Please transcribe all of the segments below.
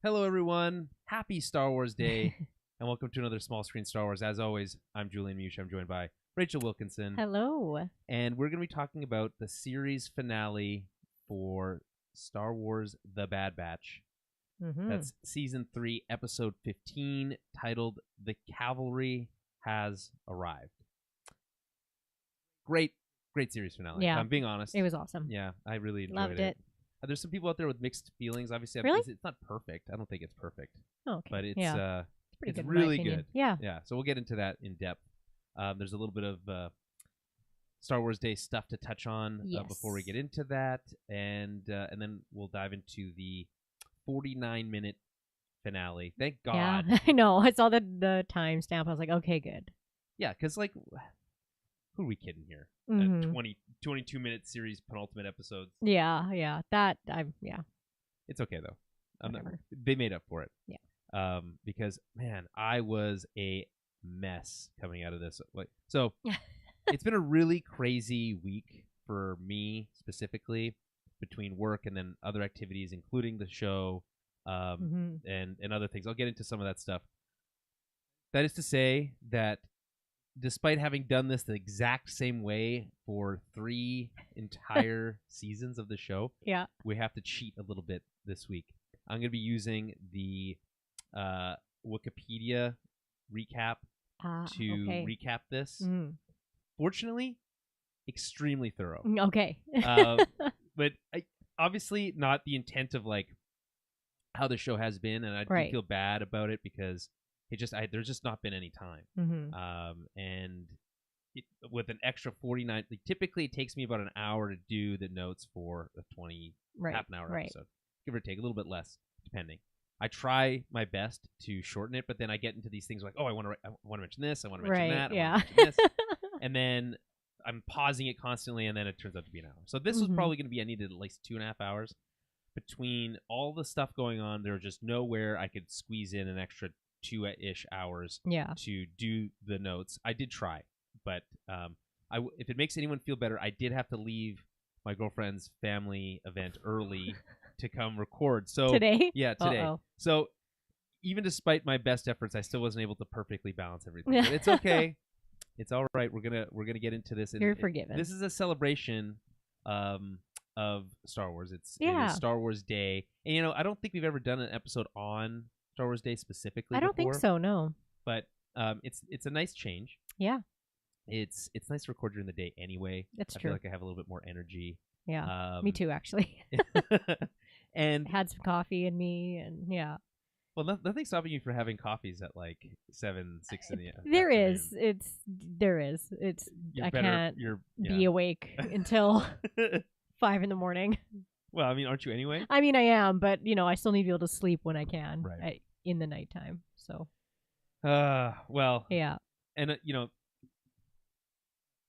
Hello, everyone. Happy Star Wars Day, and welcome to another Small Screen Star Wars. As always, I'm Julian and Rachel. I'm joined by Rachel Wilkinson. Hello. And we're going to be talking about the series finale for Star Wars The Bad Batch. Mm-hmm. That's Season 3, Episode 15, titled The Cavalry Has Arrived. Great series finale. Yeah. If I'm being honest. It was awesome. Yeah, I really enjoyed Loved it. There's some people out there with mixed feelings. Obviously, Really? It's not perfect. I don't think it's perfect. Oh, okay. But it's pretty it's good, in my really opinion. good. Yeah. Yeah. So we'll get into that in depth. There's a little bit of Star Wars Day stuff to touch on before we get into that, and then we'll dive into the 49-minute finale. Thank God. Yeah, I know. I saw the timestamp. I was like, okay, good. Yeah, because like, who are we kidding here? Mm-hmm. 22-minute series, penultimate episodes. Yeah. It's okay though. Whatever. They made up for it. Yeah. Because man, I was a mess coming out of this. So it's been a really crazy week for me specifically, between work and then other activities, including the show, and other things. I'll get into some of that stuff. That is to say that despite having done this the exact same way for 3 entire seasons of the show, Yeah. we have to cheat a little bit this week. I'm going to be using the Wikipedia recap to recap this. Mm-hmm. Fortunately, extremely thorough. Okay. But obviously not the intent of like how the show has been, and I do feel bad about it because there's just not been any time. Mm-hmm. And with an extra 49, like, typically it takes me about an hour to do the notes for a half an hour episode, give or take, a little bit less depending. I try my best to shorten it, but then I get into these things like, oh, I want to mention this, I want to mention that, I want to mention this, and then I'm pausing it constantly, and then it turns out to be an hour. So this was probably going to be, I needed at least 2.5 hours. Between all the stuff going on, there was just nowhere I could squeeze in an extra 2-ish hours to do the notes. I did try, but if it makes anyone feel better, I did have to leave my girlfriend's family event early to come record. So today? Yeah, today. Uh-oh. So even despite my best efforts, I still wasn't able to perfectly balance everything. But it's okay. It's all right. We're gonna get into this. You're forgiven. This is a celebration of Star Wars. It is Star Wars Day, and I don't think we've ever done an episode on Star Wars Day specifically. I don't think so. No. But it's a nice change. Yeah. It's nice to record during the day anyway. That's true. I feel like I have a little bit more energy. Yeah. Me too, actually. And had some coffee in me, and yeah. Well, nothing's stopping you from having coffees at like 7, 6 in the afternoon. There is. I can't be awake until 5 in the morning. Well, I mean, aren't you anyway? I mean, I am, but I still need to be able to sleep when I can, right, in the nighttime. So. Well. Yeah. And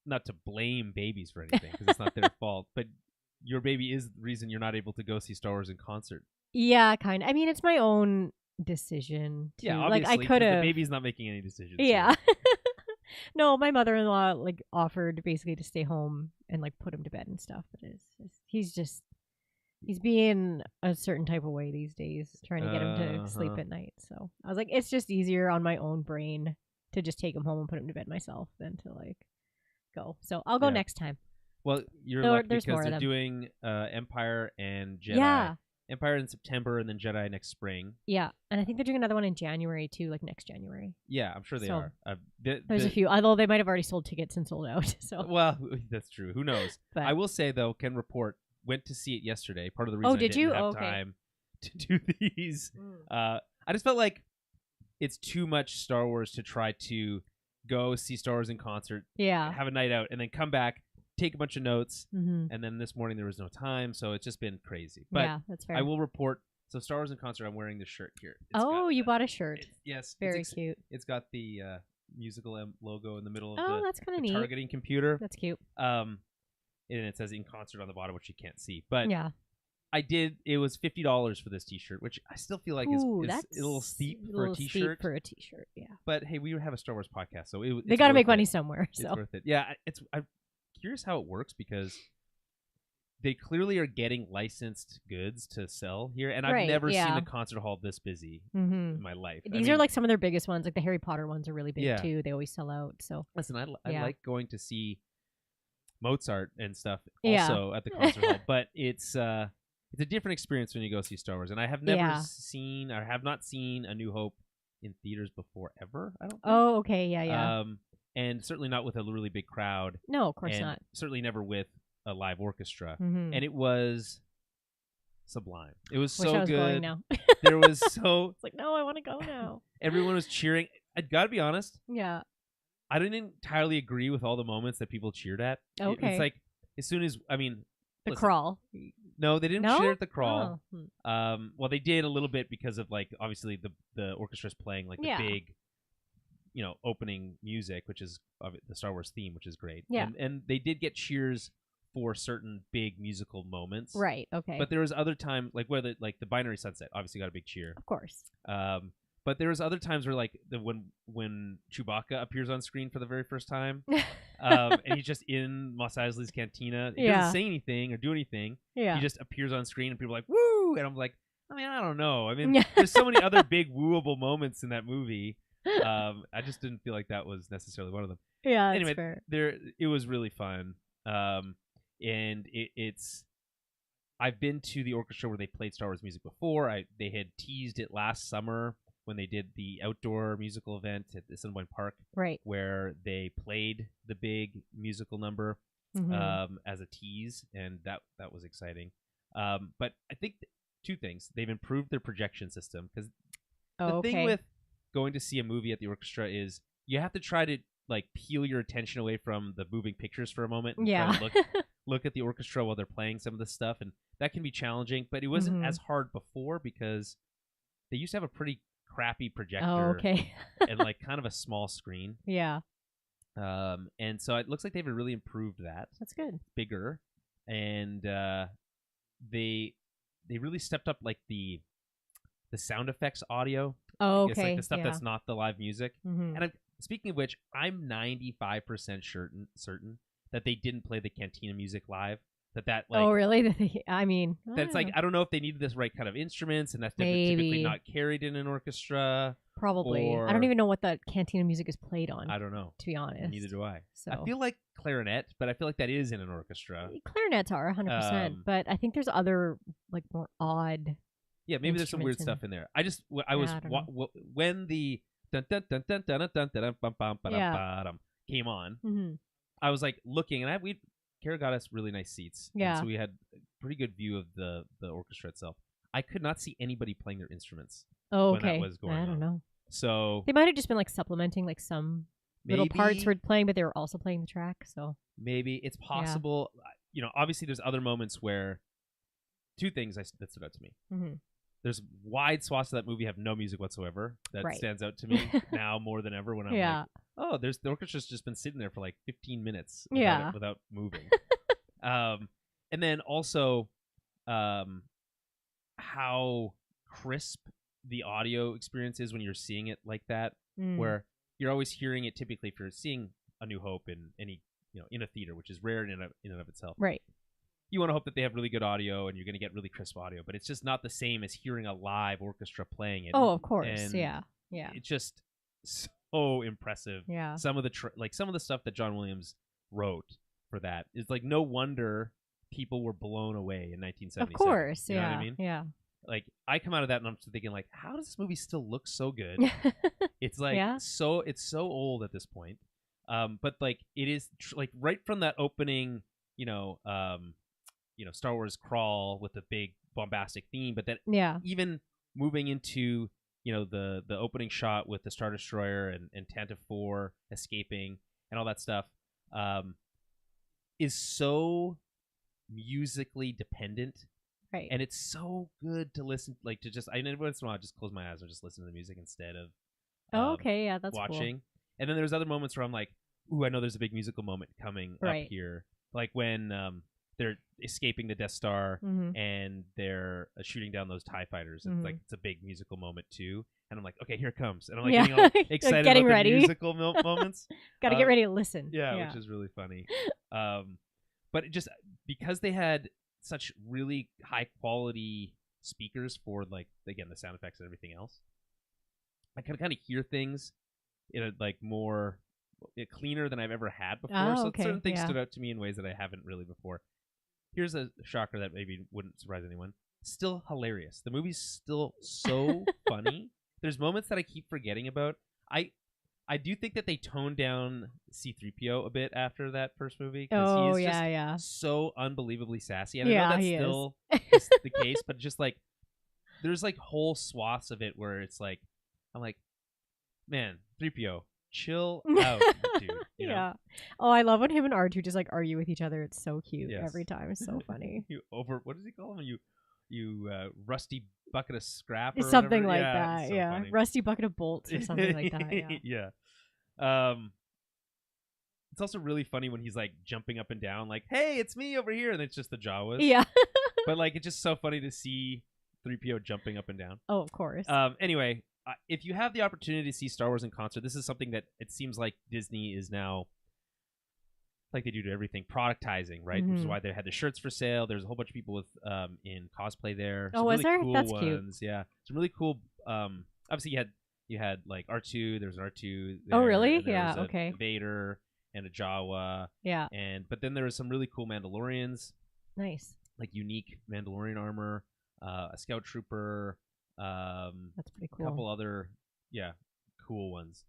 not to blame babies for anything because it's not their fault, but your baby is the reason you're not able to go see Star Wars in concert. Yeah, kind of. I mean, it's my own decision. Yeah, obviously. I could have. The baby's not making any decisions. Yeah. No, my mother-in-law offered basically to stay home and put him to bed and stuff. But he's being a certain type of way these days, trying to get him to sleep at night. So I was like, it's just easier on my own brain to just take him home and put him to bed myself than to go. So I'll go next time. Well, you're lucky because they're doing Empire and Jedi. Yeah. Empire in September and then Jedi next spring. Yeah, and I think they're doing another one in January too, next January. Yeah, I'm sure they are. There's a few, although they might have already sold tickets and sold out. So well, that's true. Who knows? But I will say though, can report went to see it yesterday. Part of the reason I didn't have time to do these, I just felt like it's too much Star Wars to try to go see Star Wars in concert. Yeah, have a night out and then come back, take a bunch of notes, and then this morning there was no time, so it's just been crazy. But yeah, that's fair. I will report. So Star Wars in concert. I'm wearing this shirt here. You bought a shirt? Yes, very cute. It's got the musical logo in the middle of that's kind of neat. Targeting computer. That's cute. And it says in concert on the bottom, which you can't see. But yeah, I did. It was $50 for this T-shirt, which I still feel like is a little steep for a T-shirt. Yeah. But hey, we have a Star Wars podcast, so they got to make money somewhere. So it's worth it. Yeah, I'm curious how it works because they clearly are getting licensed goods to sell here, and I've never seen the concert hall this busy in my life. These are like some of their biggest ones. Like the Harry Potter ones are really big too. They always sell out. So listen, I like going to see Mozart and stuff also at the concert hall, but it's a different experience when you go see Star Wars. And I have never seen, or have not seen, A New Hope in theaters before ever. I don't think. Oh, okay, yeah. And certainly not with a really big crowd. No, of course not. Certainly never with a live orchestra. And it was sublime. It was so good. Going now. There was so. It's like, no, I want to go now. Everyone was cheering. I gotta be honest. Yeah. I didn't entirely agree with all the moments that people cheered at. Okay. It's like as soon as the crawl. No, they didn't cheer at the crawl. Oh. Well, they did a little bit because of like obviously the orchestra's playing like the big, opening music, which is the Star Wars theme, which is great. Yeah. And they did get cheers for certain big musical moments. Right. Okay. But there was other times like where the Binary Sunset obviously got a big cheer. Of course. But there was other times where like when Chewbacca appears on screen for the very first time, and he's just in Mos Eisley's cantina. He doesn't say anything or do anything. Yeah. He just appears on screen, and people are like, "Woo!" And I'm like, I don't know. There's so many other big wooable moments in that movie. I just didn't feel like that was necessarily one of them. Yeah. Anyway, fair. It was really fun. And it's. I've been to the orchestra where they played Star Wars music before. They had teased it last summer when they did the outdoor musical event at Assiniboine Park, right, where they played the big musical number as a tease, and that was exciting. But I think two things: they've improved their projection system, because the thing with going to see a movie at the orchestra is you have to try to like peel your attention away from the moving pictures for a moment and try to look at the orchestra while they're playing some of the stuff, and that can be challenging. But it wasn't as hard before because they used to have a pretty crappy projector and like kind of a small screen. Yeah. And so it looks like they've really improved that. That's good. Bigger. And they really stepped up like the sound effects audio. Oh, okay. It's like the stuff that's not the live music. And speaking of which, I'm 95% certain that they didn't play the Cantina music live. That like, oh, really? That's like, I don't know if they needed this right kind of instruments, and that's typically not carried in an orchestra. Probably. I don't even know what the Cantina music is played on. I don't know. To be honest. Neither do I. So. I feel like clarinet, but I feel like that is in an orchestra. Clarinets are 100%, but I think there's other like more odd. Yeah, maybe there's some weird stuff in there. When the dun dun dun dun dun dun dun dun bum bum ba came on, I was like looking, and Kara got us really nice seats. Yeah. So we had a pretty good view of the orchestra itself. I could not see anybody playing their instruments. Oh, when that was going on. I don't know. So they might have just been like supplementing like some little parts were playing, but they were also playing the track. So maybe it's possible. Yeah. Obviously there's other moments where two things that stood out to me. There's wide swaths of that movie have no music whatsoever. That stands out to me now more than ever when I'm like, oh, the orchestra's just been sitting there for like 15 minutes without moving. And then also how crisp the audio experience is when you're seeing it like that, where you're always hearing it typically if you're seeing A New Hope in any, in a theater, which is rare in and of itself. Right. You want to hope that they have really good audio and you're going to get really crisp audio, but it's just not the same as hearing a live orchestra playing it. Oh, of course. And yeah. It's just so impressive. Yeah. Some of the stuff that John Williams wrote for that is like, no wonder people were blown away in 1977. Of course. You know what I mean? Yeah. Like, I come out of that and I'm just thinking like, how does this movie still look so good? It's like, it's so old at this point. But like it is like right from that opening, Star Wars crawl with the big bombastic theme, but then even moving into the opening shot with the Star Destroyer and Tantive 4 escaping and all that stuff is so musically dependent, right? And it's so good to listen, like to just every once in a while I just close my eyes and just listen to the music instead of that's watching. Cool. And then there's other moments where I'm like, ooh, I know there's a big musical moment coming up here, like when they're escaping the Death Star and they're shooting down those TIE fighters. It's like it's a big musical moment too, and I'm like, okay, here it comes, and I'm like getting all excited getting about ready. the musical moments. Got to get ready to listen. Yeah, which is really funny. But it just because they had such really high quality speakers for like again the sound effects and everything else. I can kind of hear things in a like more cleaner than I've ever had before. Oh, so okay. certain things stood out to me in ways that I haven't really before. Here's a shocker that maybe wouldn't surprise anyone. Still hilarious. The movie's still so funny. There's moments that I keep forgetting about. I do think that they toned down C-3PO a bit after that first movie. Oh, he is yeah. just so unbelievably sassy. And I know that's still the case, but just like, there's like whole swaths of it where it's like, I'm like, man, 3PO, chill out, dude. You know? Oh, I love when him and R2 just like argue with each other. It's so cute every time. It's so funny. What does he call him? You rusty bucket of scrap or something whatever. Like that. So funny. Rusty bucket of bolts or something like that. Yeah. It's also really funny when he's like jumping up and down, like, "Hey, it's me over here," and it's just the Jawas. Yeah. But like, it's just so funny to see 3PO jumping up and down. Oh, of course. Anyway, if you have the opportunity to see Star Wars in concert, this is something that it seems like Disney is now, like they do to everything, productizing, right? Which is why they had the shirts for sale. There's a whole bunch of people with in cosplay there. Oh, was there? Cool That's ones. cute. Yeah, some really cool. Obviously, you had like R2. There's an R2. Oh, really? Yeah. Okay. Vader and a Jawa. Yeah. But then there was some really cool Mandalorians. Nice. Like unique Mandalorian armor, a scout trooper. That's pretty cool. A couple other, cool ones.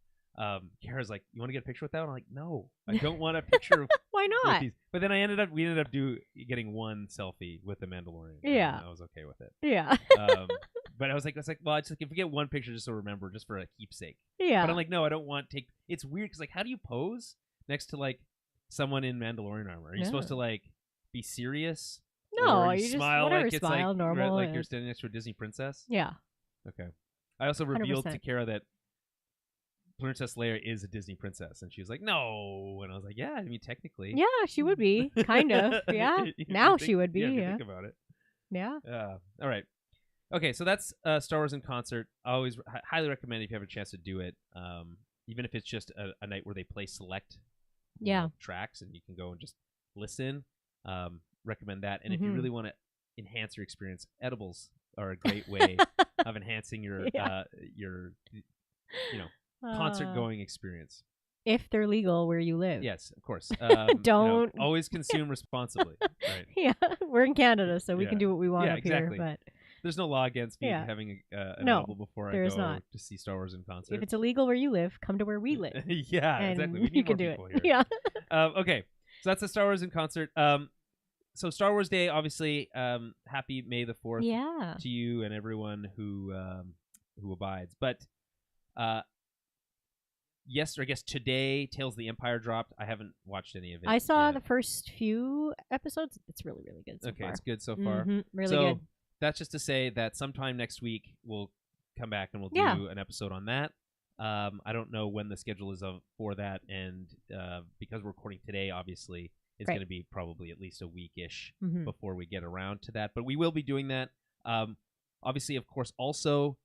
Kara's like, "You want to get a picture with that?" I'm like, "No, I don't want a picture." Why not? These. But then we ended up getting one selfie with the Mandalorian. Yeah, I was okay with it. Yeah. But I was like, well, just like, if we get one picture, just to remember, just for a keepsake. Yeah. But I'm like, no, I don't want take. It's weird because like, how do you pose next to like someone in Mandalorian armor? Are you supposed to like be serious? No, you smile just like it's smile like, normal, like you're standing next to a Disney princess. Yeah. Okay. I also revealed 100%. to Kara that Princess Leia is a Disney princess, and she was like, "No," and I was like, "Yeah, I mean, technically." Yeah, she would be, kind of. Yeah. Now she would be. Yeah. Think about it. Yeah. All right. Okay, so that's Star Wars in concert. I always highly recommend if you have a chance to do it, even if it's just a night where they play select tracks, and you can go and just listen. Recommend that. And if you really want to enhance your experience, edibles are a great way of enhancing your concert going experience. If they're legal where you live. Yes, of course. Don't always consume responsibly. Right. Yeah, we're in Canada, so we can do what we want up exactly. here. But there's no law against me having an edible before I go to see Star Wars in concert. If it's illegal where you live, come to where we live. Yeah, and exactly. We need you more can do people it. Here. Yeah. Okay, so that's the Star Wars in concert. So Star Wars Day, obviously, happy May the 4th to you and everyone who abides. But yes, or I guess today, Tales of the Empire dropped. I haven't watched any of it. I saw the first few episodes. It's really, really good so far. It's good so far. Really good. That's just to say that sometime next week we'll come back and we'll do an episode on that. I don't know when the schedule is for that, and because we're recording today, obviously, it's going to be probably at least a week-ish before we get around to that. But we will be doing that. Obviously, of course, also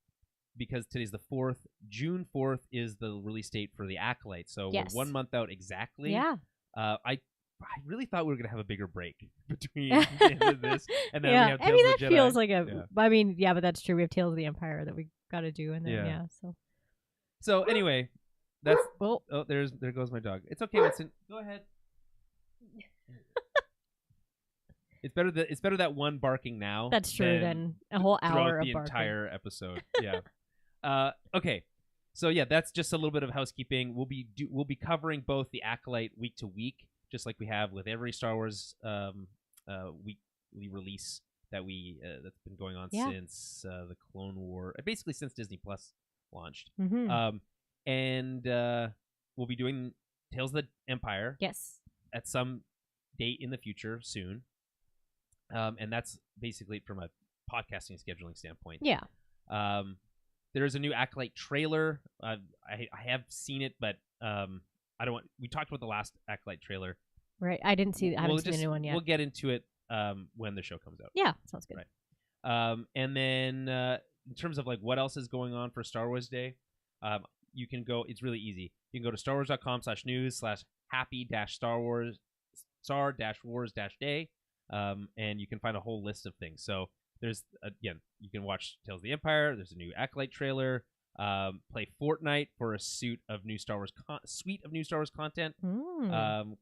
because today's the 4th, June 4th is the release date for The Acolyte. So we're 1 month out exactly. Yeah. I really thought we were going to have a bigger break between the end of this and then we have Tales I mean, of that the Jedi. Feels like a... I mean, yeah, but that's true. We have Tales of the Empire that we got to do, and then, So anyway, that's... Oh, there goes my dog. It's okay, Winston. Go ahead. It's better that one barking now. That's true than a whole hour of the barking. Entire episode. Yeah. Okay. So yeah, that's just a little bit of housekeeping. We'll be covering both the Acolyte week to week, just like we have with every Star Wars weekly release that that's been going on since the Clone War, basically since Disney Plus launched. And we'll be doing Tales of the Empire. Yes. At some date in the future soon. And that's basically from a podcasting scheduling standpoint. Yeah. There's a new Acolyte trailer. I have seen it, but I don't want. We talked about the last Acolyte trailer. Right. I didn't see. I haven't seen the new one yet. We'll get into it when the show comes out. Yeah, sounds good. Right. And then in terms of like what else is going on for Star Wars Day, you can go. It's really easy. You can go to starwars.com/news/happy-Star Wars Star-Wars-Day. and you can find a whole list of things. So there's, again, you can watch Tales of the Empire. There's a new Acolyte trailer. Play Fortnite for a suite of new Star Wars content.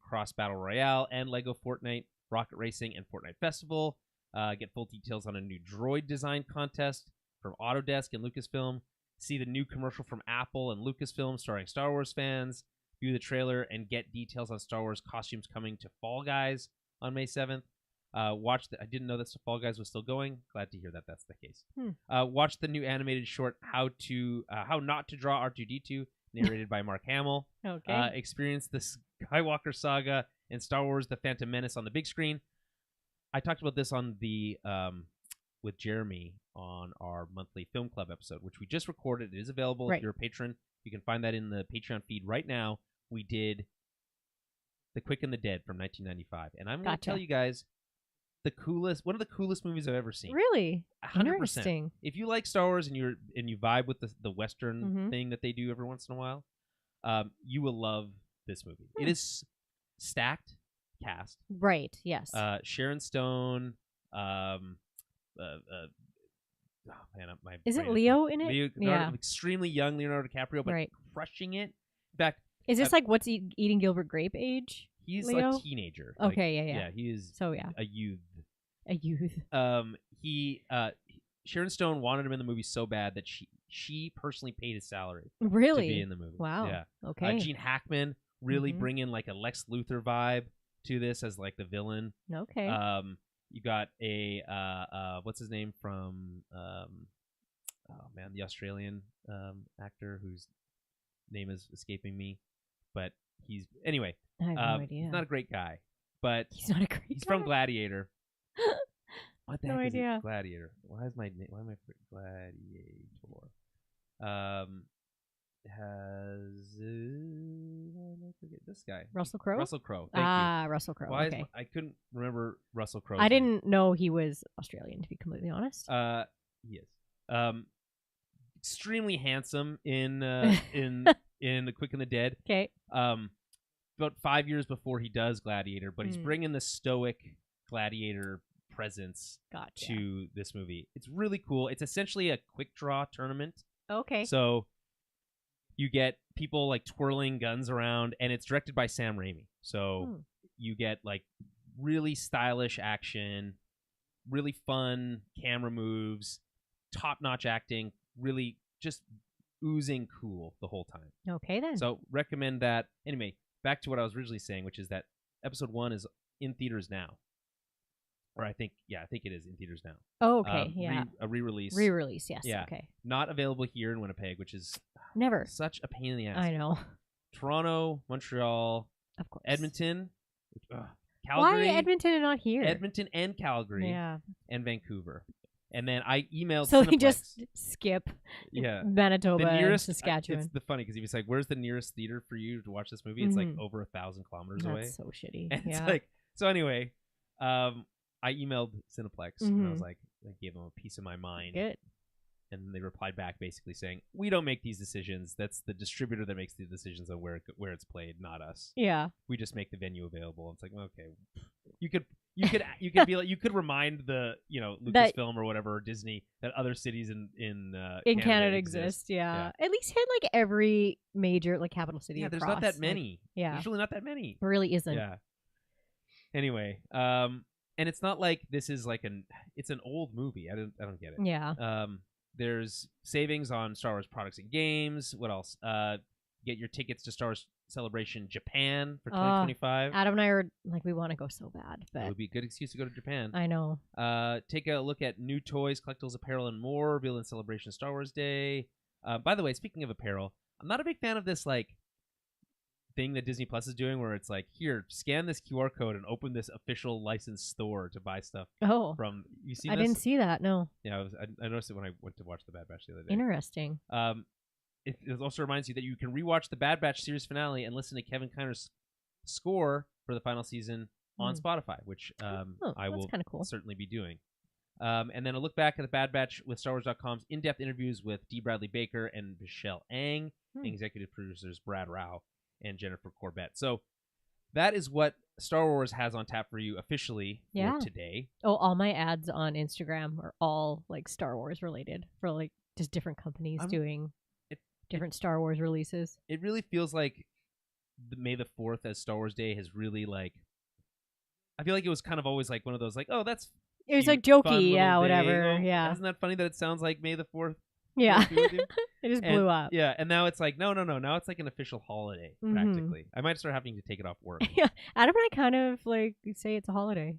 Cross Battle Royale and Lego Fortnite, Rocket Racing, and Fortnite Festival. Get full details on a new droid design contest from Autodesk and Lucasfilm. See the new commercial from Apple and Lucasfilm starring Star Wars fans. View the trailer and get details on Star Wars costumes coming to Fall Guys on May 7th. I didn't know that Fall Guys was still going. Glad to hear that that's the case. Watch the new animated short How Not to Draw R2-D2, narrated by Mark Hamill. Okay. Experience the Skywalker saga and Star Wars: The Phantom Menace on the big screen. I talked about this on the with Jeremy on our monthly film club episode, which we just recorded. It is available if you're a patron. You can find that in the Patreon feed right now. We did The Quick and the Dead from 1995, and I'm going to tell you guys one of the coolest movies I've ever seen. Really? 100%. Interesting. If you like Star Wars and you vibe with the Western thing that they do every once in a while, you will love this movie. It is stacked cast. Right. Yes. Sharon Stone. Is it Leo in it? Extremely young Leonardo DiCaprio, but crushing it. In fact, is this like what's eating Gilbert Grape age? He's Leo? like a teenager. Okay, yeah. He is a youth. A youth. Sharon Stone wanted him in the movie so bad that she personally paid his salary. Really? To be in the movie. Wow. Yeah. Okay. Gene Hackman really bring in like a Lex Luthor vibe to this as like the villain. Okay. You got a what's his name from the Australian actor whose name is escaping me, but he's anyway. I have no idea. He's not a great guy, but he's not a great. He's from Gladiator. What the heck is idea. Gladiator? Why am I Gladiator? Has I forget this guy? Russell Crowe. Russell Crowe. Thank you. Russell Crowe. Why I couldn't remember Russell Crowe. I didn't know he was Australian, to be completely honest. He is. Extremely handsome in The Quick and the Dead. Okay. About 5 years before he does Gladiator, but he's bringing the stoic Gladiator presence to this movie. It's really cool. It's essentially a quick draw tournament. Okay. So you get people like twirling guns around, and it's directed by Sam Raimi. So you get like really stylish action, really fun camera moves, top-notch acting, really just oozing cool the whole time. Okay, then. So recommend that. Anyway, back to what I was originally saying, which is that episode 1 is in theaters now. Or I think it is in theaters now. Oh, okay, yeah. A re-release. Re-release, yes. Yeah. Okay. Not available here in Winnipeg, which is never such a pain in the ass. I know. Toronto, Montreal, of course. Edmonton, Calgary. Why Edmonton and not here? Edmonton and Calgary, and Vancouver. And then I emailed. So Cineplex. we just skip. Manitoba, and Saskatchewan. It's funny because he was like, "Where's the nearest theater for you to watch this movie?" It's like over 1,000 kilometers away. That's so shitty. And it's like, so anyway, I emailed Cineplex and I was like, I gave them a piece of my mind. Good. And they replied back basically saying, "We don't make these decisions. That's the distributor that makes the decisions on where it's played, not us. Yeah. We just make the venue available." It's like, okay, you could be like, you could remind the Lucasfilm or whatever, or Disney, that other cities in Canada exist. Yeah. At least hit like every major capital city. Yeah, there's not that many. There's really not that many. There really isn't. Yeah. Anyway, and it's not like this is like it's an old movie. I don't get it. Yeah. There's savings on Star Wars products and games. What else? Get your tickets to Star Wars Celebration Japan for 2025. Adam and I are like, we want to go so bad, but it would be a good excuse to go to Japan. I know. Take a look at new toys, collectibles, apparel, and more revealed in Celebration Star Wars Day. By the way, speaking of apparel, I'm not a big fan of this thing that Disney Plus is doing, where it's like, here, scan this QR code and open this official licensed store to buy stuff. From you see? I didn't see that. No. Yeah, I noticed it when I went to watch The Bad Batch the other day. Interesting. It also reminds you that you can rewatch the Bad Batch series finale and listen to Kevin Kiner's score for the final season on Spotify, which I will certainly be doing. And then a look back at the Bad Batch with StarWars.com's in-depth interviews with D. Bradley Baker and Michelle Ang, and executive producers Brad Rao and Jennifer Corbett. So that is what Star Wars has on tap for you officially Yeah. for today. Oh, all my ads on Instagram are all like Star Wars related for like just different companies doing different Star Wars releases. It really feels like May the 4th as Star Wars Day has really like. I feel like it was kind of always like one of those like, oh, that's. It was like jokey, yeah, whatever, oh, yeah. Isn't that funny that it sounds like May the 4th? Yeah, it just blew up. Yeah, and now it's like no. Now it's like an official holiday practically. I might start having to take it off work. Yeah, Adam and I kind of like say it's a holiday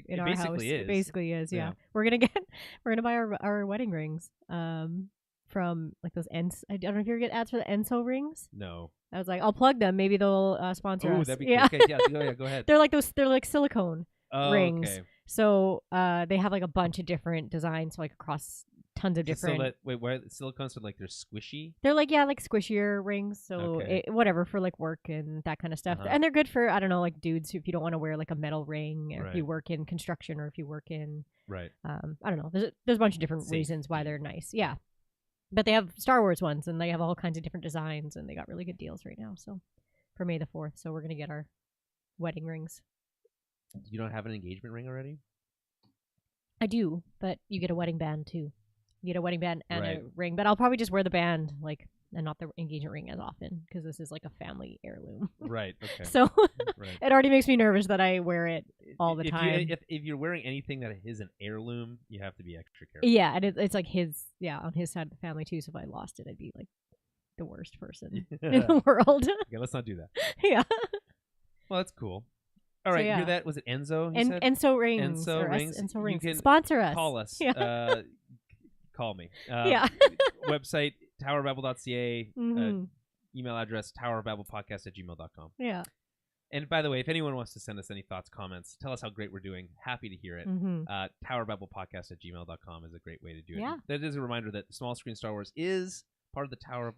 in our house. Is. It basically is. Yeah. We're gonna buy our wedding rings. From like those Enso. I don't know if you ever get ads for the Enso rings. No. I was like, I'll plug them. Maybe they'll sponsor us. Oh, that'd be cool. Okay, yeah, go ahead. They're like silicone rings. Okay. So they have like a bunch of different designs, like across tons of different. So why silicones are like they're squishy? They're like like squishier rings. So whatever for like work and that kind of stuff. And they're good for I don't know like dudes if you don't want to wear like a metal ring or if you work in construction or if you work in I don't know. There's a bunch of different reasons why they're nice. Yeah. But they have Star Wars ones, and they have all kinds of different designs, and they got really good deals right now. So, for May the 4th, so we're gonna get our wedding rings. You don't have an engagement ring already? I do, but you get a wedding band too. You get a wedding band and a ring, but I'll probably just wear the band and not the engagement ring as often because this is like a family heirloom. Right. Okay. So it already makes me nervous that I wear it all the time. If you're wearing anything that is an heirloom, you have to be extra careful. Yeah, and it's like on his side of the family too. So if I lost it, I'd be like the worst person in the world. Okay, let's not do that. Yeah. Well, that's cool. All right, hear that? Was it Enzo? Enso rings. Enso rings. Enso rings. Sponsor us. Call us. Yeah. Call me. Yeah. Website towerbabble.ca. Email address towerbabble@gmail.com. Yeah. And by the way, if anyone wants to send us any thoughts, comments, tell us how great we're doing. Happy to hear it. Towerbabble@gmail.com is a great way to do it. Yeah. That is a reminder that Small Screen Star Wars is part of the Tower of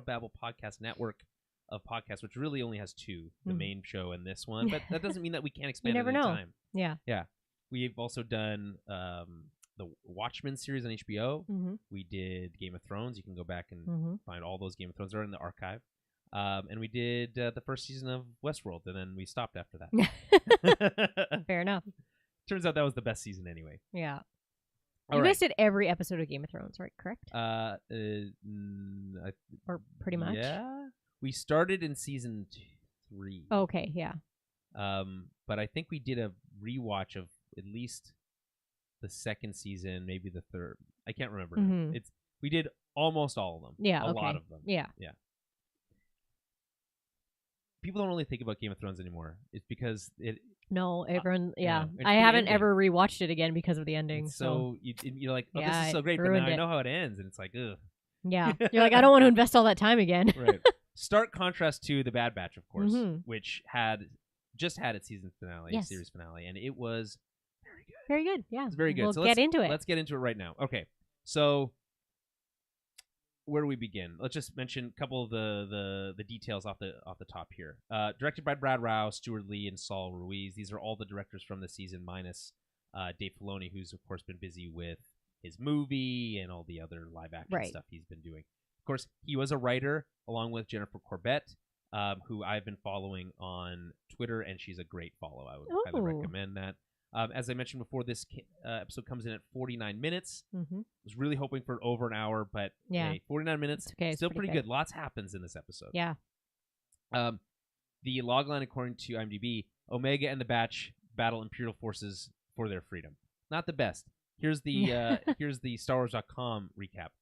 Babel podcast network of podcasts, which really only has two, the main show and this one. But that doesn't mean that we can't expand at any time. Yeah. Yeah. We've also done the Watchmen series on HBO. We did Game of Thrones. You can go back and find all those Game of Thrones. They're in the archive. And we did the first season of Westworld, and then we stopped after that. Fair enough. Turns out that was the best season anyway. Yeah. You guys did every episode of Game of Thrones, right? Correct? Or pretty much? Yeah. We started in season 3. Okay, yeah. But I think we did a rewatch of at least the second season, maybe the third. I can't remember now. We did almost all of them. Yeah, a lot of them. Yeah. People don't really think about Game of Thrones anymore. It's because it. No, everyone. I haven't ever rewatched it again because of the ending. So you're like, oh, this is so great, but now I know how it ends, and it's like, ugh. Yeah, you're like, I don't want to invest all that time again. Right. Stark contrast to The Bad Batch, of course, which just had its season finale, series finale, and it was very good. Very good. Yeah, it's very good. We'll get into it. Let's get into it right now. Okay, so. Where do we begin? Let's just mention a couple of the details off the top here. Directed by Brad Rao, Stuart Lee, and Saul Ruiz. These are all the directors from the season, minus Dave Filoni, who's of course been busy with his movie and all the other live action stuff he's been doing. Of course, he was a writer along with Jennifer Corbett, who I've been following on Twitter, and she's a great follow. I would highly recommend that. As I mentioned before, this episode comes in at 49 minutes. I was really hoping for over an hour, but hey, 49 minutes, still pretty good. Lots happens in this episode. Yeah. The logline, according to IMDb, Omega and the Batch battle Imperial forces for their freedom. Not the best. Here's the here's the StarWars.com recap.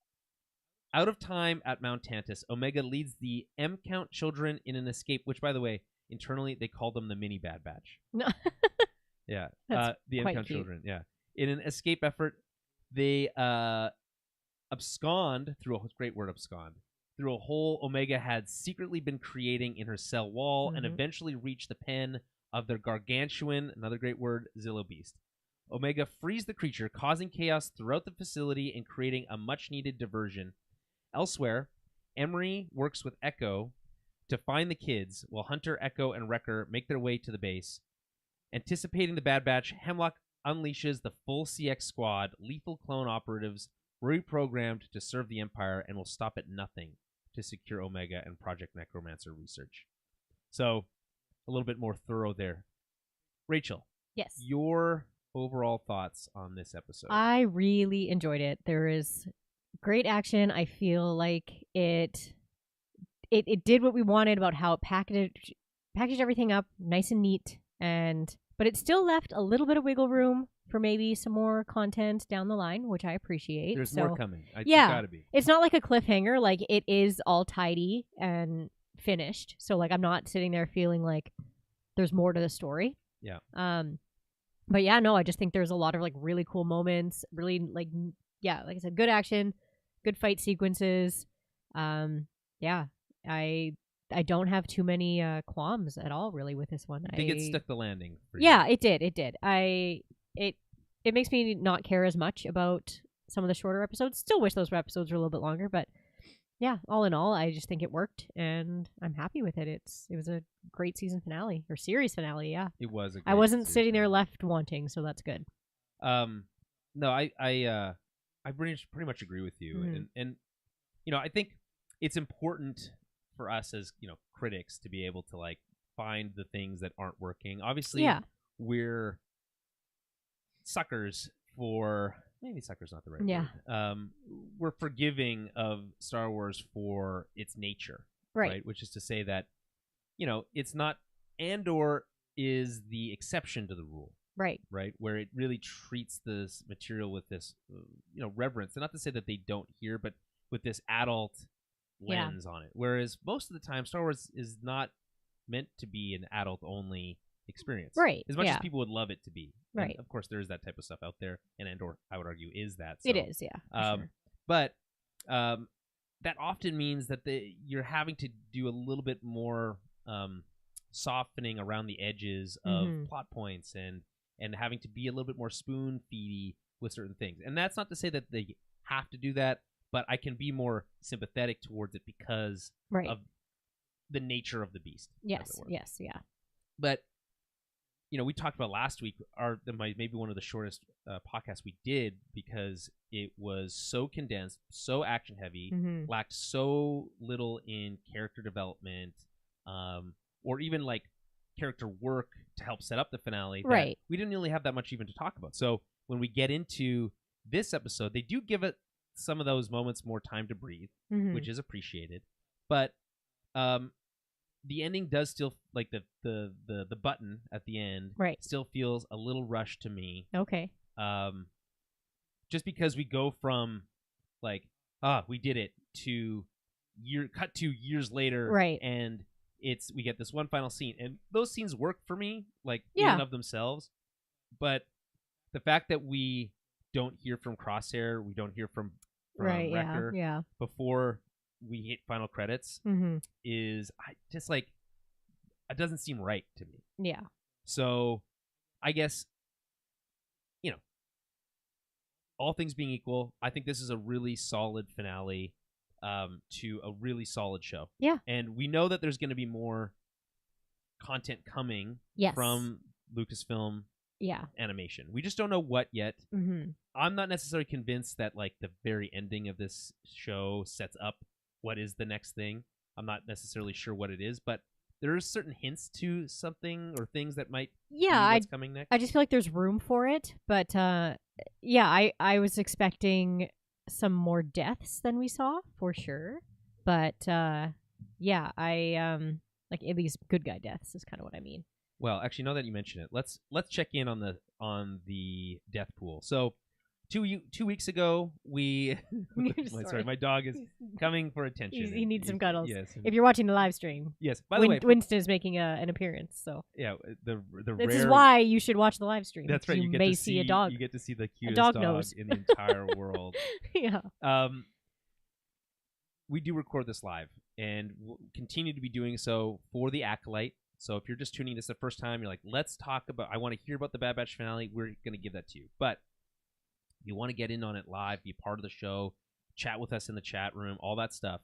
Out of time at Mount Tantus, Omega leads the M-Count children in an escape, which, by the way, internally they call them the Mini Bad Batch. Yeah, the M-Count children. Yeah, in an escape effort, they abscond through through a hole Omega had secretly been creating in her cell wall, and eventually reach the pen of their gargantuan, another great word, Zillo Beast. Omega frees the creature, causing chaos throughout the facility and creating a much-needed diversion. Elsewhere, Emery works with Echo to find the kids, while Hunter, Echo, and Wrecker make their way to the base. Anticipating the Bad Batch, Hemlock unleashes the full CX squad, lethal clone operatives, reprogrammed to serve the Empire, and will stop at nothing to secure Omega and Project Necromancer research. So, a little bit more thorough there. Rachel. Yes. Your overall thoughts on this episode? I really enjoyed it. There is great action. I feel like it did what we wanted about how it packaged everything up nice and neat, but it still left a little bit of wiggle room for maybe some more content down the line, which I appreciate. There's more coming. Yeah, gotta be. It's not like a cliffhanger. Like, it is all tidy and finished. So like, I'm not sitting there feeling like there's more to the story. Yeah. But yeah, no, I just think there's a lot of like really cool moments. Really, like I said, good action, good fight sequences. Yeah, I don't have too many qualms at all really with this one. I think it stuck the landing for you. Yeah, it did. It makes me not care as much about some of the shorter episodes. Still wish those episodes were a little bit longer, but yeah, all in all, I just think it worked, and I'm happy with it. It was a great season finale, or series finale. Yeah, it was. I wasn't sitting there left wanting, so that's good. No, I pretty much agree with you, and I think it's important for us as critics to be able to like find the things that aren't working. Obviously, we're suckers for. Maybe sucker's not the right word. We're forgiving of Star Wars for its nature, right? Which is to say that, it's not. Andor is the exception to the rule, right? Where it really treats this material with this, reverence. And not to say that they don't here, but with this adult lens on it. Whereas most of the time, Star Wars is not meant to be an adult-only experience, right? As much as people would love it to be, right? And of course, there is that type of stuff out there, and Andor, I would argue, is that. So, it is, yeah. Sure. But that often means that you're having to do a little bit more softening around the edges of plot points, and having to be a little bit more spoon-feedy with certain things. And that's not to say that they have to do that, but I can be more sympathetic towards it because of the nature of the beast. Yes, yeah. But we talked about last week, maybe one of the shortest podcasts we did, because it was so condensed, so action heavy, lacked so little in character development, or even like character work to help set up the finale. That we didn't really have that much even to talk about. So when we get into this episode, they do give it some of those moments more time to breathe, which is appreciated. But the ending does still, like the button at the end, still feels a little rushed to me. Okay. Just because we go from like, we did it, to cut to years later, and we get this one final scene, and those scenes work for me, like in and of themselves. But the fact that we don't hear from Crosshair, we don't hear from Wrecker before we hit final credits, is just like, it doesn't seem right to me. Yeah. So I guess, all things being equal, I think this is a really solid finale to a really solid show. Yeah. And we know that there's going to be more content coming from Lucasfilm animation. We just don't know what yet. I'm not necessarily convinced that like the very ending of this show sets up what is the next thing. I'm not necessarily sure what it is, but there are certain hints to something or things that might be what's coming next. I just feel like there's room for it, but I was expecting some more deaths than we saw for sure, but I like at least good guy deaths is kind of what I mean. Well, actually, now that you mention it, let's check in on the death pool. So 2 weeks ago, we sorry, my dog is coming for attention. He needs some cuddles. Yes. If you're watching the live stream. Yes. By the way, Winston is making an appearance. So yeah, this is why you should watch the live stream. That's right. You may see a dog. You get to see the cutest dog in the entire world. Yeah. We do record this live, and we'll continue to be doing so for the Acolyte. So if you're just tuning this the first time, you're like, let's talk about, I want to hear about the Bad Batch finale. We're going to give that to you. But if you want to get in on it live, be a part of the show, chat with us in the chat room, all that stuff.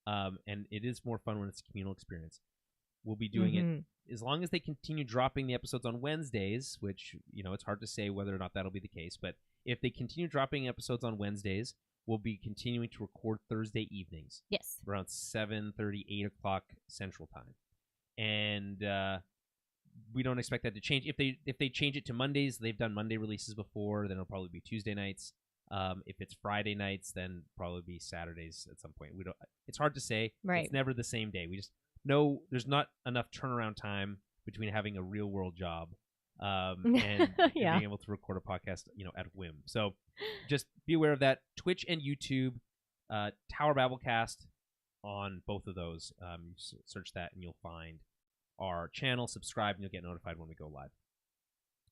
And it is more fun when it's a communal experience. We'll be doing it as long as they continue dropping the episodes on Wednesdays, which, it's hard to say whether or not that'll be the case. But if they continue dropping episodes on Wednesdays, we'll be continuing to record Thursday evenings. Yes. Around 7:30, 8 o'clock Central Time. And we don't expect that to change. If they change it to Mondays, they've done Monday releases before, then it'll probably be Tuesday nights. If it's Friday nights, then probably be Saturdays at some point. We don't. It's hard to say. Right. It's never the same day. We just know there's not enough turnaround time between having a real world job and, and being able to record a podcast, at whim. So just be aware of that. Twitch and YouTube, Tower Babblecast on both of those. You search that and you'll find our channel. Subscribe and you'll get notified when we go live.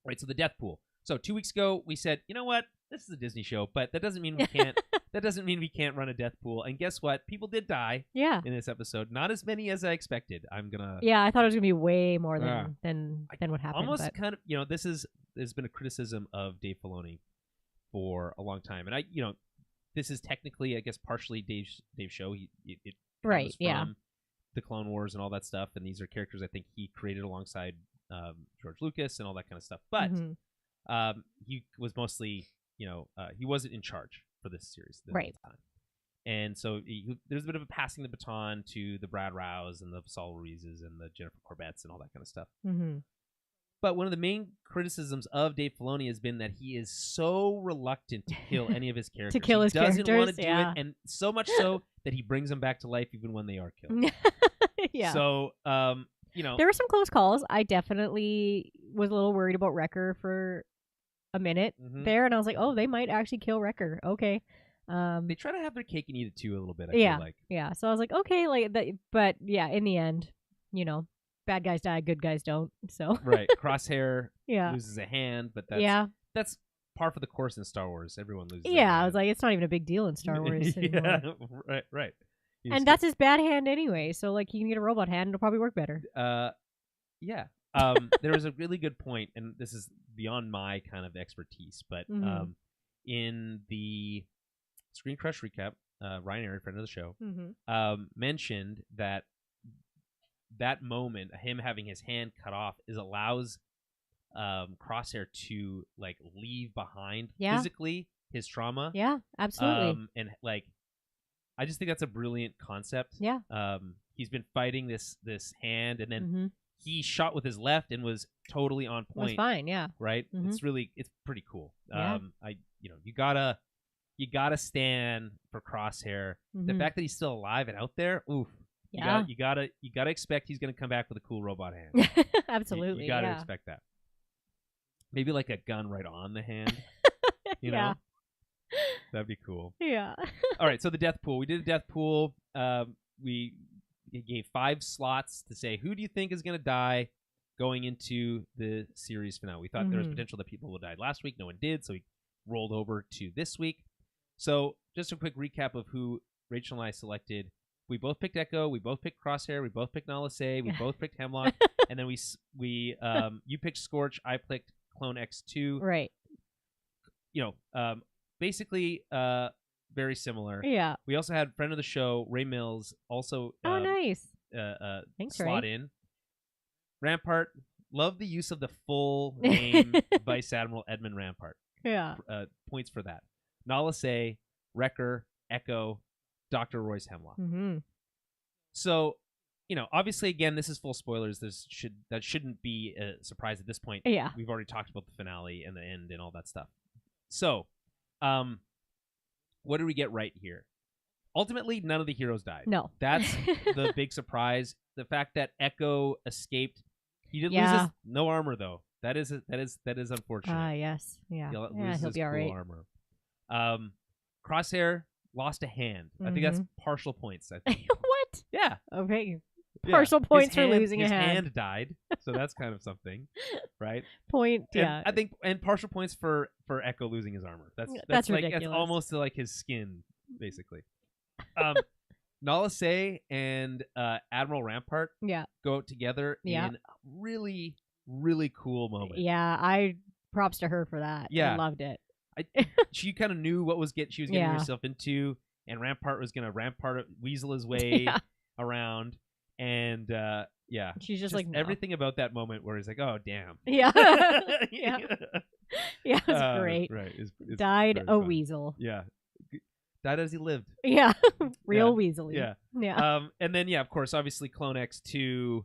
All right, so the death pool. So 2 weeks ago we said, you know what? This is a Disney show, but that doesn't mean we can't. That doesn't mean we can't run a death pool. And guess what? People did die. Yeah. In this episode, not as many as I expected. Yeah, I thought it was gonna be way more than what happened. Almost kind of. There's been a criticism of Dave Filoni for a long time, and this is technically, I guess, partially Dave's show. It right. From the Clone Wars and all that stuff, and these are characters I think he created alongside George Lucas and all that kind of stuff. But he was mostly. He wasn't in charge for this series the whole time. And so there's a bit of a passing the baton to the Brad Rouse and the Saul Ruizes and the Jennifer Corbett's and all that kind of stuff. Mm-hmm. But one of the main criticisms of Dave Filoni has been that he is so reluctant to kill any of his characters. To kill his characters, he doesn't want to do it, and so much so that he brings them back to life even when they are killed. Yeah. So, there were some close calls. I definitely was a little worried about Wrecker for a minute there, and I was like, oh, they might actually kill Wrecker. Okay. They try to have their cake and eat it too a little bit. I feel like. Yeah. So I was like, okay, but yeah, in the end, bad guys die, good guys don't. So right, Crosshair loses a hand, but that's par for the course in Star Wars. Everyone loses. Yeah, I was like, it's not even a big deal in Star Wars anymore. Right. And that's his bad hand anyway. So he can get a robot hand, and it'll probably work better. Yeah. There was a really good point, and this is beyond my kind of expertise, but in the Screen Crush recap, Ryan Airy, friend of the show, mentioned that moment, him having his hand cut off, allows Crosshair to leave behind physically his trauma. Yeah, absolutely. And I just think that's a brilliant concept. Yeah. He's been fighting this hand, and then he shot with his left and was totally on point. Was fine, yeah. Right? It's pretty cool. Yeah. You gotta stand for Crosshair. The fact that he's still alive and out there, oof. Yeah. You gotta expect he's gonna come back with a cool robot hand. Absolutely. You gotta expect that. Maybe like a gun right on the hand. You know? That'd be cool. Yeah. All right, so the death pool. We did a death pool. We gave 5 slots to say who do you think is going to die going into the series finale. We thought there was potential that people would die last week. No one did, so we rolled over to this week. So just a quick recap of who Rachel and I selected. We both picked Echo. We both picked Crosshair. We both picked Nala Se. We both picked Hemlock. And then you picked Scorch. I picked Clone X2. Right. Basically very similar. Yeah. We also had friend of the show, Ray Mills, also nice. Thanks, slot Ray. In. Rampart, love the use of the full name Vice Admiral Edmund Rampart. Yeah. Points for that. Nala Se, Wrecker, Echo, Dr. Royce Hemlock. So, obviously, again, this is full spoilers. That shouldn't be a surprise at this point. Yeah. We've already talked about the finale and the end and all that stuff. So, what did we get right here? Ultimately, none of the heroes died. No. That's the big surprise. The fact that Echo escaped. He did lose his no armor though. That is unfortunate. Yes. Yeah. He'll be cool all right. Armor. Crosshair lost a hand. I think that's partial points. I think. What? Yeah. Okay. Partial points for losing a hand. His hand died, so that's kind of something, right? Yeah. I think, and partial points for Echo losing his armor. That's like ridiculous. That's almost like his skin, basically. Nala Se and Admiral Rampart go out together in a really, really cool moment. Yeah, I props to her for that. Yeah. I loved it. She kind of knew what she was getting herself into, and Rampart was going to weasel his way around. And she's just like, no. Everything about that moment where he's like, oh damn. Yeah. Yeah. Yeah, it was great. Right. It's died a fun. Weasel. Yeah. Died as he lived. Yeah. Real weaselly. Yeah. Yeah. And then of course, obviously Clone X2,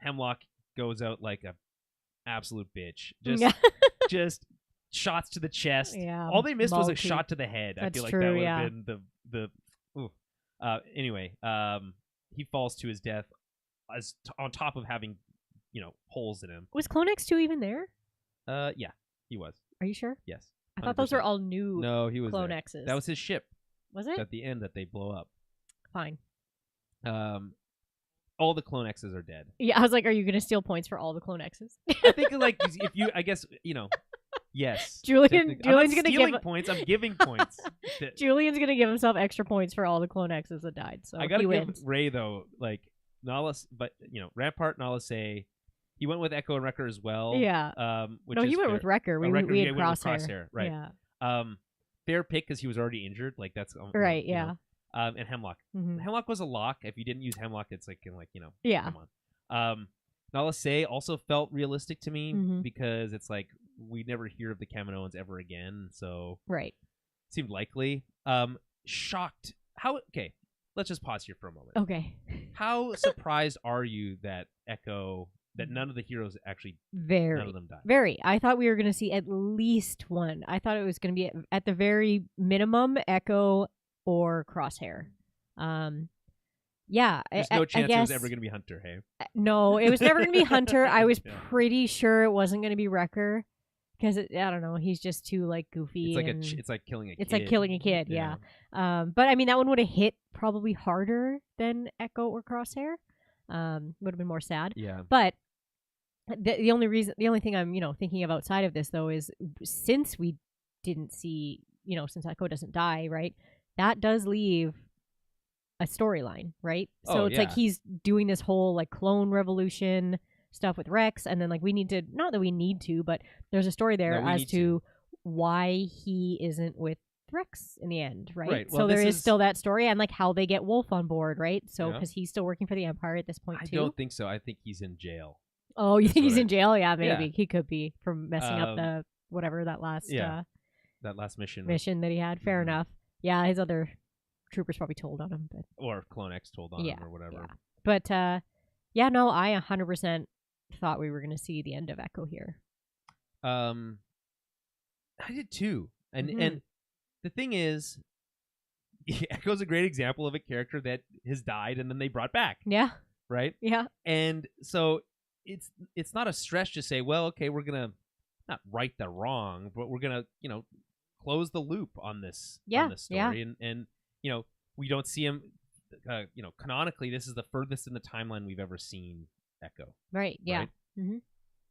Hemlock goes out like a absolute bitch. Just shots to the chest. Yeah, all they missed was a shot to the head. That's I feel like true, that would have been the ooh. Anyway, he falls to his death on top of having, holes in him. Was Clone X2 even there? Yeah, he was. Are you sure? Yes. 100%. I thought those were all new. No, he was Clone there. X's. That was his ship. Was it? At the end that they blow up. Fine. All the Clone X's are dead. Yeah, I was like, are you going to steal points for all the Clone X's? I think like if you, I guess yes. Julian's going to give points. I'm giving points. Julian's going to give himself extra points for all the Clone X's that died. So I got to give wins. Ray though, like Nala, but Rampart, Nala say he went with Echo and Wrecker as well. Yeah. Which no, he went fair. with Wrecker. We had Crosshair. Right. Yeah. Fair pick because he was already injured. Like that's right. Yeah. And Hemlock. Mm-hmm. Hemlock was a lock. If you didn't use Hemlock, it's like Yeah. Come on. Nala Say also felt realistic to me because it's like we never hear of the Kaminoans ever again, so right. Seemed likely. Shocked. Okay, let's just pause here for a moment. Okay. How surprised are you that none of the heroes actually none of them died? Very. I thought we were going to see at least one. I thought it was going to be at the very minimum Echo or Crosshair. Yeah. There's no chance it was ever going to be Hunter, hey? No, it was never going to be Hunter. I was Yeah. pretty sure it wasn't going to be Wrecker because I don't know, he's just too like goofy. It's like it's like killing a kid. It's like killing a kid, yeah. But I mean that one would have hit probably harder than Echo or Crosshair. Would have been more sad. Yeah. But the only thing I'm thinking of outside of this though is since we didn't see since Echo doesn't die, right? That does leave a storyline, right? So it's like he's doing this whole like clone revolution stuff with Rex, and then like we need to, not that we need to, but there's a story there as to why he isn't with Rex in the end, right? Well, so there is still that story and like how they get Wolf on board, right? So because he's still working for the Empire at this point too. I don't think so. I think he's in jail. Oh, you think he's in jail? Yeah, maybe he could be for messing up the whatever that last that last mission that he had. Fair enough. Yeah, his other troopers probably told on him, but or Clone X told on him or whatever. Yeah. But no, I 100% thought we were going to see the end of Echo here. I did too, and the thing is, Echo's a great example of a character that has died and then they brought back. Yeah. Right. Yeah. And so it's not a stretch to say, well, okay, we're gonna not right the wrong, but we're gonna close the loop on this story, and we don't see him. Canonically, this is the furthest in the timeline we've ever seen Echo. Right. Yeah. Right? Mm-hmm.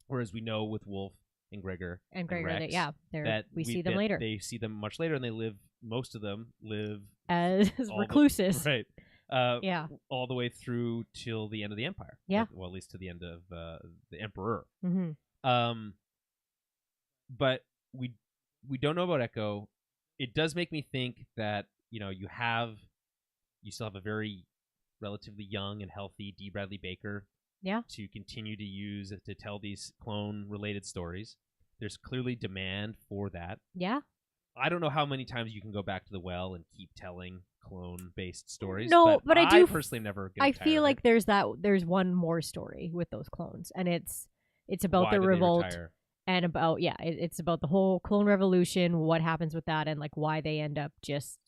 Whereas we know with Wolf and Gregor and Rex, that we see them later. They see them much later, and most of them live as recluses. Right. All the way through till the end of the Empire. Yeah. Well, at least to the end of the Emperor. Mm-hmm. But we don't know about Echo. It does make me think that you still have a very relatively young and healthy D. Bradley Baker. Yeah. To continue to use to tell these clone-related stories. There's clearly demand for that. Yeah. I don't know how many times you can go back to the well and keep telling clone-based stories. No, but I personally never get I tired feel of like it. there's one more story with those clones, and it's about Why the did they revolt retire? and about it's about the whole clone revolution, what happens with that, and like why they end up just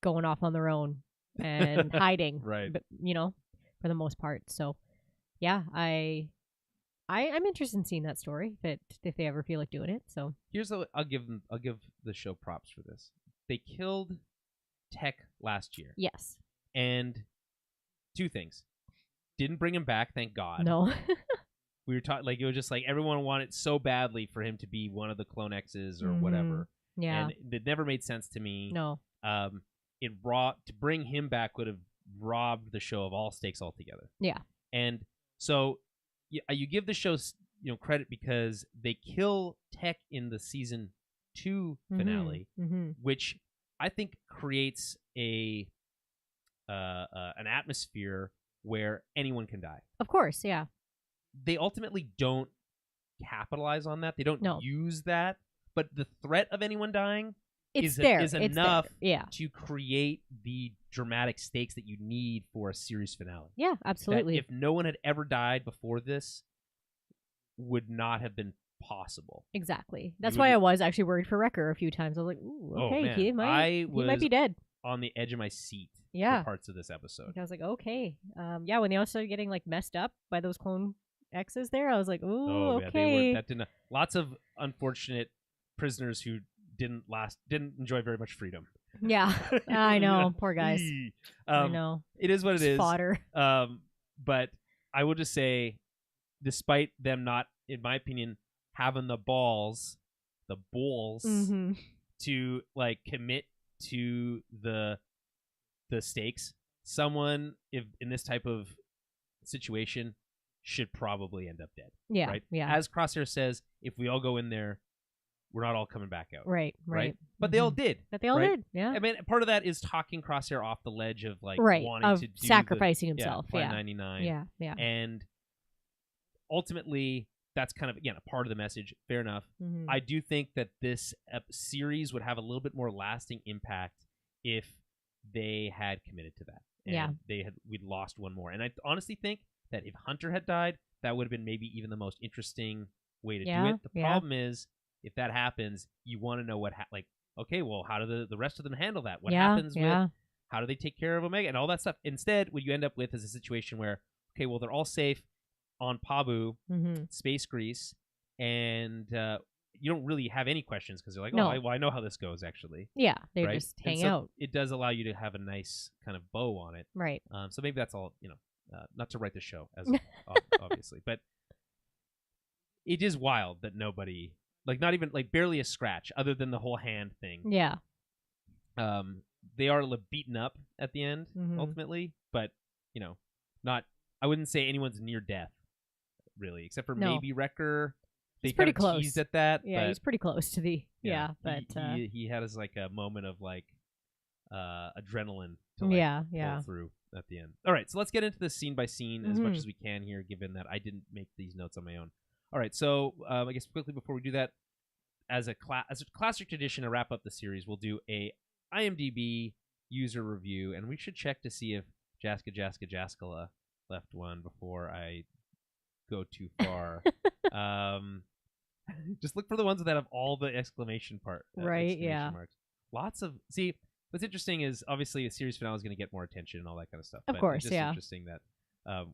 going off on their own and hiding, right? But for the most part. So yeah, I'm interested in seeing that story if they ever feel like doing it. So here's I'll give the show props for this. They killed Tech last year. Yes. And two things. Didn't bring him back, thank God. No. We were talking it was just like everyone wanted so badly for him to be one of the Clone X's or whatever. Yeah. And it never made sense to me. No. To bring him back would have robbed the show of all stakes altogether. Yeah. And so you give the show credit because they kill Tech in the season 2 finale, which I think creates an atmosphere where anyone can die. Of course, yeah. They ultimately don't capitalize on that. They don't use that, but the threat of anyone dying is enough Yeah. to create the dramatic stakes that you need for a series finale. Yeah, absolutely. That if no one had ever died before this, would not have been possible. Exactly. That's why I was actually worried for Wrecker a few times. I was like, ooh, okay, he might be dead. On the edge of my seat for parts of this episode. I was like, okay. Yeah, when they all started getting like messed up by those clone X's there, I was like, ooh, okay. Lots of unfortunate prisoners who didn't enjoy very much freedom. Yeah, I know. Poor guys. I know. It is what it is. Fodder. But I will just say, despite them not, in my opinion, having the balls to like commit to the stakes, someone if in this type of situation should probably end up dead. Yeah. Right? Yeah. As Crosshair says, if we all go in there, we're not all coming back out. Right. But they all did. But they all did. Yeah. I mean, part of that is talking Crosshair off the ledge of like wanting to do sacrificing himself. Plan 99. Yeah. Yeah. And ultimately, that's kind of, again, a part of the message. Fair enough. I do think that this series would have a little bit more lasting impact if they had committed to that. And we'd lost one more. And I honestly think that if Hunter had died, that would have been maybe even the most interesting way to do it. The problem is, if that happens, you want to know okay, well, how do the rest of them handle that? What happens with, how do they take care of Omega and all that stuff? Instead, what you end up with is a situation where, okay, well, they're all safe on Pabu, Space Grease, and you don't really have any questions because you're like, I know how this goes, actually. Yeah, they just hang out. It does allow you to have a nice kind of bow on it. Right. So maybe that's all, not to write the show, as obviously, but it is wild that nobody, like not even, like barely a scratch, other than the whole hand thing. Yeah. They are beaten up at the end, ultimately, but, not, I wouldn't say anyone's near death, really, except for maybe Wrecker. They pretty close. Teased at that. Yeah, he's pretty close to the. But he had as like a moment of like adrenaline to pull through at the end. All right, so let's get into this scene by scene as much as we can here, given that I didn't make these notes on my own. All right, so I guess quickly before we do that, as a classic tradition to wrap up the series, we'll do a IMDb user review, and we should check to see if Jaskala left one before I go too far. Just look for the ones that have all the exclamation marks. Lots of what's interesting is obviously a series finale is going to get more attention and all that kind of stuff. Of course, it's just interesting that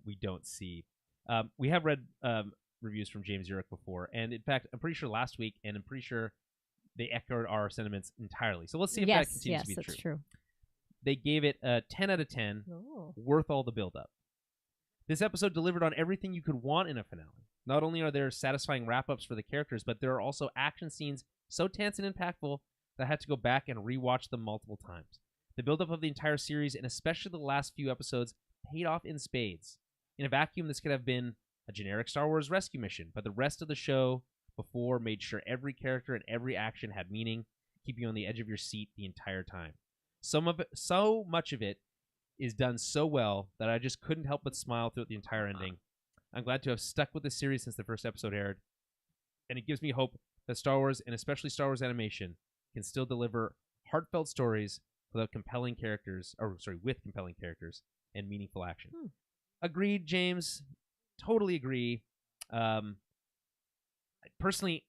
we don't see. We have read reviews from James Urich before, and in fact, I'm pretty sure last week, and I'm pretty sure they echoed our sentiments entirely. So let's see if that continues to be that's true. They gave it a 10 out of 10, worth all the build-up. This episode delivered on everything you could want in a finale. Not only are there satisfying wrap-ups for the characters, but there are also action scenes so tense and impactful that I had to go back and rewatch them multiple times. The build-up of the entire series, and especially the last few episodes, paid off in spades. In a vacuum, this could have been a generic Star Wars rescue mission, but the rest of the show before made sure every character and every action had meaning, keeping you on the edge of your seat the entire time. So much of it is done so well that I just couldn't help but smile throughout the entire ending. I'm glad to have stuck with this series since the first episode aired, and it gives me hope that Star Wars, and especially Star Wars animation, can still deliver heartfelt stories with compelling characters and meaningful action. Agreed, James. Totally agree. Personally,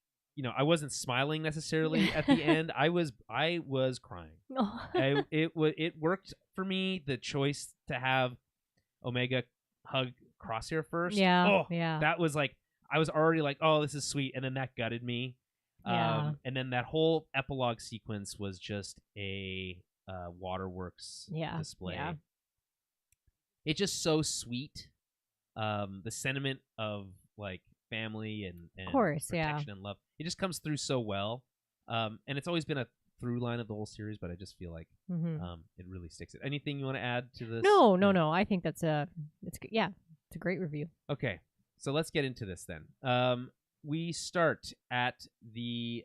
I wasn't smiling necessarily at the end. I was crying. It worked for me, the choice to have Omega hug Crosshair first. That was like, I was already like, oh, this is sweet, and then that gutted me. And then that whole epilogue sequence was just a waterworks display. It's just so sweet. The sentiment of like family and of course, protection and love, it just comes through so well. And it's always been a through line of the whole series, but I just feel like it really sticks. Anything you want to add to this? No. I think it's a great review. Okay, so let's get into this then. We start at the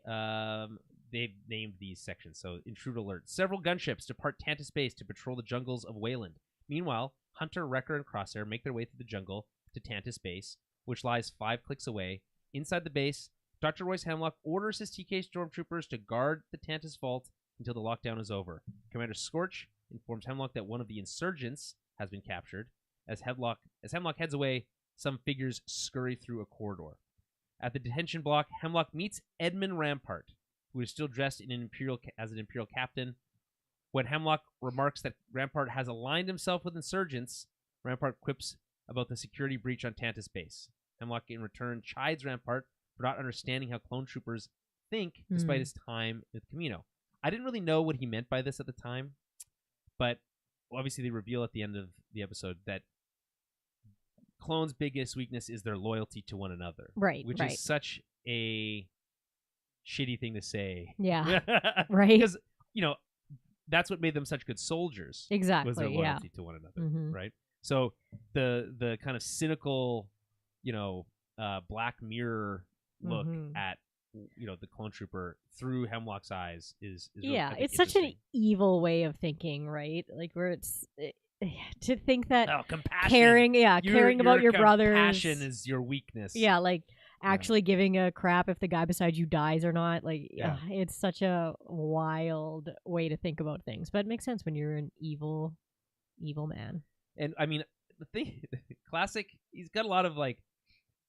they've named these sections. So, intruder alert. Several gunships depart Tantus Base to patrol the jungles of Wayland. Meanwhile, Hunter, Wrecker, and Crosshair make their way through the jungle to Tantus Base, which lies 5 clicks away. Inside the base, Dr. Royce Hemlock orders his TK stormtroopers to guard the Tantus Vault until the lockdown is over. Commander Scorch informs Hemlock that one of the insurgents has been captured. As Hemlock heads away, some figures scurry through a corridor. At the detention block, Hemlock meets Edmund Rampart, who is still dressed as an Imperial captain. When Hemlock remarks that Rampart has aligned himself with insurgents, Rampart quips about the security breach on Tantus base. Hemlock, in return, chides Rampart for not understanding how clone troopers think, despite his time with Camino. I didn't really know what he meant by this at the time, but obviously they reveal at the end of the episode that clones' biggest weakness is their loyalty to one another. Right, which is such a shitty thing to say. Yeah, right. Because, that's what made them such good soldiers. Exactly, was their loyalty to one another, right? So the kind of cynical, Black Mirror look at the clone trooper through Hemlock's eyes is really, it's such an evil way of thinking, right? Like where it's to think that caring about your brothers, compassion is your weakness. Yeah, like actually giving a crap if the guy beside you dies or not. Like it's such a wild way to think about things, but it makes sense when you're an evil man. And I mean, the thing, classic. He's got a lot of like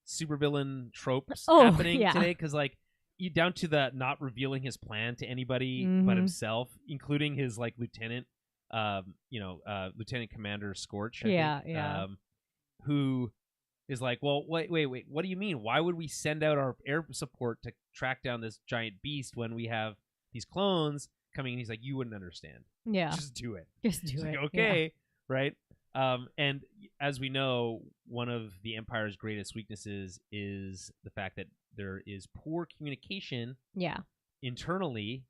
supervillain tropes happening today, because like you down to the not revealing his plan to anybody but himself, including his like lieutenant, Lieutenant Commander Scorch. I think, who is like, well, wait, what do you mean? Why would we send out our air support to track down this giant beast when we have these clones coming? And he's like, you wouldn't understand. Yeah, just do it. Just do it. Like, okay, right. And as we know, one of the Empire's greatest weaknesses is the fact that there is poor communication. Internally,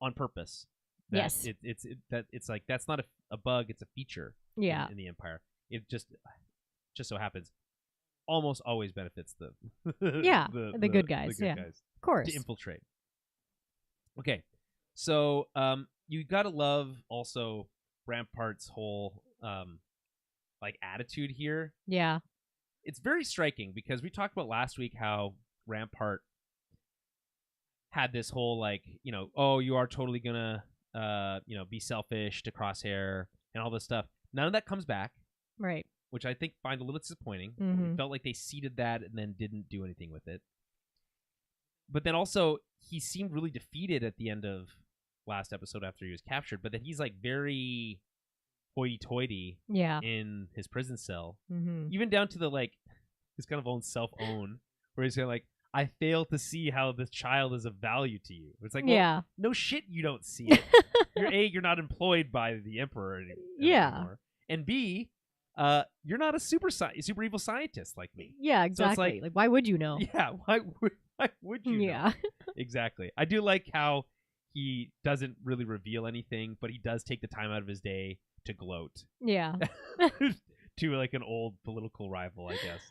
on purpose. Yes. It's like that's not a bug; it's a feature. In the Empire, it just so happens almost always benefits the the good guys. The good guys, of course, to infiltrate. Okay, so you gotta love also Rampart's whole like attitude here. Yeah, it's very striking because we talked about last week how Rampart had this whole like, oh, you are totally gonna be selfish to Crosshair and all this stuff. None of that comes back, right? Which I think find a little disappointing. It felt like they seeded that and then didn't do anything with it. But then also he seemed really defeated at the end of last episode after he was captured. But then he's like very hoity-toity in his prison cell, even down to the like his kind of own self-own, where he's kind of like, I fail to see how this child is of value to you. It's like, well, no shit, you don't see it. You're not employed by the Emperor anymore. And B, you're not a super evil scientist like me. Yeah, exactly. So like, why would you know? Yeah, why would you know? Exactly. I do like how he doesn't really reveal anything, but he does take the time out of his day to gloat. Yeah. To like an old political rival, I guess.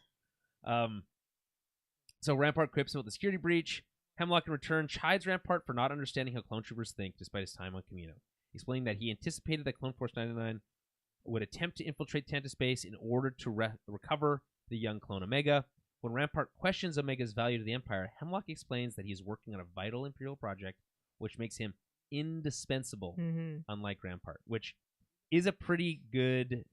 So Rampart quips about the security breach. Hemlock in return chides Rampart for not understanding how clone troopers think despite his time on Camino, explaining that he anticipated that Clone Force 99 would attempt to infiltrate Tantus base in order to recover the young clone Omega. When Rampart questions Omega's value to the Empire, Hemlock explains that he is working on a vital Imperial project which makes him indispensable, unlike Rampart, which is a pretty good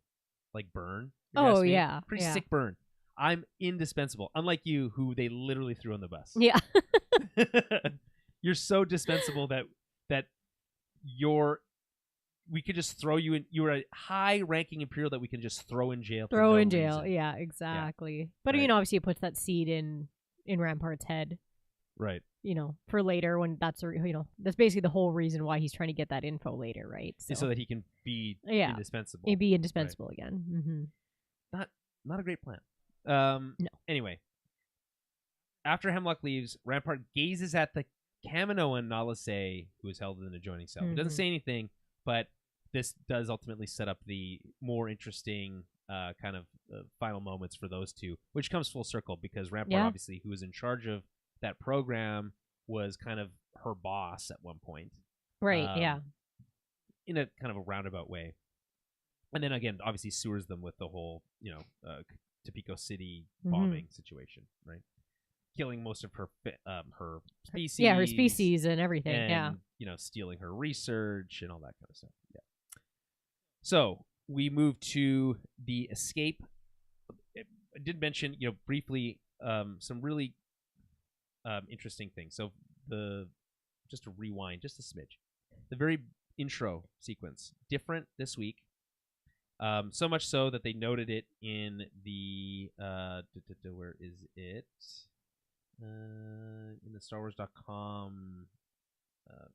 like burn. Oh, yeah. Pretty sick burn. I'm indispensable, unlike you, who they literally threw on the bus. Yeah. You're so dispensable that we could just throw you in. You're a high-ranking Imperial that we can just throw in jail. Reason. Yeah, exactly. Yeah. But obviously, it puts that seed in Rampart's head, right? For later when that's that's basically the whole reason why he's trying to get that info later, right? So that he can be indispensable. He'd be indispensable again. Not a great plan. No. Anyway, after Hemlock leaves, Rampart gazes at the Kaminoan Nalase, who is held in an adjoining cell. He doesn't say anything, but this does ultimately set up the more interesting kind of final moments for those two, which comes full circle because Rampart, obviously, who was in charge of that program, was kind of her boss at one point. Right, in a kind of a roundabout way. And then again, obviously sewers them with the whole, Topeka City bombing situation, right? killing most of her species. Yeah, her species and everything. And, stealing her research and all that kind of stuff. Yeah. So we move to the escape. I did mention, briefly, some really interesting things. So just to rewind just a smidge, the very intro sequence different this week. So much so that they noted it in the where is it? In the StarWars.com.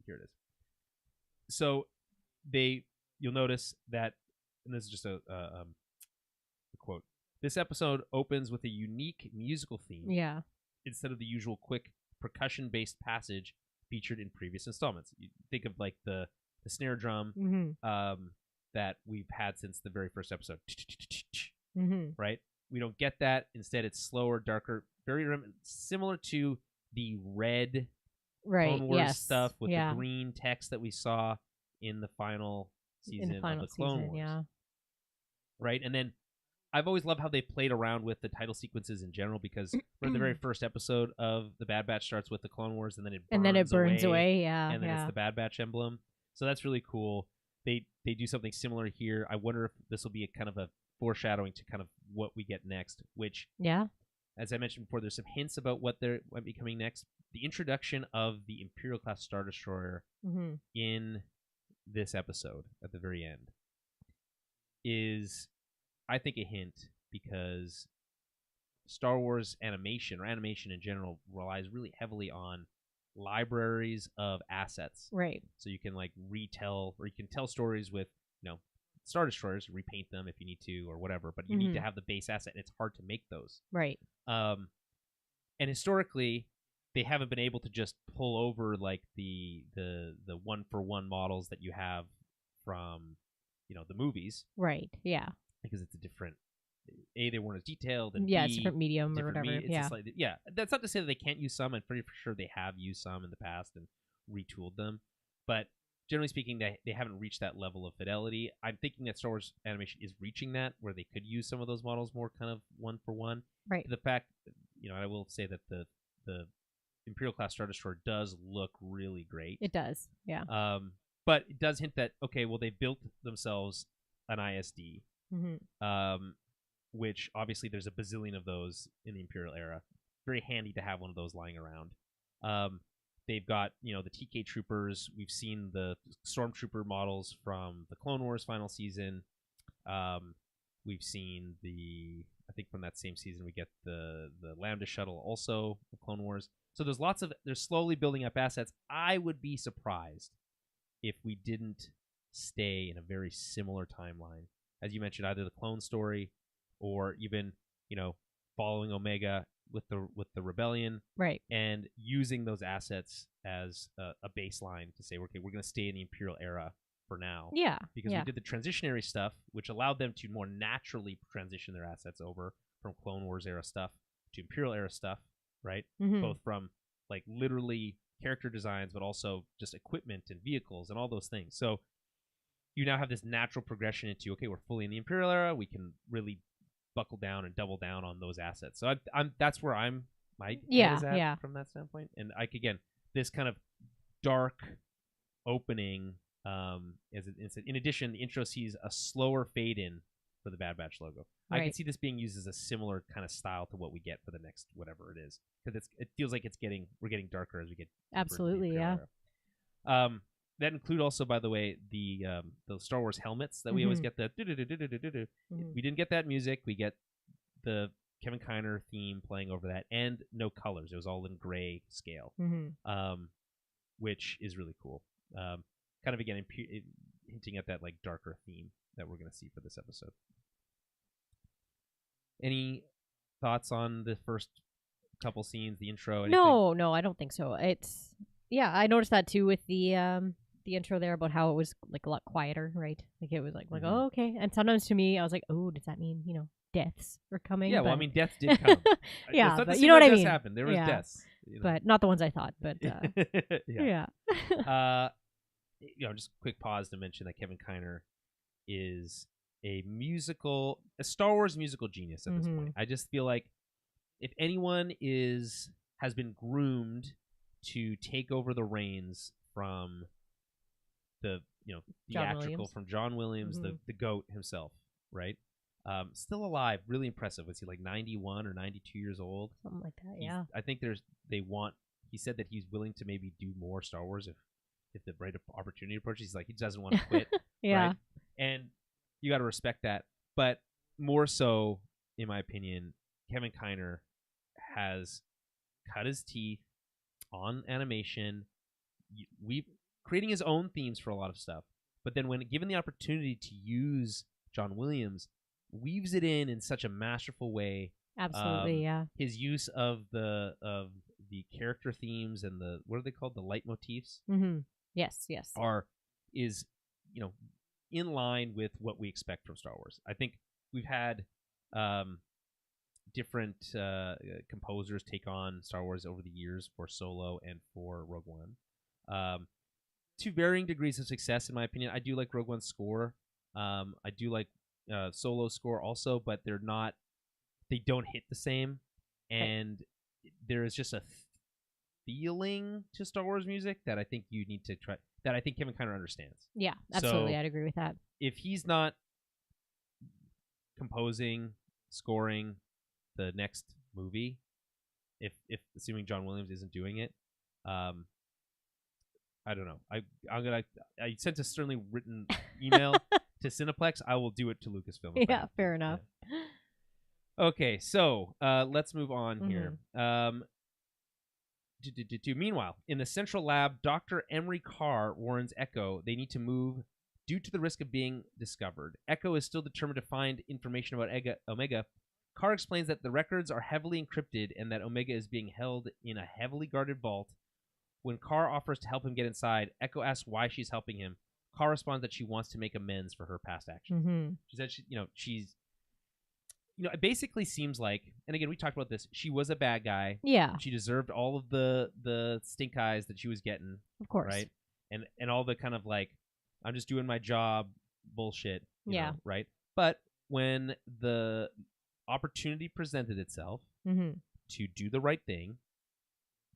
Here it is. So you'll notice that, and this is just a quote. This episode opens with a unique musical theme. Yeah. Instead of the usual quick percussion-based passage featured in previous installments. You think of like the snare drum that we've had since the very first episode. Right? We don't get that. Instead, it's slower, darker, very similar to the red Clone Wars stuff with the green text that we saw in the final season of the Clone Wars. Yeah. Right? And then I've always loved how they played around with the title sequences in general, because the very first episode of the Bad Batch starts with the Clone Wars, and then it burns away. Yeah, and then it's the Bad Batch emblem. So that's really cool. They do something similar here. I wonder if this will be a kind of a foreshadowing to kind of what we get next. Which, as I mentioned before, there's some hints about what might be coming next. The introduction of the Imperial class Star Destroyer in this episode at the very end is, I think, a hint, because Star Wars animation, or animation in general, relies really heavily on libraries of assets. Right. So you can retell, or you can tell stories with, Star Destroyers, repaint them if you need to or whatever, but you need to have the base asset, and it's hard to make those. Right. And historically, they haven't been able to just pull over the one-for-one models that you have from, the movies. Right, yeah. Because it's a different, they weren't as detailed, and it's different medium or whatever. That's not to say that they can't use some. I'm pretty sure they have used some in the past and retooled them, but generally speaking, they haven't reached that level of fidelity. I'm thinking that Star Wars animation is reaching that, where they could use some of those models more kind of one for one. Right. The fact, I will say that the Imperial class Star Destroyer does look really great. It does, yeah. But it does hint that, okay, well, they built themselves an ISD, which obviously there's a bazillion of those in the Imperial era. Very handy to have one of those lying around. They've got, the TK troopers. We've seen the stormtrooper models from the Clone Wars final season. We've seen I think from that same season, we get the Lambda shuttle also of Clone Wars. So they're slowly building up assets. I would be surprised if we didn't stay in a very similar timeline. As you mentioned, either the clone story or even, following Omega with the rebellion, right, and using those assets as a baseline to say, okay, we're going to stay in the Imperial era for now. Yeah. Because we did the transitionary stuff, which allowed them to more naturally transition their assets over from Clone Wars era stuff to Imperial era stuff, right? Both from literally character designs, but also just equipment and vehicles and all those things. So you now have this natural progression into, okay, we're fully in the Imperial era. We can really buckle down and double down on those assets. So that's where my head is at from that standpoint. And again, this kind of dark opening, in addition, the intro sees a slower fade in for the Bad Batch logo. Right. I can see this being used as a similar kind of style to what we get for the next whatever it is, because it feels like we're getting darker as we get. Absolutely, yeah. That include also, by the way, the Star Wars helmets that we always get. We didn't get that music. We get the Kevin Kiner theme playing over that, and no colors. It was all in gray scale, which is really cool. Kind of again hinting at that darker theme that we're going to see for this episode. Any thoughts on the first couple scenes, the intro? Anything? No, I don't think so. I noticed that too with the intro there, about how it was a lot quieter, right? It was oh, okay. And sometimes to me, I was like, oh, does that mean deaths are coming? Yeah, well, I mean, deaths did come. Yeah, but you know what I mean. Happened. There was deaths, but not the ones I thought. But yeah. Just quick pause to mention that Kevin Kiner is a Star Wars musical genius at this point. I just feel like if anyone is has been groomed to take over the reins from the theatrical from John Williams, the GOAT himself, right? Still alive, really impressive. Was he like 91 or 92 years old? Something like that, yeah. I think he said that he's willing to maybe do more Star Wars if the right opportunity approaches. He's like, he doesn't want to quit. Yeah. Right? And you got to respect that. But more so, in my opinion, Kevin Kiner has cut his teeth on animation. Creating his own themes for a lot of stuff. But then when given the opportunity to use John Williams, weaves it in such a masterful way. Absolutely, yeah. His use of the character themes and the, what are they called? The leitmotifs? Mm-hmm. Yes. Is in line with what we expect from Star Wars. I think we've had different composers take on Star Wars over the years for Solo and for Rogue One. To varying degrees of success, in my opinion. I do like Rogue One's score. I do like Solo's score also, but they don't hit the same. And there is just a feeling to Star Wars music that I think you need to try, that I think Kevin Kiner understands. Yeah, absolutely. So, I'd agree with that. If he's not composing, scoring the next movie, if assuming John Williams isn't doing it, I don't know. I sent a sternly written email to Cineplex. I will do it to Lucasfilm. Yeah, fair enough. Yeah. Okay, so let's move on here. Meanwhile, in the central lab, Dr. Emery Carr warns Echo they need to move due to the risk of being discovered. Echo is still determined to find information about Omega. Carr explains that the records are heavily encrypted and that Omega is being held in a heavily guarded vault. When Carr offers to help him get inside, Echo asks why she's helping him. Carr responds that she wants to make amends for her past actions. Mm-hmm. She said it basically seems like, and again, we talked about this, she was a bad guy. Yeah. She deserved all of the stink eyes that she was getting. Of course. Right? And all the kind of like, I'm just doing my job bullshit. You know, right? But when the opportunity presented itself to do the right thing,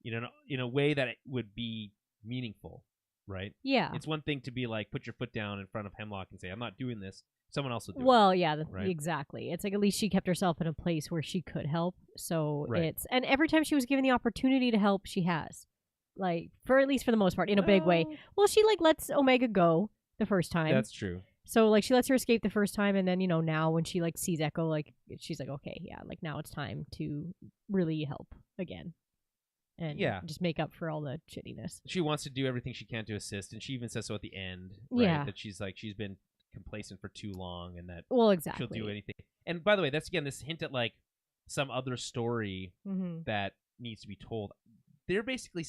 in a way that it would be meaningful, right? Yeah. It's one thing to be like, put your foot down in front of Hemlock and say, I'm not doing this. Someone else will do it. Well, yeah, right? Exactly. It's like at least she kept herself in a place where she could help. So right. And every time she was given the opportunity to help, she has. Like, at least for the most part, in a big way. Well, she like lets Omega go the first time. That's true. So like she lets her escape the first time, and then now when she like sees Echo, like she's like, okay, yeah, like now it's time to really help again. And just make up for all the shittiness. She wants to do everything she can to assist, and she even says so at the end, right? Yeah. That she's been complacent for too long, and that exactly. she'll do anything. And by the way, that's again this hint at like some other story that needs to be told. They're basically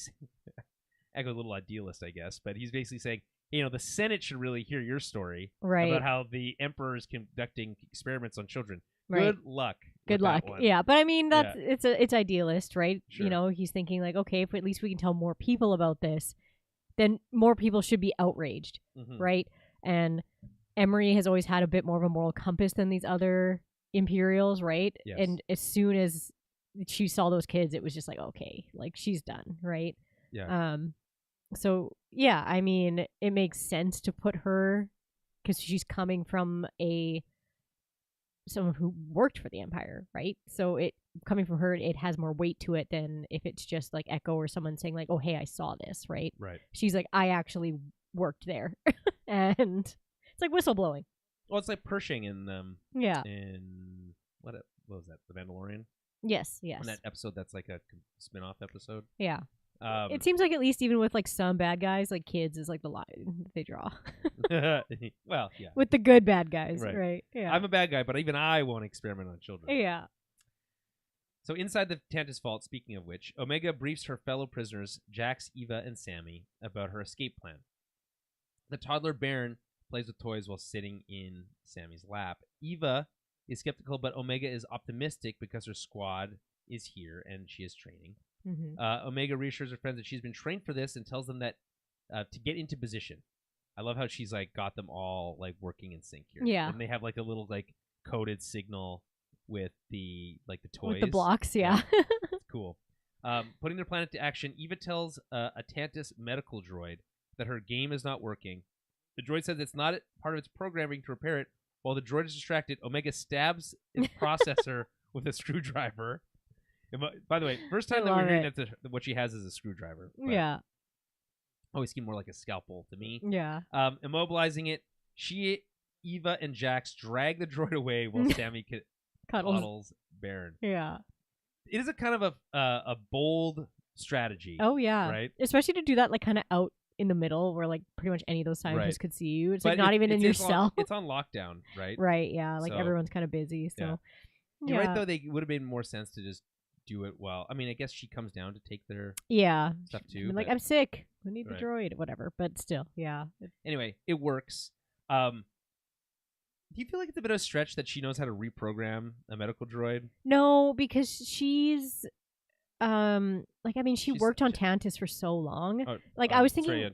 Echo, a little idealist, I guess, but he's basically saying, the Senate should really hear your story about how the Emperor is conducting experiments on children. Right. Good luck. Good luck. Yeah, but I mean it's idealist, right? Sure. He's thinking like, okay, if at least we can tell more people about this, then more people should be outraged, right? And Emery has always had a bit more of a moral compass than these other Imperials, right? Yes. And as soon as she saw those kids, it was just like, okay, like she's done, right? Yeah. So yeah, I mean, it makes sense to put her, because she's coming from someone who worked for the Empire, right? So coming from her, it has more weight to it than if it's just like Echo or someone saying like, oh, hey, I saw this, right? Right. She's like, I actually worked there. And it's like whistleblowing. Well, it's like Pershing in in what was that? The Mandalorian? Yes. In that episode that's like a spin-off episode. Yeah. It seems like at least even with like some bad guys, like kids is like the line they draw. Well, yeah. With the good bad guys, right? Yeah. I'm a bad guy, but even I won't experiment on children. Yeah. So inside the Tantus vault, speaking of which, Omega briefs her fellow prisoners, Jax, Eva, and Sammy, about her escape plan. The toddler Baron plays with toys while sitting in Sammy's lap. Eva is skeptical, but Omega is optimistic because her squad is here and she is training. Omega reassures her friends that she's been trained for this and tells them that to get into position. I love how she's like got them all like working in sync here. Yeah. And they have like a little like coded signal with the toys. With the blocks, yeah. It's cool. Putting their plan into action, Eva tells a Tantus medical droid that her game is not working. The droid says it's not part of its programming to repair it. While the droid is distracted, Omega stabs its processor with a screwdriver. By the way, first time that we're hearing that what she has is a screwdriver. Yeah. Always seemed more like a scalpel to me. Yeah. Immobilizing it, Eva, and Jax drag the droid away while Sammy cuddles Baron. Yeah. It is a kind of a bold strategy. Oh, yeah. Right? Especially to do that like kind of out in the middle where like pretty much any of those scientists could see you. It's like not even in your cell. It's on lockdown, right? Right, yeah. Like everyone's kind of busy. So You're right, though. They would have made more sense to just do it well. I mean, I guess she comes down to take their stuff too. Like, I'm sick. We need the droid. Whatever. But still, yeah. Anyway, it works. Do you feel like it's a bit of a stretch that she knows how to reprogram a medical droid? No, because she's she worked on Tantus for so long. I was thinking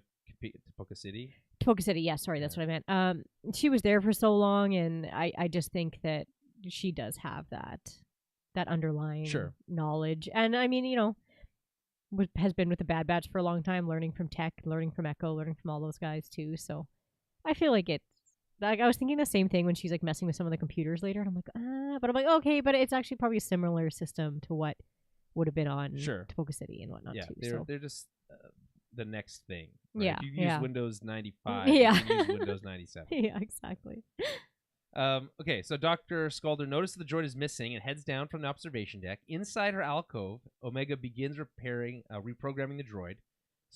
Poca City. Poca City, yeah, sorry, that's what I meant. She was there for so long, and I just think that she does have that underlying knowledge. And I mean, has been with the Bad Batch for a long time, learning from Tech, learning from Echo, learning from all those guys too. So I feel like it's like I was thinking the same thing when she's like messing with some of the computers later, and I'm like, but I'm like, okay, but it's actually probably a similar system to what would have been on Poca City and whatnot too. They're just the next thing. Right? Yeah, if you use Windows 95, you can use Windows 97. Yeah, exactly. Okay, so Dr. Skalder notices the droid is missing and heads down from the observation deck. Inside her alcove, Omega begins reprogramming the droid.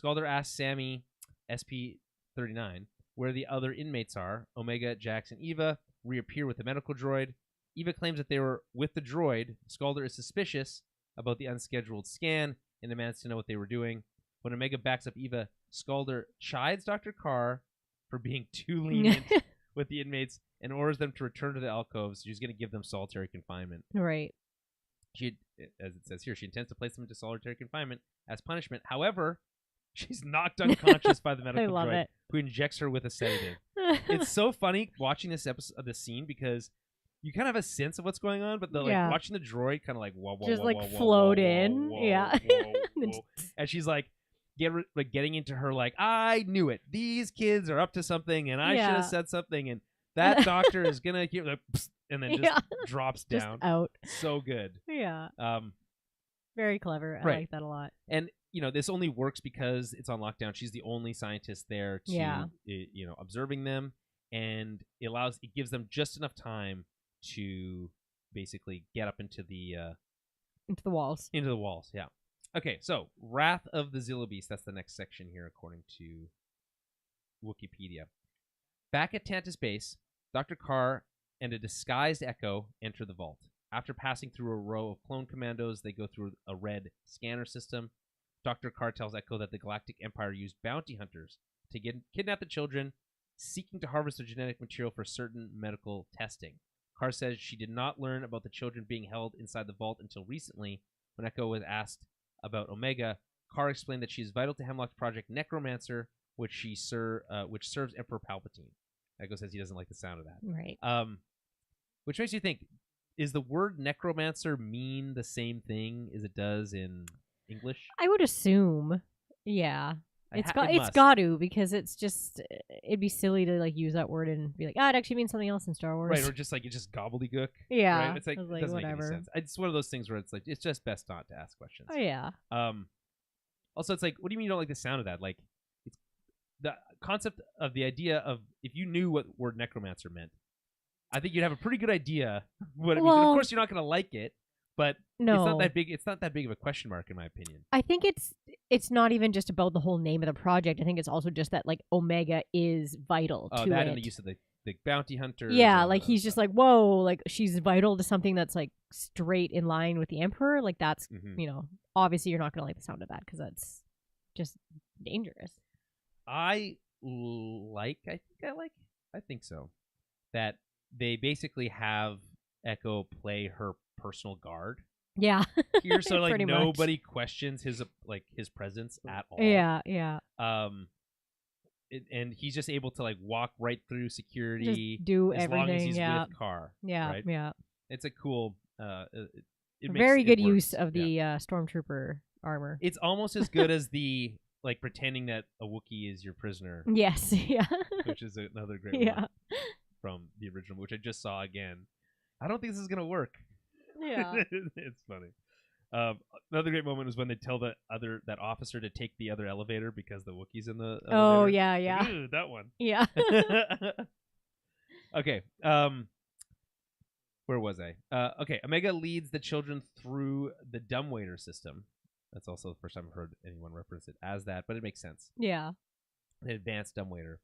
Skalder asks Sammy, SP-39, where the other inmates are. Omega, Jax, and Eva reappear with the medical droid. Eva claims that they were with the droid. Skalder is suspicious about the unscheduled scan and demands to know what they were doing. When Omega backs up Eva, Skalder chides Dr. Carr for being too lenient with the inmates and orders them to return to the alcoves. She's going to give them solitary confinement. Right. She, as it says here, she intends to place them into solitary confinement as punishment. However, she's knocked unconscious by the medical droid, who injects her with a sedative. It's so funny watching this episode of this scene because you kind of have a sense of what's going on, but watching the droid kind of like float in, and she's like getting into her like, I knew it. These kids are up to something, and I should have said something, and that doctor is gonna hear like, and then just drops down. Just out. So good. Yeah. Very clever. I like that a lot. And this only works because it's on lockdown. She's the only scientist there to observing them, and it gives them just enough time to basically get up into the walls. Into the walls, yeah. Okay, so Wrath of the Zilla Beast, that's the next section here according to Wikipedia. Back at Tantus base, Dr. Carr and a disguised Echo enter the vault. After passing through a row of clone commandos, they go through a red scanner system. Dr. Carr tells Echo that the Galactic Empire used bounty hunters to kidnap the children, seeking to harvest their genetic material for certain medical testing. Carr says she did not learn about the children being held inside the vault until recently. When Echo was asked about Omega, Carr explained that she is vital to Hemlock's project Necromancer, which serves Emperor Palpatine. Echo says he doesn't like the sound of that. Right. Which makes you think, is the word necromancer mean the same thing as it does in English? I would assume. Yeah. It's got to, because it's just, it'd be silly to like use that word and be like, it actually means something else in Star Wars. Right, or just like it's just gobbledygook. Yeah. Right? It's like, it doesn't whatever. make any sense. It's one of those things where it's like, it's just best not to ask questions. Oh, yeah. Also, it's like, what do you mean you don't like the sound of that? Like, it's the concept of the idea of, if you knew what word necromancer meant, I think you'd have a pretty good idea what it means. Of course, you're not going to like it, but it's not that big. It's not that big of a question mark, in my opinion. I think it's not even just about the whole name of the project. I think it's also just that like Omega is vital to that it. And the use of the bounty hunter. Yeah, like he's just like, whoa, like she's vital to something that's like straight in line with the Emperor. Like that's obviously you're not going to like the sound of that because that's just dangerous. I think so. That they basically have Echo play her personal guard. Yeah. Here, so like nobody questions his presence at all. Yeah, yeah. And he's just able to like walk right through security, just do as everything. long as he's with Carr. Yeah, right? Yeah. It's a cool. Very good use of the Stormtrooper armor. It's almost as good as the like pretending that a Wookiee is your prisoner. Yes, yeah. Which is another great one from the original, which I just saw again. I don't think this is gonna work. Yeah. It's funny. Another great moment was when they tell that officer to take the other elevator because the Wookiee's in the elevator. Oh yeah, yeah. Like, that one. Yeah. Okay. Where was I? Okay. Omega leads the children through the dumbwaiter system. That's also the first time I've heard anyone reference it as that, but it makes sense. Yeah. The advanced dumbwaiter.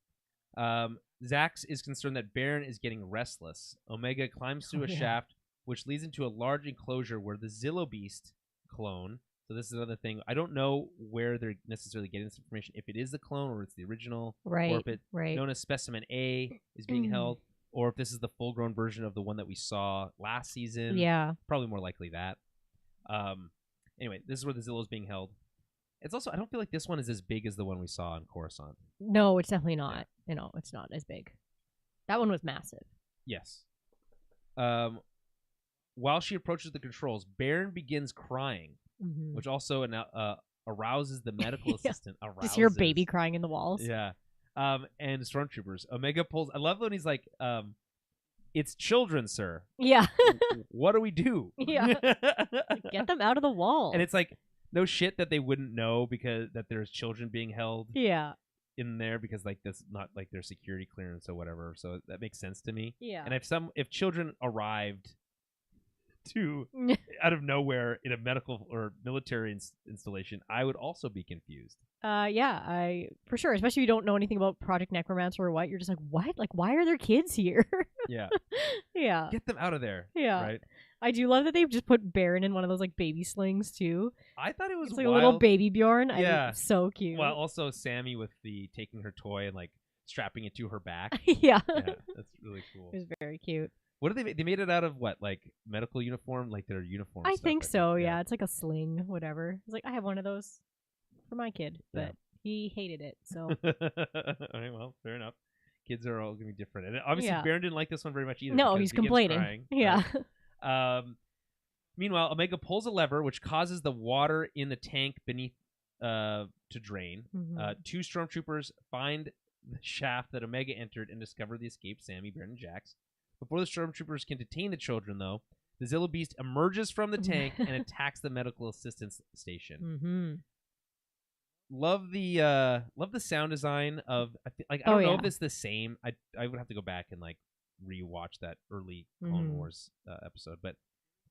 Zax is concerned that Baron is getting restless. Omega climbs through a shaft, which leads into a large enclosure where the Zillo Beast clone. So this is another thing. I don't know where they're necessarily getting this information. If it is the clone or it's the original, or if it known as Specimen A is being held, or if this is the full-grown version of the one that we saw last season. Yeah, probably more likely that. Anyway, this is where the Zillo is being held. It's also, I don't feel like this one is as big as the one we saw in Coruscant. No, it's definitely not. You know, it's not as big. That one was massive. Yes. While she approaches the controls, Baron begins crying, which also arouses the medical assistant. Just hear a baby crying in the walls. Yeah. And stormtroopers. Omega pulls. I love when he's like, "It's children, sir." Yeah. What do we do? Yeah. Get them out of the wall. And it's like, no shit that they wouldn't know because that there's children being held. Yeah. In there because like that's not like their security clearance or whatever. So that makes sense to me. Yeah. And if children arrived out of nowhere in a medical or military installation, I would also be confused. Yeah, for sure. Especially if you don't know anything about Project Necromancer or what. You're just like, what? Like, why are there kids here? Yeah. Yeah. Get them out of there. Yeah. Right. I do love that they've just put Baron in one of those like baby slings too. I thought it was like a little baby Bjorn. Yeah. So cute. Well, also Sammy with the taking her toy and like strapping it to her back. Yeah. That's really cool. It was very cute. What did they made it out of? What, like medical uniform, like their uniform? I think so. Yeah, it's like a sling, whatever. It's like I have one of those for my kid, but he hated it. So. All right, well, fair enough. Kids are all gonna be different, and obviously Baron didn't like this one very much either. No, he's complaining. Crying, yeah. Right? Meanwhile, Omega pulls a lever, which causes the water in the tank beneath to drain. Two stormtroopers find the shaft that Omega entered and discover the escaped Sammy, Baron, and Jax. Before the stormtroopers can detain the children, though, the Zillo Beast emerges from the tank and attacks the medical assistance station. Love the sound design of I don't know if it's the same. I would have to go back and like rewatch that early Clone Wars episode, but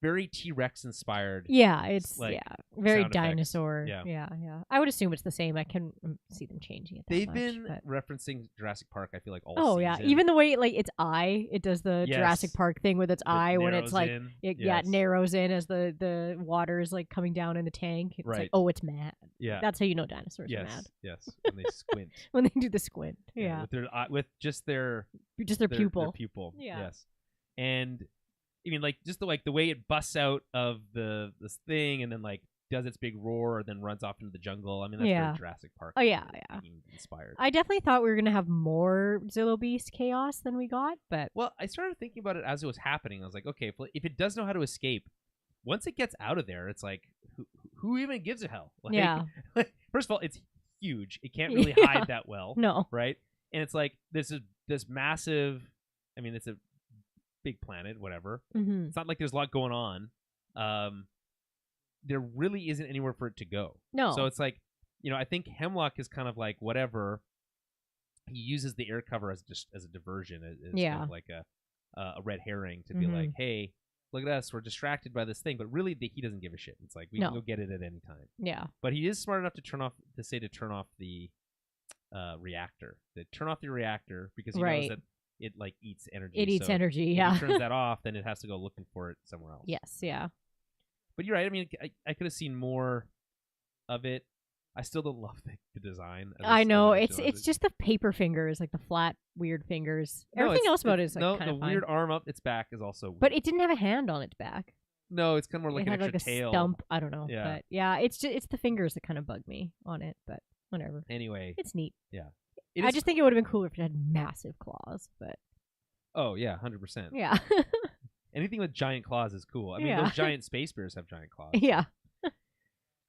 very T-Rex inspired. Yeah, it's like, very dinosaur. Yeah. Yeah. I would assume it's the same. I can see them changing it. They've been referencing Jurassic Park, I feel like, all season. Yeah, even the way like its eye, it does the Jurassic Park thing with its eye when it's like it narrows in as the water is like coming down in the tank. It's like, oh, it's mad. Yeah, that's how you know dinosaurs are mad. Yes, when they squint. When they do the squint. Yeah, with their with just their pupil. Their pupil. Yeah. Yes, and I mean, like just the way it busts out of this thing and then like does its big roar and then runs off into the jungle. I mean, that's very Jurassic Park. Oh yeah, inspired. I definitely thought we were gonna have more Zillo Beast chaos than we got, but I started thinking about it as it was happening. I was like, okay, if it does know how to escape, once it gets out of there, it's like who even gives a hell? Like, first of all, it's huge. It can't really hide that well. No, right? And it's like this massive. I mean, it's a big planet, whatever. It's not like there's a lot going on. There really isn't anywhere for it to go. No. So it's like, I think Hemlock is kind of like whatever. He uses the air cover as a diversion, as kind of like a red herring to be like, hey, look at us, we're distracted by this thing, but really he doesn't give a shit. It's like we can go get it at any time. Yeah. But he is smart enough to turn off the reactor. To turn off the reactor because he knows that it like eats energy. It eats energy, yeah. If it turns that off, then it has to go looking for it somewhere else. Yes, yeah. But you're right. I mean, I could have seen more of it. I still don't love the design. I know. It's just the paper fingers, like the flat, weird fingers. Everything else about it is like kind of fine. The weird arm up its back is also weird. But it didn't have a hand on its back. No, it's kind of more like an extra tail. A stump. I don't know. Yeah. But yeah, it's the fingers that kind of bug me on it, but whatever. Anyway. It's neat. Yeah. I just think it would have been cooler if it had massive claws, but. Oh, yeah, 100%. Yeah. Anything with giant claws is cool. I mean, those giant space bears have giant claws. Yeah.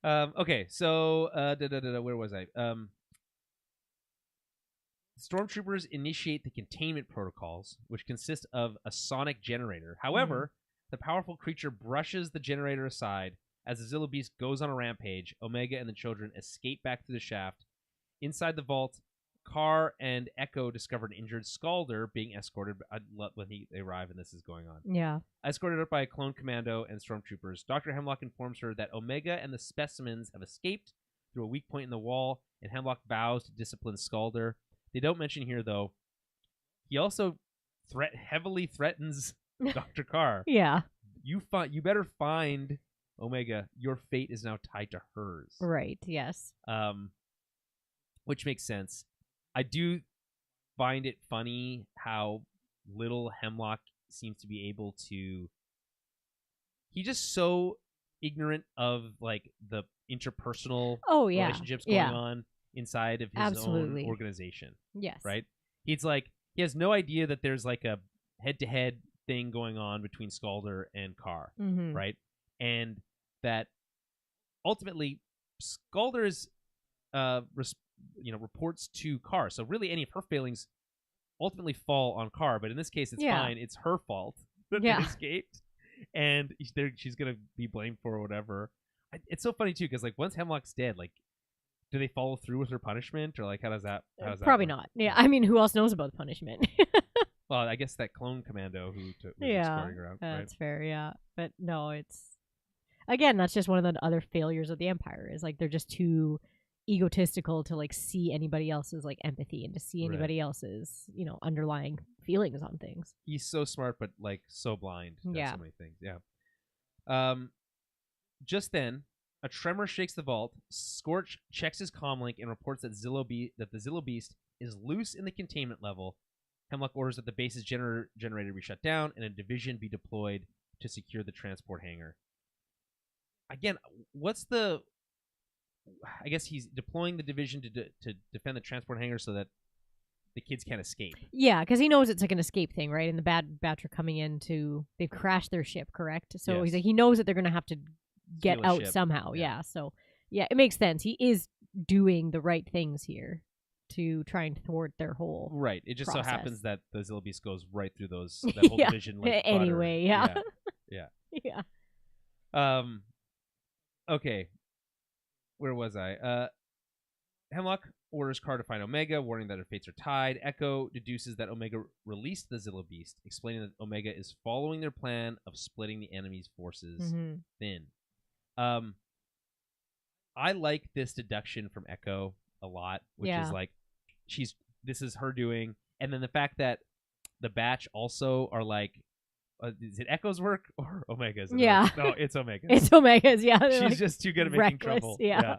Okay, so where was I? Stormtroopers initiate the containment protocols, which consist of a sonic generator. However, the powerful creature brushes the generator aside as the Zilla Beast goes on a rampage. Omega and the children escape back through the shaft. Inside the vault, Carr and Echo discover an injured Scalder being escorted when they arrive, and this is going on. Yeah. Escorted up by a clone commando and stormtroopers, Dr. Hemlock informs her that Omega and the specimens have escaped through a weak point in the wall, and Hemlock vows to discipline Scalder. They don't mention here, though, he also heavily threatens Dr. Carr. Yeah. You better find Omega. Your fate is now tied to hers. Right, yes. Which makes sense. I do find it funny how little Hemlock seems to be able to... He's just so ignorant of, like, the interpersonal relationships going on inside of his own organization. Yes. Right? He's like, he has no idea that there's like a head-to-head thing going on between Scalder and Carr, right? And that ultimately Scalder's reports to Carr. So really any of her failings ultimately fall on Carr, but in this case it's fine. It's her fault that they escaped. And she's going to be blamed for whatever. It's so funny too, because like once Hemlock's dead, like do they follow through with her punishment, or like how does that Probably not. Yeah, I mean, who else knows about the punishment? Well, I guess that clone commando who was escorting her out. That's fair. Yeah, but no, it's again that's just one of the other failures of the Empire is like they're just too egotistical to like see anybody else's like empathy and to see anybody else's underlying feelings on things. He's so smart, but like so blind to so many things. Yeah. Just then, a tremor shakes the vault. Scorch checks his comlink and reports that the Zilla Beast is loose in the containment level. Hemlock orders that the base's generator be shut down and a division be deployed to secure the transport hangar. Again, I guess he's deploying the division to defend the transport hangar so that the kids can't escape. Yeah, because he knows it's like an escape thing, right? And the Bad Batch are coming in they've crashed their ship, correct? So he's like, he knows that they're going to have to get out somehow. Yeah. So yeah, it makes sense. He is doing the right things here to try and thwart their whole right. It just process. So happens that the Zilla Beast goes right through that whole division. Like anyway, yeah. Okay. Where was I? Hemlock orders Carr to find Omega, warning that her fates are tied. Echo deduces that Omega released the Zilla Beast, explaining that Omega is following their plan of splitting the enemy's forces thin. I like this deduction from Echo a lot, which is like this is her doing, and then the fact that the Batch also are like, is it Echo's work or Omega's? Yeah. No, it's Omega's. It's Omega's, yeah. She's like just too good at making trouble. Yeah.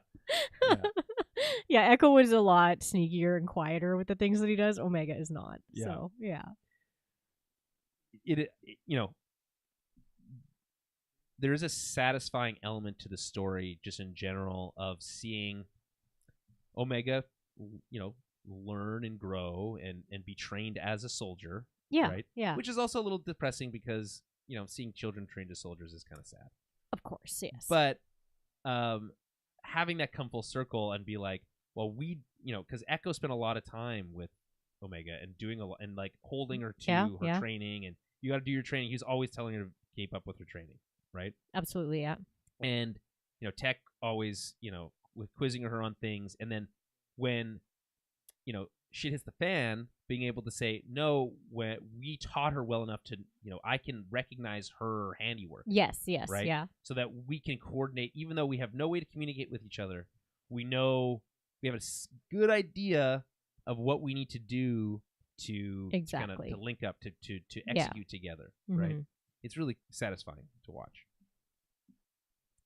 Yeah, Echo was a lot sneakier and quieter with the things that he does. Omega is not. Yeah. So, yeah. There is a satisfying element to the story just in general of seeing Omega, learn and grow and be trained as a soldier. Yeah. Right? Yeah. Which is also a little depressing because, seeing children trained as soldiers is kind of sad. Of course, yes. But having that come full circle and be like, well, because Echo spent a lot of time with Omega and doing a lot and like holding her to her training, and you got to do your training. He's always telling her to keep up with her training, right? Absolutely, yeah. And Tech always with quizzing her on things, and then when shit hits the fan, being able to say no when we taught her well enough to I can recognize her handiwork. Yes, right? Yeah. So that we can coordinate, even though we have no way to communicate with each other. We know we have a good idea of what we need to do to kind of to link up to execute together, right? It's really satisfying to watch.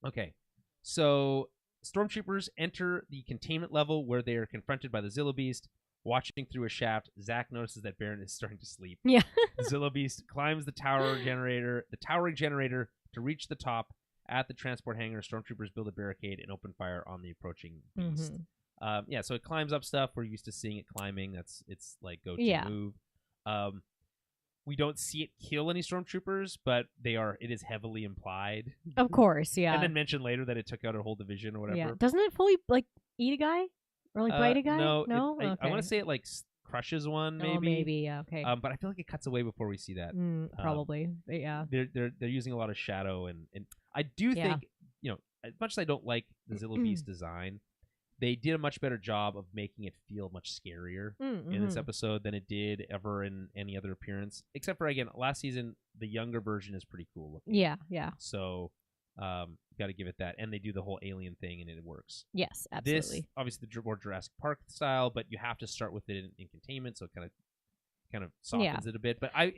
Okay, so stormtroopers enter the containment level where they are confronted by the Zilla Beast. Watching through a shaft, Zach notices that Baron is starting to sleep. Yeah. The Zilla Beast climbs the towering generator to reach the top. At the transport hangar, stormtroopers build a barricade and open fire on the approaching beast. So it climbs up stuff. We're used to seeing it climbing. It's like go-to move. we don't see it kill any stormtroopers, but it is heavily implied. Of course, yeah. And then mentioned later that it took out a whole division or whatever. Yeah. Doesn't it fully like eat a guy or like bite a guy? No. Okay. I want to say it like crushes one, maybe. Oh, maybe, yeah. Okay. But I feel like it cuts away before we see that. Probably, but yeah. They're using a lot of shadow, and I do think as much as I don't like the Zilla Beast design, they did a much better job of making it feel much scarier in this episode than it did ever in any other appearance. Except for, again, last season, the younger version is pretty cool looking. Yeah. So, got to give it that. And they do the whole alien thing, and it works. Yes, absolutely. This, obviously, the more Jurassic Park style, but you have to start with it in containment, so it kind of softens it a bit. But I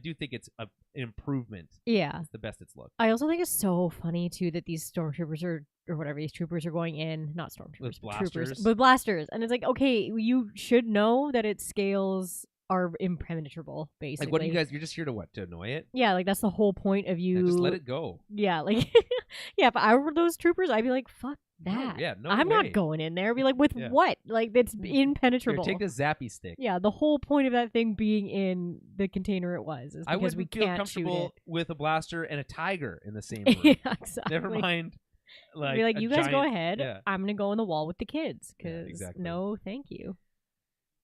do think it's an improvement. Yeah. It's the best it's looked. I also think it's so funny, too, that these stormtroopers or whatever, these troopers are going in, not stormtroopers, with blasters. Troopers, but blasters. And it's like, okay, you should know that its scales are impenetrable, basically. Like, what do you guys, you're just here to what? To annoy it? Yeah, like, that's the whole point of you. Yeah, just let it go. Yeah, like, yeah, if I were those troopers, I'd be like, fuck that. No I'm way. not going in there. I'd be like, with what? Like, it's impenetrable. Here, take the zappy stick. Yeah, the whole point of that thing being in the container it was is because we feel can't comfortable shoot it. with a blaster and a tiger in the same room. Yeah, exactly. Never mind. Like, be like, you guys go ahead. Yeah. I'm gonna go on the wall with the kids because exactly. no, thank you.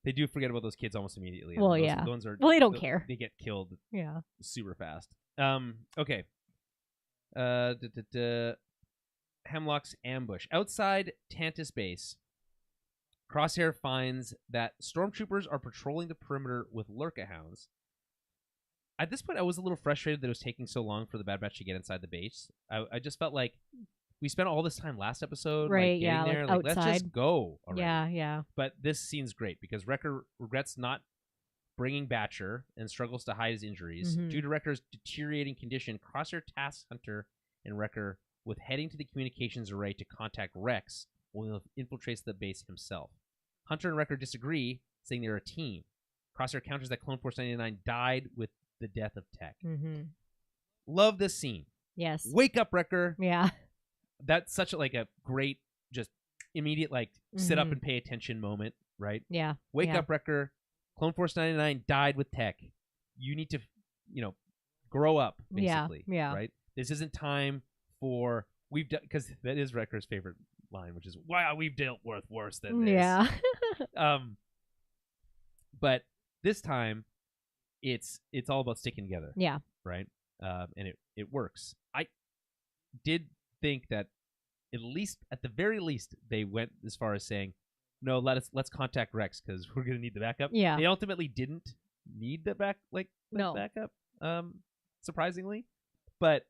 They do forget about those kids almost immediately. Well, those are, they don't care. They get killed. Yeah. Super fast. Okay. Hemlock's ambush outside Tantus base. Crosshair finds that stormtroopers are patrolling the perimeter with Lurka hounds. At this point, I was a little frustrated that it was taking so long for the Bad Batch to get inside the base. I just felt like we spent all this time last episode, right? Like, getting there. Like, let's just go already. Yeah. But this scene's great because Wrecker regrets not bringing Batcher and struggles to hide his injuries. Due to Wrecker's deteriorating condition, Crosshair tasks Hunter and Wrecker with heading to the communications array to contact Rex when he infiltrates the base himself. Hunter and Wrecker disagree, saying they're a team. Crosshair counters that Clone Force 99 died with the death of Tech. Love this scene. Yes. Wake up, Wrecker. Yeah. That's such a great, just immediate, sit up and pay attention moment, right? Yeah. Wake up, Wrecker. Clone Force 99 died with Tech. You need to, grow up, basically. Yeah. Right? This isn't time for, because that is Wrecker's favorite line, which is, wow, we've dealt with worse than this. Yeah. But this time, it's all about sticking together. Yeah. Right? And it works. I did think that at the very least, they went as far as saying, no, let's contact Rex because we're gonna need the backup. Yeah. They ultimately didn't need the backup. Surprisingly, but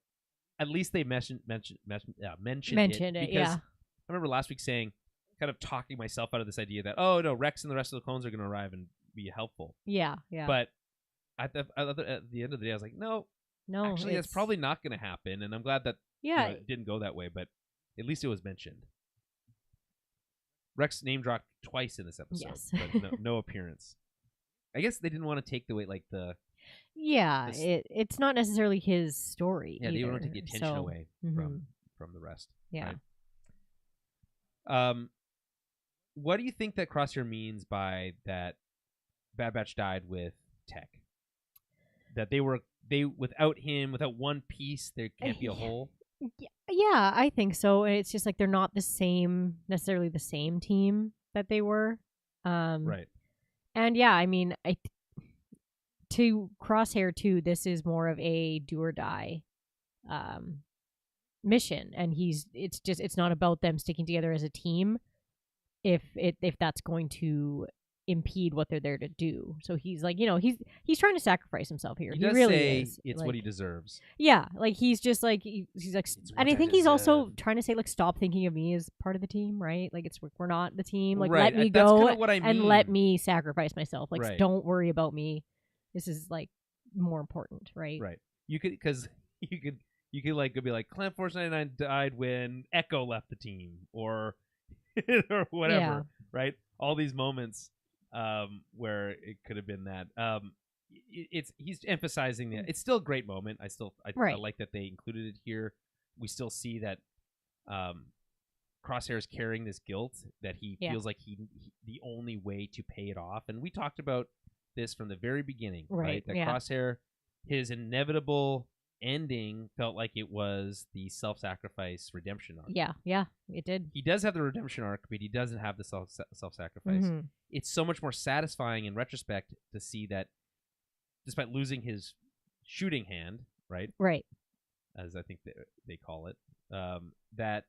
at least they mentioned it. Because I remember last week saying, kind of talking myself out of this idea that, oh no, Rex and the rest of the clones are gonna arrive and be helpful. Yeah. But at the end of the day, I was like, no, actually, that's probably not gonna happen, and I'm glad that it didn't go that way. But at least it was mentioned. Rex name dropped twice in this episode, yes. but no appearance. I guess they didn't want to take the weight, it's not necessarily his story. Yeah, either, they didn't want to take the attention away from the rest. Yeah. Right? What do you think that Crosshair means by that Bad Batch died with Tech? That they without him, without one piece, there can't be a whole? Yeah, I think so. It's just they're not necessarily the same team that they were. Right. And yeah, I mean, to Crosshair too, this is more of a do or die mission, and it's not about them sticking together as a team if that's going to impede what they're there to do. So he's like, he's trying to sacrifice himself here. He really is. It's what he deserves. Yeah, he's just he's like, and I think he's also trying to say stop thinking of me as part of the team, right? We're not the team. Right. Let me That's go what I mean. and let me sacrifice myself. Right. Don't worry about me. This is more important, right? Right. You could be like, Clan Force 99 died when Echo left the team, or whatever, right? All these moments where it could have been that. He's emphasizing that it's still a great moment. I like that they included it here. We still see that Crosshair is carrying this guilt that he feels like the only way to pay it off. And we talked about this from the very beginning, right? That yeah. Crosshair, his inevitable ending felt like it was the self-sacrifice redemption arc. Yeah, it did. He does have the redemption arc, but he doesn't have the self-sacrifice. Mm-hmm. It's so much more satisfying in retrospect to see that despite losing his shooting hand, right? Right. As I think they call it, that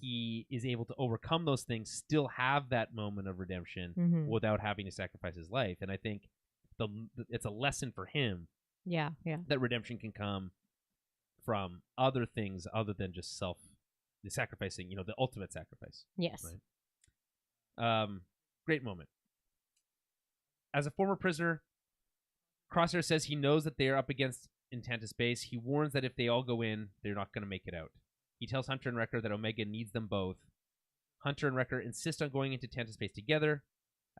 he is able to overcome those things, still have that moment of redemption without having to sacrifice his life. And I think it's a lesson for him. Yeah. That redemption can come from other things other than just the sacrificing, the ultimate sacrifice. Yes. Right? Great moment. As a former prisoner, Crosshair says he knows that they are up against Intantis base. He warns that if they all go in, they're not going to make it out. He tells Hunter and Wrecker that Omega needs them both. Hunter and Wrecker insist on going into Tantus base together.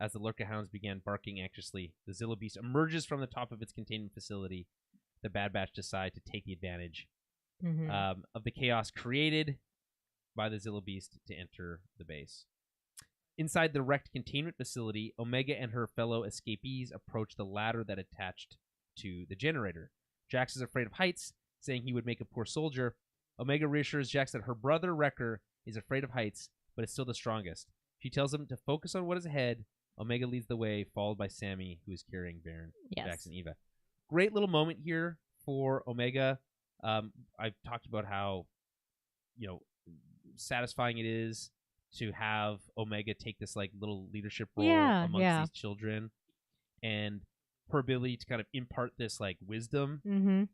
As the Lurker Hounds began barking anxiously, the Zilla Beast emerges from the top of its containment facility. The Bad Batch decide to take the advantage of the chaos created by the Zilla Beast to enter the base. Inside the wrecked containment facility, Omega and her fellow escapees approach the ladder that attached to the generator. Jax is afraid of heights, saying he would make a poor soldier. Omega reassures Jax that her brother Wrecker is afraid of heights, but is still the strongest. She tells him to focus on what is ahead. Omega leads the way, followed by Sammy, who is carrying Baron, Jax, and Eva. Great little moment here for Omega. I've talked about how, satisfying it is to have Omega take this little leadership role amongst these children, and her ability to kind of impart this wisdom.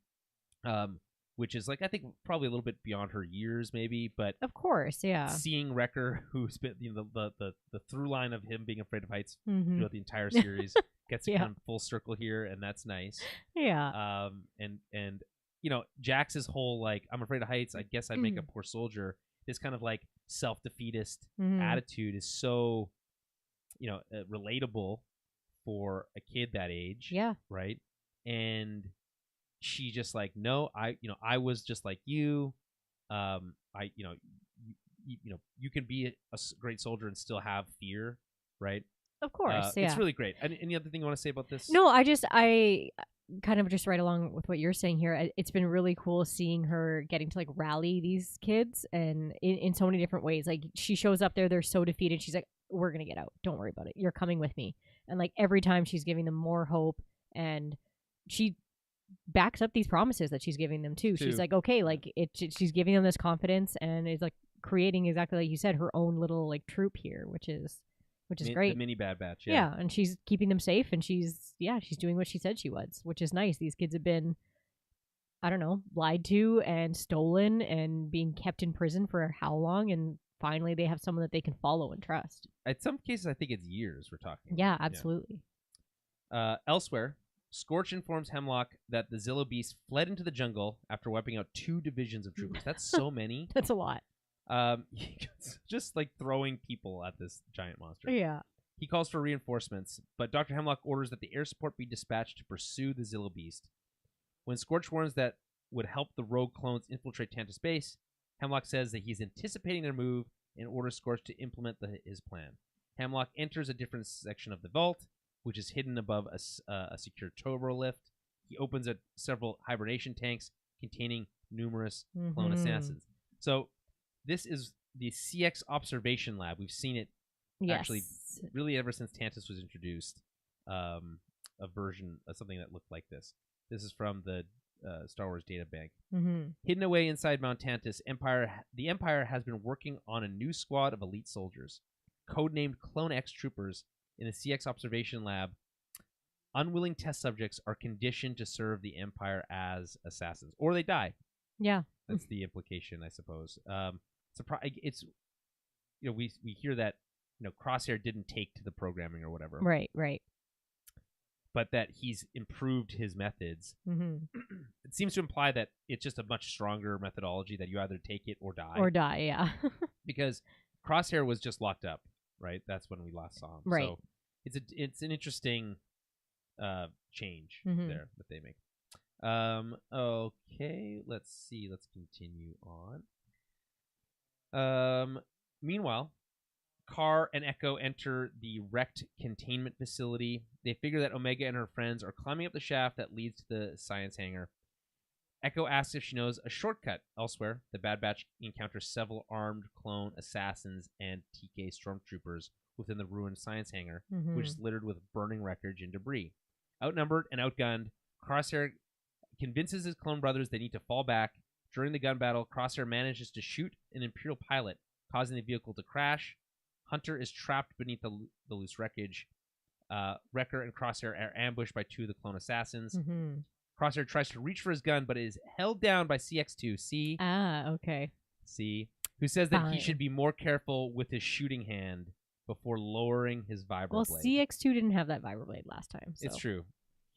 Which is I think probably a little bit beyond her years, maybe, but of course, yeah. Seeing Wrecker, who's been the through line of him being afraid of heights throughout the entire series, gets kind of full circle here, and that's nice. Yeah. And Jax's whole I'm afraid of heights. I guess I'd make a poor soldier. This kind of self-defeatist attitude is so relatable for a kid that age. Yeah. Right. And she just no, I was just like you. You can be a great soldier and still have fear, right? Of course, It's really great. Any other thing you want to say about this? No, I kind of just right along with what you're saying here. It's been really cool seeing her getting to rally these kids, and in so many different ways. She shows up there, they're so defeated. She's like, "We're gonna get out. Don't worry about it. You're coming with me." And every time she's giving them more hope, and she backs up these promises that she's giving them too. She's like, okay, she's giving them this confidence, and is creating exactly like you said, her own little troop here, which is great. The mini Bad Batch, yeah, and she's keeping them safe, and she's doing what she said she was, which is nice. These kids have been, I don't know, lied to and stolen and being kept in prison for how long, and finally they have someone that they can follow and trust. In some cases, I think it's years we're talking. Yeah, absolutely. Elsewhere, Scorch informs Hemlock that the Zilla Beast fled into the jungle after wiping out 2 divisions of troopers. That's so many. That's a lot. Just throwing people at this giant monster. Yeah. He calls for reinforcements, but Dr. Hemlock orders that the air support be dispatched to pursue the Zilla Beast. When Scorch warns that would help the rogue clones infiltrate Tantus base, Hemlock says that he's anticipating their move and orders Scorch to implement his plan. Hemlock enters a different section of the vault, which is hidden above a secure turbo lift. He opens several hibernation tanks containing numerous clone assassins. So this is the CX observation lab. We've seen it actually really ever since Tantus was introduced. A version of something that looked like this. This is from the Star Wars data bank. Hidden away inside Mount Tantus, the Empire has been working on a new squad of elite soldiers, codenamed Clone X Troopers. In the CX observation lab, unwilling test subjects are conditioned to serve the Empire as assassins, or they die. Yeah, that's the implication, I suppose. It's we hear that Crosshair didn't take to the programming or whatever. Right. But that he's improved his methods. It seems to imply that it's just a much stronger methodology that you either take it or die. Yeah. Because Crosshair was just locked up. Right, that's when we last saw him. Right. So it's an interesting change there that they make. Okay, let's see. Let's continue on. Meanwhile, Car and Echo enter the wrecked containment facility. They figure that Omega and her friends are climbing up the shaft that leads to the science hangar. Echo asks if she knows a shortcut. Elsewhere, the Bad Batch encounters several armed clone assassins and TK stormtroopers within the ruined science hangar, which is littered with burning wreckage and debris. Outnumbered and outgunned, Crosshair convinces his clone brothers they need to fall back. During the gun battle, Crosshair manages to shoot an Imperial pilot, causing the vehicle to crash. Hunter is trapped beneath the loose wreckage. Wrecker and Crosshair are ambushed by 2 of the clone assassins. Crosshair tries to reach for his gun, but is held down by CX2. C. Okay. C. Who says that he should be more careful with his shooting hand before lowering his vibroblade. Well, CX2 didn't have that vibroblade last time. So. It's true.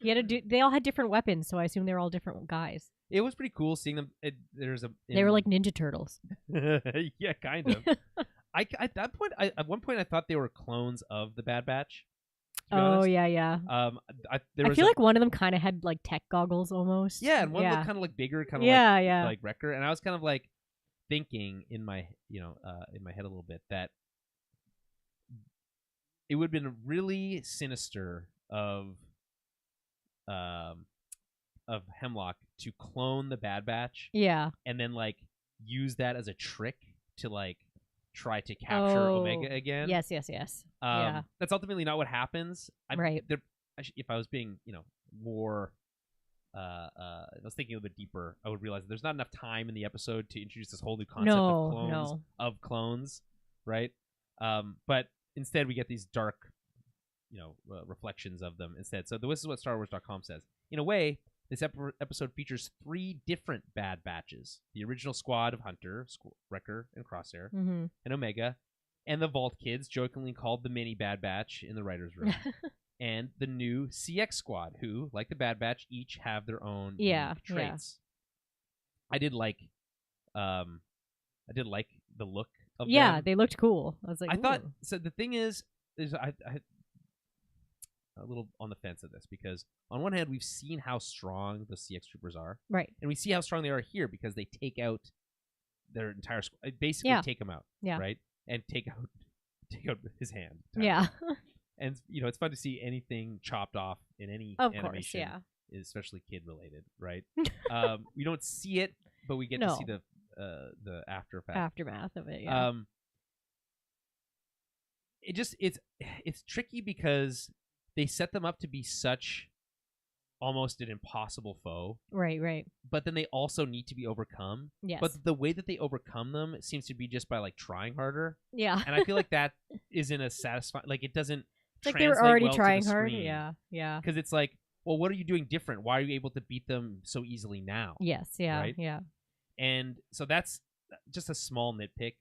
He had they all had different weapons, so I assume they're all different guys. It was pretty cool seeing them. They were like Ninja Turtles. Yeah, kind of. At one point, I thought they were clones of the Bad Batch. Oh, yeah. I feel like one of them kind of had like tech goggles almost. Yeah, and one looked kind of like bigger, kind of like Wrecker. And I was kind of like thinking in my head a little bit that it would have been really sinister of Hemlock to clone the Bad Batch. Yeah. And then like use that as a trick to like try to capture Omega again. Yes. Yeah. That's ultimately not what happens. Right. If I was being, more, I was thinking a little bit deeper, I would realize that there's not enough time in the episode to introduce this whole new concept of clones, right? But instead we get these dark, reflections of them instead. So this is what StarWars.com says. In a way, this episode features 3 different Bad Batches: the original squad of Hunter, Wrecker, and Crosshair, and Omega, and the Vault Kids, jokingly called the Mini Bad Batch in the writers' room, and the new CX squad, who, like the Bad Batch, each have their own unique traits. I did like the look of them. Yeah, they looked cool. I was like, I thought so. The thing is I a little on the fence of this because on one hand we've seen how strong the CX troopers are, right, and we see how strong they are here because they take out their entire squad, basically take them out, right, and take out his hand, and it's fun to see anything chopped off in any animation, especially kid related, right? We don't see it, but we get to see the aftermath of it. It's tricky because they set them up to be such almost an impossible foe. Right. But then they also need to be overcome. Yes. But the way that they overcome them seems to be just by like trying harder. Yeah. And I feel like that isn't a satisfying, like it doesn't like they were already trying hard. Screen. Yeah. Because it's like, well, what are you doing different? Why are you able to beat them so easily now? Yes. Yeah. Right? Yeah. And so that's just a small nitpick,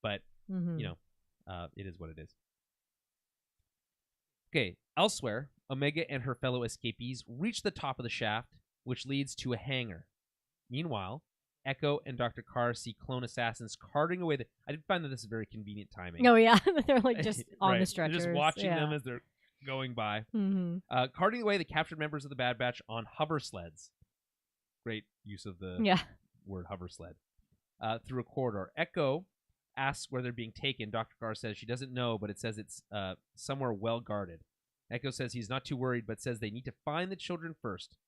but it is what it is. Okay, elsewhere, Omega and her fellow escapees reach the top of the shaft, which leads to a hangar. Meanwhile, Echo and Dr. Carr see clone assassins carting away the... I did find that this is very convenient timing. Oh, yeah. They're like just on the stretchers. They're just watching them as they're going by. Carting away the captured members of the Bad Batch on hover sleds. Great use of the word hover sled. Through a corridor. Echo asks where they're being taken. Dr. Carr says she doesn't know, but it says it's somewhere well guarded. Echo says he's not too worried, but says they need to find the children first.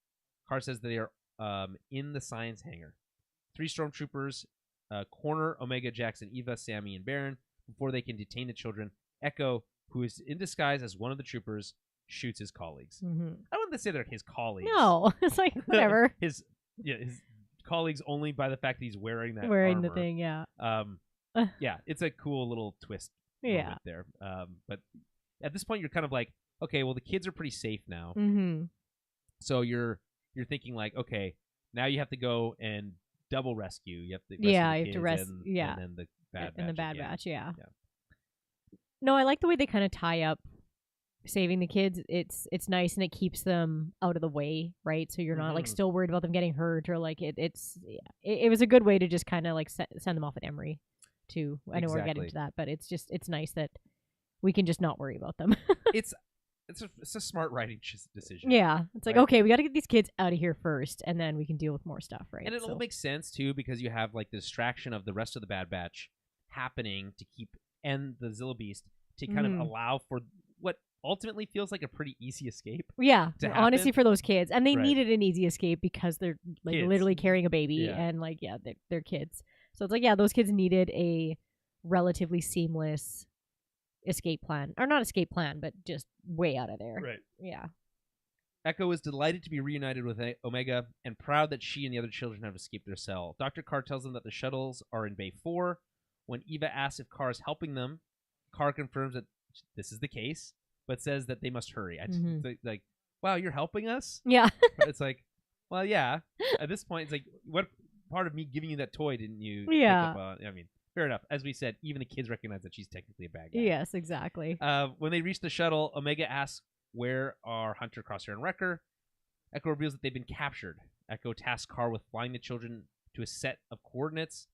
Carr says they are in the science hangar. 3 stormtroopers corner Omega, Jackson, Eva, Sammy, and Baron before they can detain the children. Echo, who is in disguise as one of the troopers, shoots his colleagues. I don't want to say they're his colleagues. No, it's like whatever. his colleagues only by the fact that he's wearing that wearing armor. The thing, yeah. It's a cool little twist moment there. But at this point, you're kind of like, okay, well, the kids are pretty safe now. So you're thinking like, okay, now you have to go and double rescue. You have to rescue the kids and then the Bad Batch. No, I like the way they kind of tie up saving the kids. It's nice and it keeps them out of the way, right? So you're not like still worried about them getting hurt or like it was a good way to just kind of like send them off at Emery too. I know we're getting to that, but it's nice that we can just not worry about them. It's a smart writing decision. Yeah. It's like, okay, we got to get these kids out of here first, and then we can deal with more stuff, right? And it all makes sense, too, because you have, like, the distraction of the rest of the Bad Batch happening to keep and the Zilla Beast to kind of allow for what ultimately feels like a pretty easy escape. Yeah, honestly, for those kids. And they needed an easy escape because they're like kids. Literally carrying a baby and like, they're kids. So it's like, those kids needed a relatively seamless escape plan. Or not escape plan, but just way out of there. Right. Yeah. Echo is delighted to be reunited with Omega and proud that she and the other children have escaped their cell. Dr. Carr tells them that the shuttles are in Bay 4. When Eva asks if Carr is helping them, Carr confirms that this is the case, but says that they must hurry. Like, wow, you're helping us? Yeah. But it's like, well, yeah. At this point, it's like, what part of me giving you that toy didn't you pick up on? I mean, fair enough. As we said, even the kids recognize that she's technically a bad guy. Yes, exactly. When they reach the shuttle, Omega asks, where are Hunter, Crosshair, and Wrecker? Echo reveals that they've been captured. Echo tasks Carr with flying the children to a set of coordinates.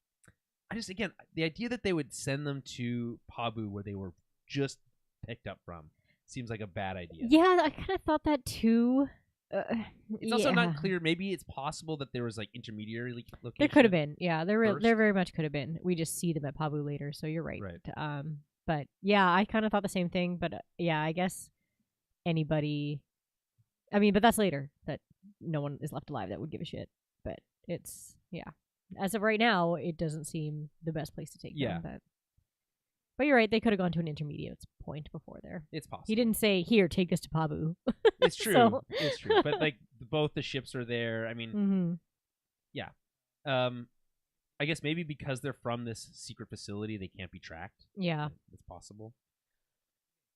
Again, the idea that they would send them to Pabu where they were just picked up from seems like a bad idea. Yeah, I kind of thought that too. It's also not clear. Maybe it's possible that there was like intermediary location. There could have been. Yeah, there very much could have been. We just see them at Pabu later, so you're right. But yeah, I kind of thought the same thing. But I guess anybody. I mean, but that's later. That no one is left alive that would give a shit. But it's as of right now, it doesn't seem the best place to take them. But you're right. They could have gone to an intermediate point before there. It's possible. He didn't say, "Here, take this to Pabu." It's true. It's true. But like both the ships are there. I mean, yeah. I guess maybe because they're from this secret facility, they can't be tracked. Yeah, it's possible.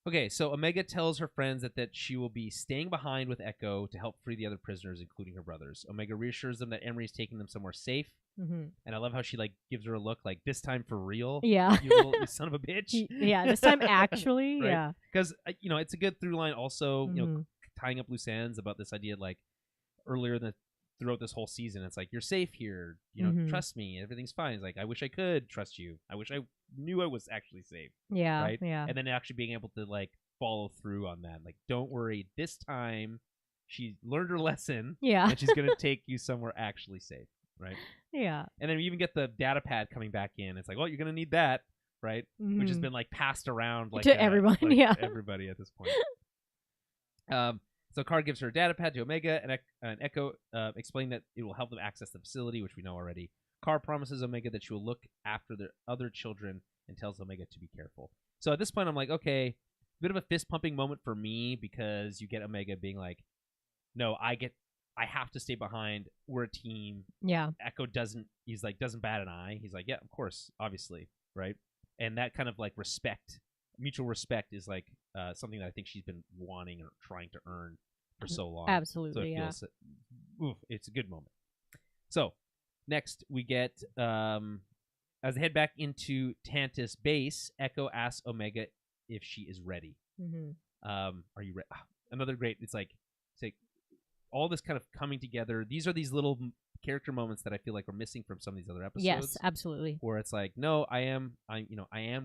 Okay, so Omega tells her friends that she will be staying behind with Echo to help free the other prisoners, including her brothers. Omega reassures them that Emery is taking them somewhere safe. And I love how she like gives her a look like, this time for real? Yeah. You son of a bitch. Yeah, this time actually. Right? Yeah. Because, it's a good through line also, tying up loose ends about this idea like earlier throughout this whole season. It's like, you're safe here. Trust me. Everything's fine. It's like, I wish I could trust you. I wish I knew I was actually safe. Yeah. Right? Yeah. And then actually being able to like follow through on that. Like, don't worry. This time she learned her lesson. Yeah. And she's going to take you somewhere actually safe. Right? Yeah. And then we even get the data pad coming back in. It's like, well, you're going to need that. Right? Which has been like passed around like to everyone. Like everybody at this point. So Carr gives her a data pad to Omega, and Echo explain that it will help them access the facility, which we know already. Carr promises Omega that she will look after the other children and tells Omega to be careful. So at this point, I'm like, okay, a bit of a fist-pumping moment for me because you get Omega being like, no, I have to stay behind. We're a team. Yeah. Echo doesn't bat an eye. He's like, yeah, of course, obviously, right? And that kind of like mutual respect is like something that I think she's been wanting or trying to earn for so long. Absolutely, so it feels, it's a good moment. So next we get as they head back into Tantus base, Echo asks Omega if she is ready. Are you ready? Another great. It's like all this kind of coming together. These are these little character moments that I feel like we're missing from some of these other episodes. Yes, absolutely. Where it's like, no, I am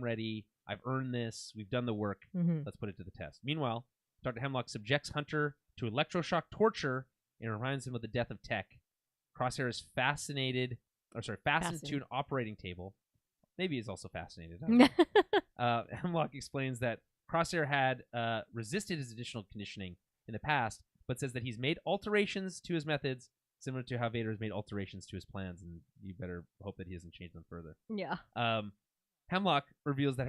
ready. I've earned this. We've done the work. Let's put it to the test. Meanwhile, Dr. Hemlock subjects Hunter to electroshock torture and reminds him of the death of Tech. Crosshair is fastened to an operating table. Maybe he's also fascinated. Hemlock explains that Crosshair had resisted his additional conditioning in the past, but says that he's made alterations to his methods, similar to how Vader has made alterations to his plans, and you better hope that he doesn't change them further. Yeah. Hemlock reveals that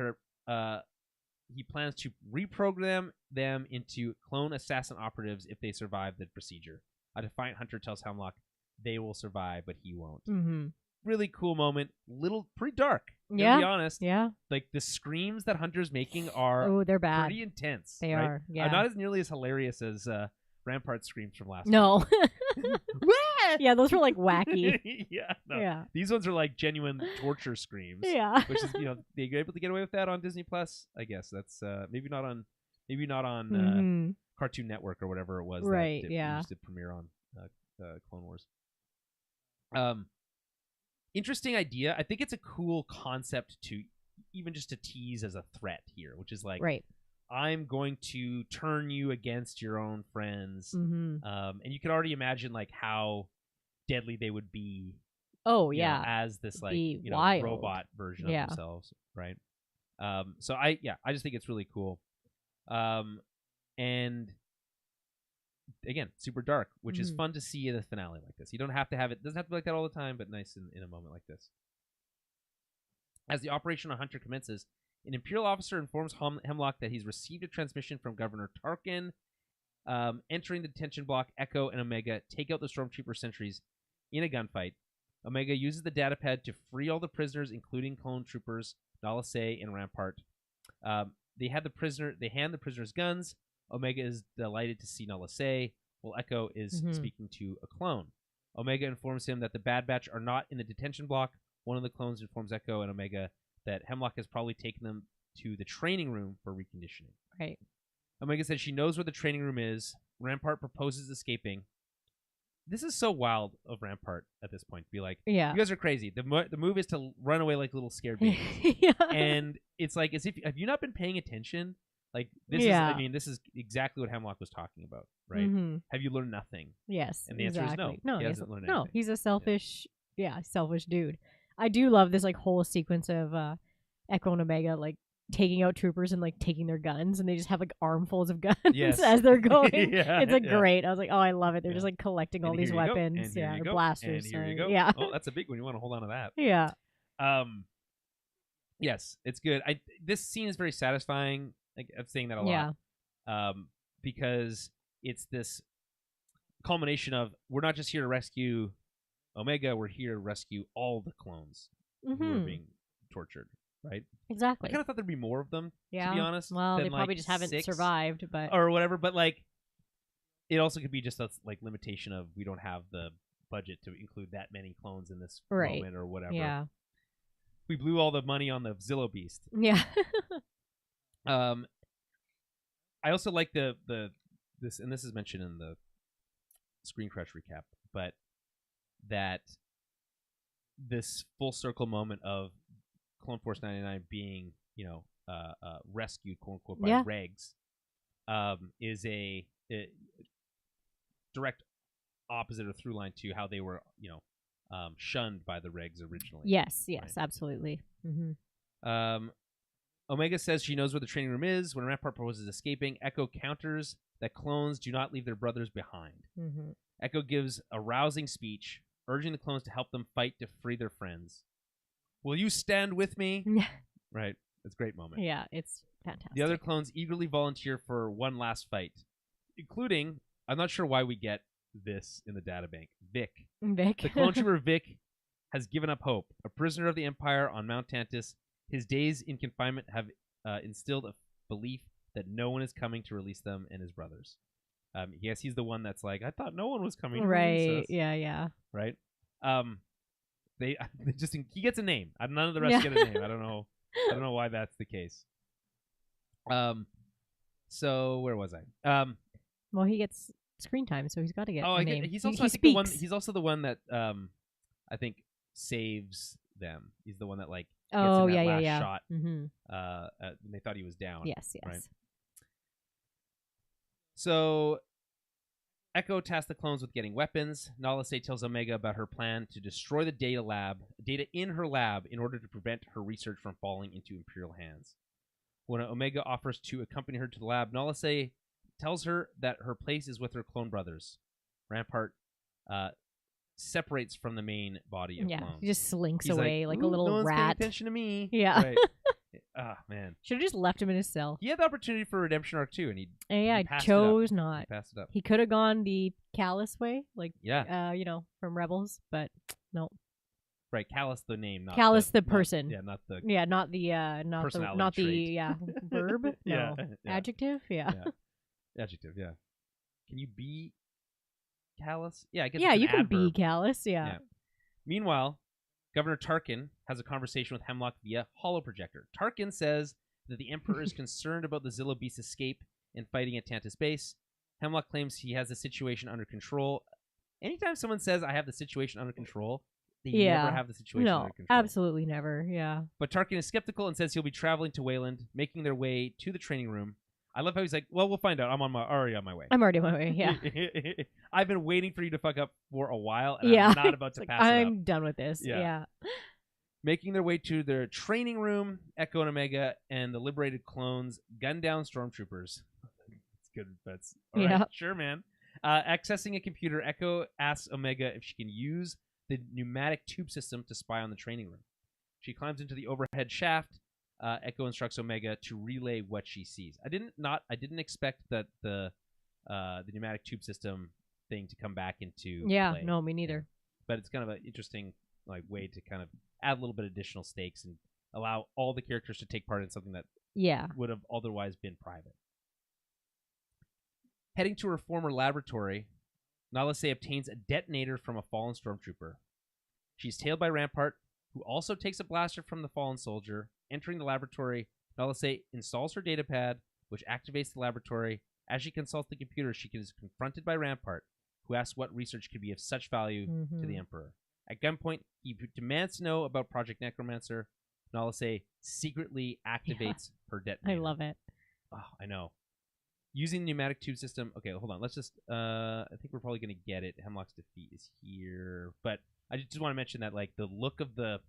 he plans to reprogram them into clone assassin operatives if they survive the procedure. A defiant Hunter tells Hemlock they will survive, but he won't. Really cool moment. Pretty dark. To be honest. Yeah. Like the screams that Hunter's making are they're bad. Pretty intense. They are. Yeah. Not as nearly as hilarious as Rampart's screams from last week. Yeah, those were like wacky. Yeah. These ones are like genuine torture screams. Yeah. Which is, they're able to get away with that on Disney Plus. I guess that's maybe not on Cartoon Network or whatever it was. Right. That used to premiere on Clone Wars. Interesting idea. I think it's a cool concept to even just to tease as a threat here, which is like, right. I'm going to turn you against your own friends. And you can already imagine like how deadly they would be. Oh, yeah. As this like, robot version of themselves, right? So I just think it's really cool. And again, super dark, which is fun to see in a finale like this. You don't have to have it. Doesn't have to be like that all the time, but nice in a moment like this. As the operation on Hunter commences, an Imperial officer informs Hemlock that he's received a transmission from Governor Tarkin. Entering the detention block, Echo and Omega take out the Stormtrooper sentries in a gunfight. Omega uses the datapad to free all the prisoners, including clone troopers Nala Se and Rampart. They hand the prisoners guns. Omega is delighted to see Nala Se, while Echo is speaking to a clone. Omega informs him that the Bad Batch are not in the detention block. One of the clones informs Echo and Omega that Hemlock has probably taken them to the training room for reconditioning. Right. Omega says she knows where the training room is. Rampart proposes escaping. This is so wild of Rampart at this point to be like, you guys are crazy. The move is to run away like little scared babies. And it's like, as if, have you not been paying attention? Like, this is exactly what Hemlock was talking about, right? Have you learned nothing? Yes. And the answer is no. No, he hasn't learned anything. No, he's a selfish, selfish dude. I do love this like whole sequence of Echo and Omega like taking out troopers and like taking their guns, and they just have like armfuls of guns as they're going. It's like great. I was like, oh, I love it. They're just like collecting all these weapons, the blasters. And here you go. Oh, that's a big one. You want to hold on to that. Yeah. Yes, it's good. This scene is very satisfying. Like, I'm saying that a lot. Because it's this culmination of, we're not just here to rescue Omega, we're here to rescue all the clones who are being tortured, right? Exactly. I kind of thought there'd be more of them, to be honest. Well, they probably just haven't survived, but or whatever. But like, it also could be just a like limitation of we don't have the budget to include that many clones in this moment or whatever. Yeah. We blew all the money on the Zillo Beast. Yeah. I also like this, and this is mentioned in the Screen Crush recap, but that this full circle moment of Clone Force 99 being, rescued, quote unquote, by Regs, is a direct opposite or through line to how they were, shunned by the Regs originally. Yes, absolutely. Omega says she knows where the training room is. When Rampart proposes escaping, Echo counters that clones do not leave their brothers behind. Echo gives a rousing speech, urging the clones to help them fight to free their friends. Will you stand with me? Right. It's a great moment. Yeah, it's fantastic. The other clones eagerly volunteer for one last fight, including, I'm not sure why we get this in the databank, Vic. The clone trooper Vic has given up hope. A prisoner of the Empire on Mount Tantus, his days in confinement have instilled a belief that no one is coming to release them and his brothers. Yes, he's the one that's like, I thought no one was coming to release us. Yeah. Right? They just he gets a name. None of the rest get a name. I don't know why that's the case. So where was I? Well, he gets screen time, so he's got to get a name. He's also the one. He's also the one that I think saves them. He's the one that like gets in that last shot. They thought he was down. Yes. Right? So Echo tasks the clones with getting weapons. Nala Se tells Omega about her plan to destroy the data in her lab in order to prevent her research from falling into Imperial hands. When Omega offers to accompany her to the lab, Nala Se tells her that her place is with her clone brothers. Rampart separates from the main body of clones. He just slinks away like a little no one's rat. paying attention to me. Yeah. Right. Man. Should have just left him in his cell. He had the opportunity for redemption arc too, and he chose not. He passed it up. He could have gone the Callus way, like from Rebels, but no. Right, Callus the name, not Callus the person. Not the verb. No, adjective. Adjective. Yeah. Can you be Callus? Yeah, I guess. Yeah, you can adverb. be Callus. Yeah. Meanwhile, Governor Tarkin has a conversation with Hemlock via holoprojector. Tarkin says that the Emperor is concerned about the Zillo Beast's escape and fighting at Tantus Base. Hemlock claims he has the situation under control. Anytime someone says, I have the situation under control, they never have the situation under control. No, absolutely never, yeah. But Tarkin is skeptical and says he'll be traveling to Wayland, making their way to the training room. I love how he's like, well, we'll find out. I'm already on my way. I'm already on my way, yeah. I've been waiting for you to fuck up for a while, and I'm not about to pass it up. I'm done with this, yeah. Making their way to their training room, Echo and Omega and the liberated clones gun down stormtroopers. That's good. That's all right. Sure, man. Accessing a computer, Echo asks Omega if she can use the pneumatic tube system to spy on the training room. She climbs into the overhead shaft. Echo instructs Omega to relay what she sees. I didn't expect that the pneumatic tube system thing to come back into play. No, me neither. But it's kind of an interesting way to kind of add a little bit of additional stakes and allow all the characters to take part in something that would have otherwise been private. Heading to her former laboratory, Nalase obtains a detonator from a fallen stormtrooper. She's tailed by Rampart, who also takes a blaster from the fallen soldier. Entering the laboratory, Nalase installs her datapad, which activates the laboratory. As she consults the computer, she is confronted by Rampart, who asks what research could be of such value to the Emperor. At gunpoint, he demands to know about Project Necromancer. Nalase secretly activates her detonator. I love it. Oh, I know. Using the pneumatic tube system. Okay, hold on. Let's just. I think we're probably going to get it. Hemlock's defeat is here, but I just want to mention that the look of the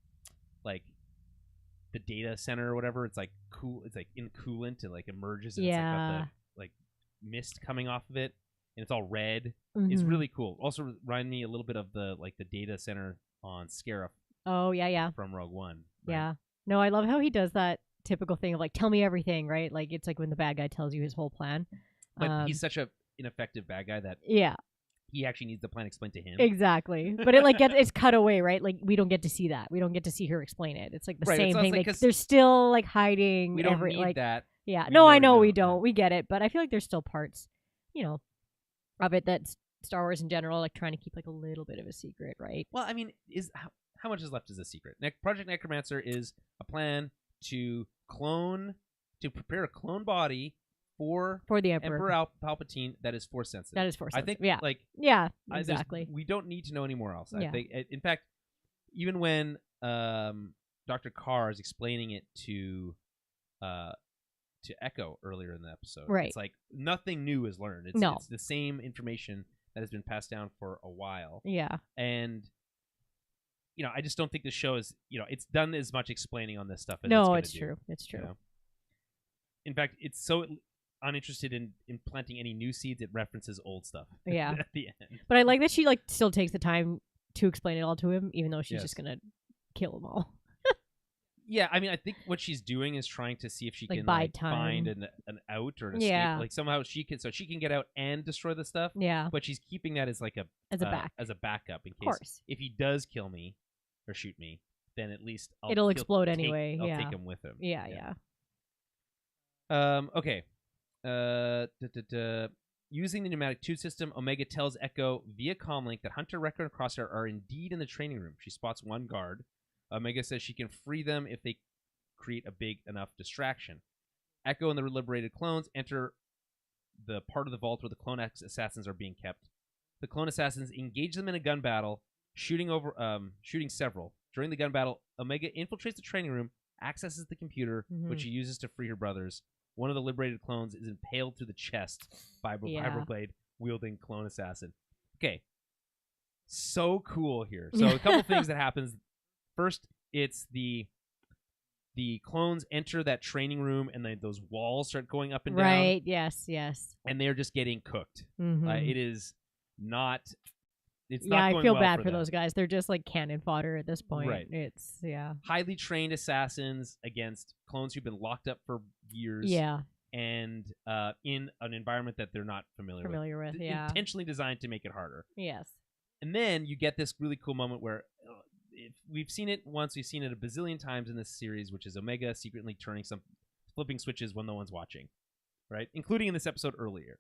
data center or whatever. It's cool. It's in coolant and emerges. And it's got the mist coming off of it, and it's all red. It's really cool. Also remind me a little bit of the data center on Scarif. Oh yeah. From Rogue One. Right? Yeah. No, I love how he does that typical thing of tell me everything, right? It's when the bad guy tells you his whole plan. But he's such a ineffective bad guy that he actually needs the plan explained to him. Exactly. But it it's cut away, right? We don't get to see that. We don't get to see her explain it. It's the same thing. They're still hiding. We don't need that. Yeah. No, I know we don't. We get it, but I feel like there's still parts, of it that's Star Wars in general, trying to keep a little bit of a secret, right? Well, I mean, how much is left as a secret? Project Necromancer is a plan to prepare a clone body for the Emperor Palpatine that is Force sensitive. That is Force sensitive. I think, exactly. We don't need to know anymore else. I think, in fact, even when Dr. Carr is explaining it to Echo earlier in the episode, right. It's nothing new is learned. It's the same information that has been passed down for a while. Yeah. And I just don't think the show is, it's done as much explaining on this stuff as it's true. It's true. In fact, it's so uninterested in planting any new seeds, it references old stuff. Yeah. At the end. But I like that she still takes the time to explain it all to him, even though she's just gonna kill them all. Yeah, I mean, I think what she's doing is trying to see if she can find an out or an escape. Somehow she can get out and destroy the stuff. Yeah. But she's keeping that as as a backup in case if he does kill me or shoot me, then at least it'll explode anyway. I'll take him with him. Yeah. Okay. Using the pneumatic tube system, Omega tells Echo via comlink that Hunter, Wrecker, and Crosshair are indeed in the training room. She spots one guard. Omega says she can free them if they create a big enough distraction. Echo and the liberated clones enter the part of the vault where the clone assassins are being kept. The clone assassins engage them in a gun battle, shooting several. During the gun battle, Omega infiltrates the training room, accesses the computer, which she uses to free her brothers. One of the liberated clones is impaled through the chest by a vibroblade wielding clone assassin. Okay. So cool here. So a couple things that happens. First, it's the clones enter that training room, and then those walls start going up and down. Right, yes. And they're just getting cooked. It is not... It's not going I feel well bad for for them. those guys. They're just cannon fodder at this point. Right. It's, highly trained assassins against clones who've been locked up for years. Yeah. And in an environment that they're not familiar with. Yeah. Intentionally designed to make it harder. Yes. And then you get this really cool moment where we've seen it once, we've seen it a bazillion times in this series, which is Omega secretly flipping switches when no one's watching, right? Including in this episode earlier,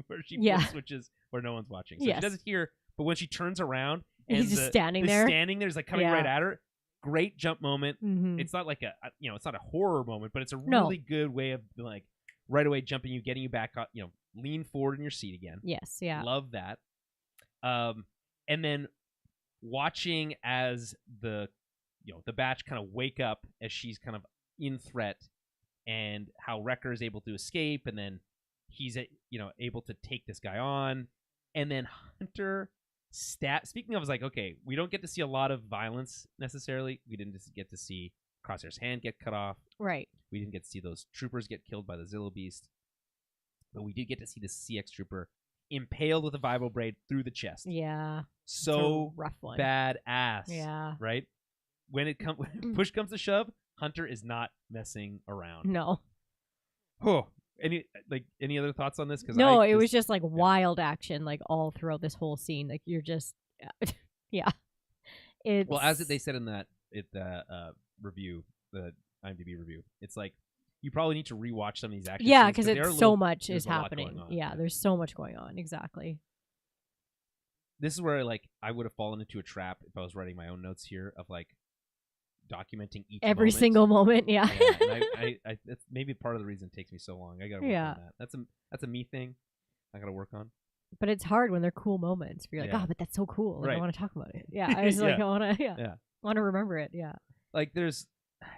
where she flips switches where no one's watching. So she does it here, but when she turns around, and he's just standing there. He's coming right at her. Great jump moment. It's not it's not a horror moment, but it's a really good way of right away jumping you, getting you back up, lean forward in your seat again. Yes, yeah. Love that. And then watching as the batch kind of wake up as she's kind of in threat, and how Wrecker is able to escape, and then he's able to take this guy on, and then Hunter Speaking of, I was like, okay, we don't get to see a lot of violence necessarily. We didn't just get to see Crosshair's hand get cut off. Right. We didn't get to see those troopers get killed by the Zillo Beast. But we did get to see the CX trooper impaled with a vibro blade through the chest. Yeah. So rough one. Badass. Yeah. Right? When push comes to shove, Hunter is not messing around. No. Oh. Any other thoughts on this? No, it was just like wild action, like all throughout this whole scene. Like you're just, yeah. Well, as they said in that review, the IMDb review, it's like you probably need to rewatch some of these action. Yeah, because it's so much is happening. Yeah, there's so much going on. Exactly. This is where I would have fallen into a trap if I was writing my own notes here of like documenting every single moment. Yeah. And that's maybe part of the reason it takes me so long. I gotta work on that. That's a me thing. I gotta work on. But it's hard when they're cool moments. You're like, oh, but that's so cool. Like, I want to talk about it. Yeah, I was like, I want to remember it. Yeah. Like there's,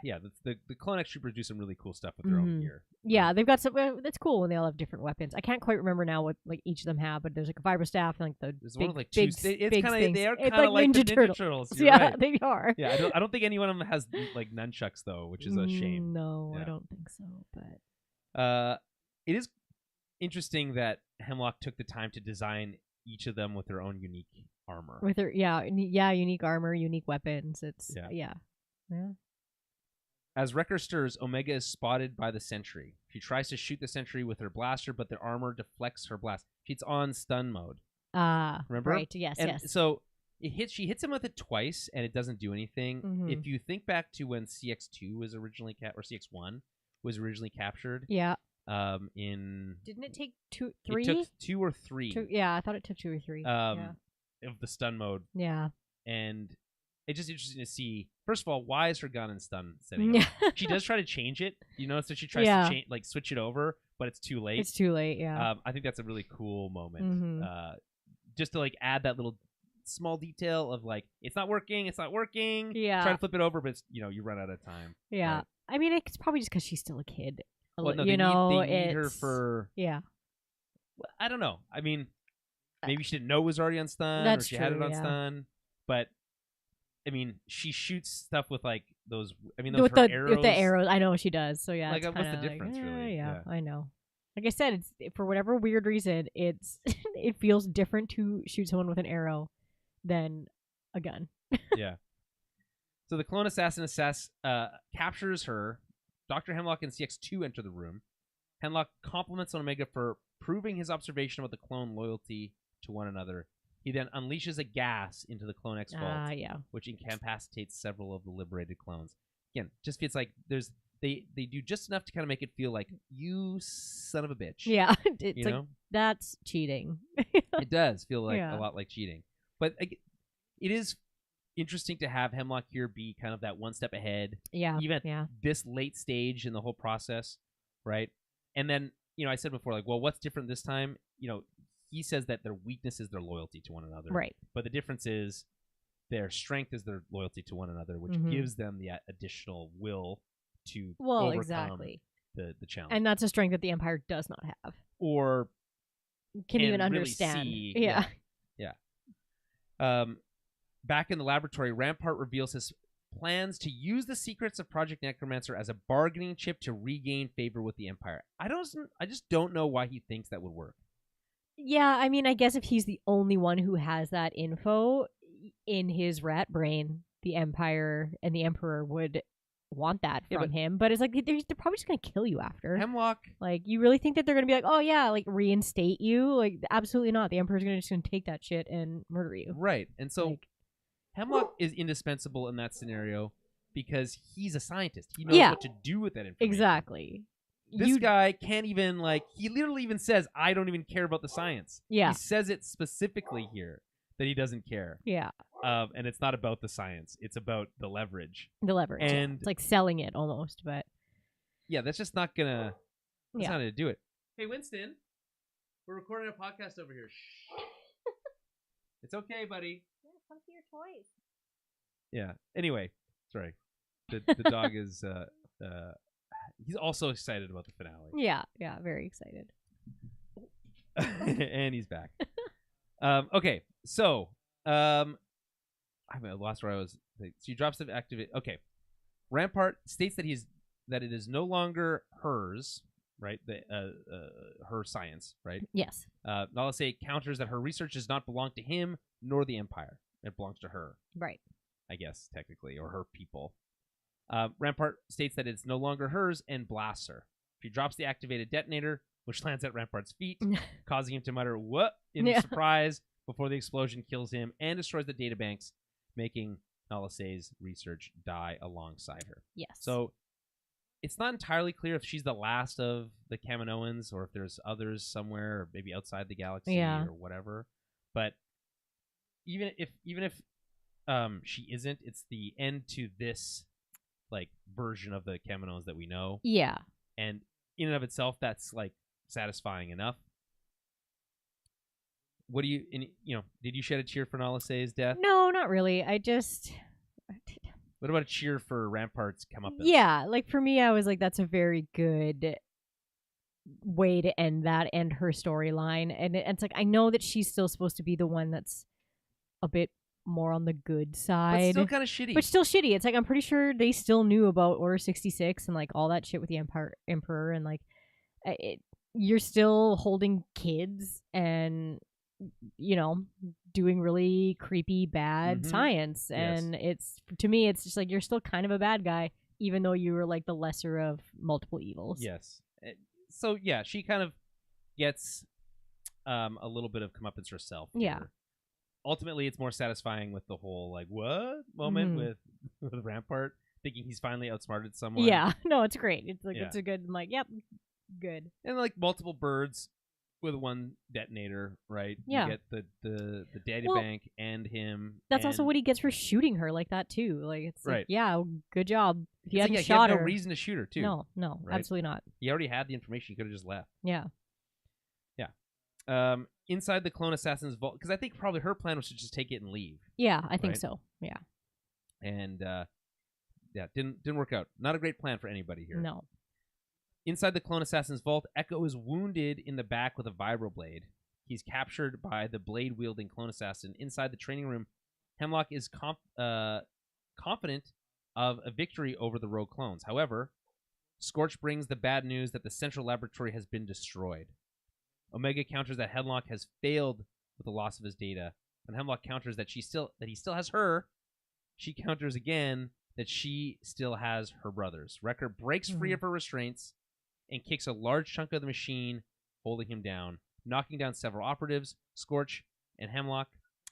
the Clone X troopers do some really cool stuff with their own gear. Yeah, they've got some. That's cool when they all have different weapons. I can't quite remember now what like each of them have, but there's like a vibro staff and like there's big, one with like big, two. They are kind of like the Ninja Turtles. Yeah, right. They are. Yeah, I don't think any one of them has like nunchucks though, which is a shame. No, I don't think so. But it is interesting that Hemlock took the time to design each of them with their own unique armor. With their unique armor, unique weapons. It's yeah. As Wrecker stirs, Omega is spotted by the sentry. She tries to shoot the sentry with her blaster, but the armor deflects her blast. She's on stun mode. Remember? Right, yes. So she hits him with it twice, and it doesn't do anything. Mm-hmm. If you think back to when CX2 was originally or CX1 was originally captured. Yeah. Didn't it take 2, 3? It took 2 or 3. I thought it took 2 or 3. Of the stun mode. Yeah. And it's just interesting to see. First of all, why is her gun in stun setting? She does try to change it. You notice that she tries to switch it over, but it's too late. It's too late. Yeah. I think that's a really cool moment. Just to like add that little small detail of like it's not working. Yeah. Try to flip it over, but it's, you run out of time. Yeah. Right? I mean, it's probably just because she's still a kid. Well, no, they need her for. Yeah. I don't know. I mean, maybe she didn't know it was already on stun, or she had it on stun, but. I mean, she shoots stuff with like those. I mean, those arrows. With the arrows, I know she does. So yeah, like what's the difference, really? Yeah, I know. Like I said, it's for whatever weird reason, it feels different to shoot someone with an arrow than a gun. Yeah. So the clone assassin captures her. Dr. Hemlock and CX2 enter the room. Hemlock compliments Omega for proving his observation about the clone loyalty to one another. He then unleashes a gas into the Clone X vault, which incapacitates several of the liberated clones. Again, just feels like they do just enough to kind of make it feel like, you son of a bitch. Yeah, it's like, that's cheating. It does feel like a lot like cheating. But it is interesting to have Hemlock here be kind of that one step ahead. Yeah, even at this late stage in the whole process, right? And then, I said before, like, well, what's different this time? He says that their weakness is their loyalty to one another. Right. But the difference is their strength is their loyalty to one another, which gives them the additional will to overcome the challenge. And that's a strength that the Empire does not have. Or can even understand. Really see. Yeah. Back in the laboratory, Rampart reveals his plans to use the secrets of Project Necromancer as a bargaining chip to regain favor with the Empire. I just don't know why he thinks that would work. Yeah, I mean, I guess if he's the only one who has that info in his rat brain, the Empire and the Emperor would want that from him. But it's like, they're probably just going to kill you after. Hemlock. Like, you really think that they're going to be like, oh, yeah, like, reinstate you? Like, absolutely not. The Emperor's just going to take that shit and murder you. Right. And so, Hemlock is indispensable in that scenario because he's a scientist. He knows what to do with that information. Exactly. This guy can't even, he literally even says, I don't even care about the science. Yeah. He says it specifically here that he doesn't care. Yeah. And it's not about the science. It's about the leverage. And it's like selling it almost, but. Yeah, that's just not gonna, that's not gonna do it. Hey, Winston, we're recording a podcast over here. Shh. It's okay, buddy. Yeah, come to your toys. Yeah. Anyway, sorry. The dog is, he's also excited about the finale. Yeah, very excited. And he's back. Okay, so I lost where I was. So he drops the activate. Okay. Rampart states that it is no longer hers, right? Her science, right? Yes. Nalase counters that her research does not belong to him nor the Empire. It belongs to her. Right. I guess, technically, or her people. Rampart states that it's no longer hers and blasts her. She drops the activated detonator, which lands at Rampart's feet, causing him to mutter, "What?" in surprise before the explosion kills him and destroys the databanks, making Nalase's research die alongside her. Yes. So it's not entirely clear if she's the last of the Kaminoans or if there's others somewhere, or maybe outside the galaxy or whatever. But even if she isn't, it's the end to this like version of the Kaminoans that we know. Yeah. And in and of itself, that's like satisfying enough. What do you, did you shed a tear for Nalase's death? No, not really. What about a cheer for Rampart's comeuppance? Yeah, like for me, I was like, that's a very good way to end her storyline. And it's like, I know that she's still supposed to be the one that's a bit more on the good side. But still kind of shitty. But still shitty. It's like, I'm pretty sure they still knew about Order 66 and like all that shit with the Emperor and like, you're still holding kids and, doing really creepy bad science. And to me, it's just like, you're still kind of a bad guy, even though you were like the lesser of multiple evils. Yes. So yeah, she kind of gets a little bit of comeuppance herself. Yeah. Ultimately, it's more satisfying with the whole like what moment with Rampart thinking he's finally outsmarted someone. Yeah, no, it's great. It's like it's a good. I'm like, yep, good. And like multiple birds with one detonator, right? Yeah, you get the data bank and him. That's also what he gets for shooting her like that too. Like it's right. Like, yeah, good job. If you hadn't he shot had her, no reason to shoot her too. No, right? Absolutely not. He already had the information. He could have just left. Yeah. Inside the clone assassin's vault, because I think probably her plan was to just take it and leave. Yeah, I think so. Yeah. And didn't work out. Not a great plan for anybody here. No. Inside the clone assassin's vault, Echo is wounded in the back with a vibroblade. He's captured by the blade-wielding clone assassin. Inside the training room, Hemlock is confident of a victory over the rogue clones. However, Scorch brings the bad news that the central laboratory has been destroyed. Omega counters that Hemlock has failed with the loss of his data, and Hemlock counters that he still has her. She counters again that she still has her brothers. Wrecker breaks free of her restraints and kicks a large chunk of the machine, holding him down, knocking down several operatives, Scorch and Hemlock.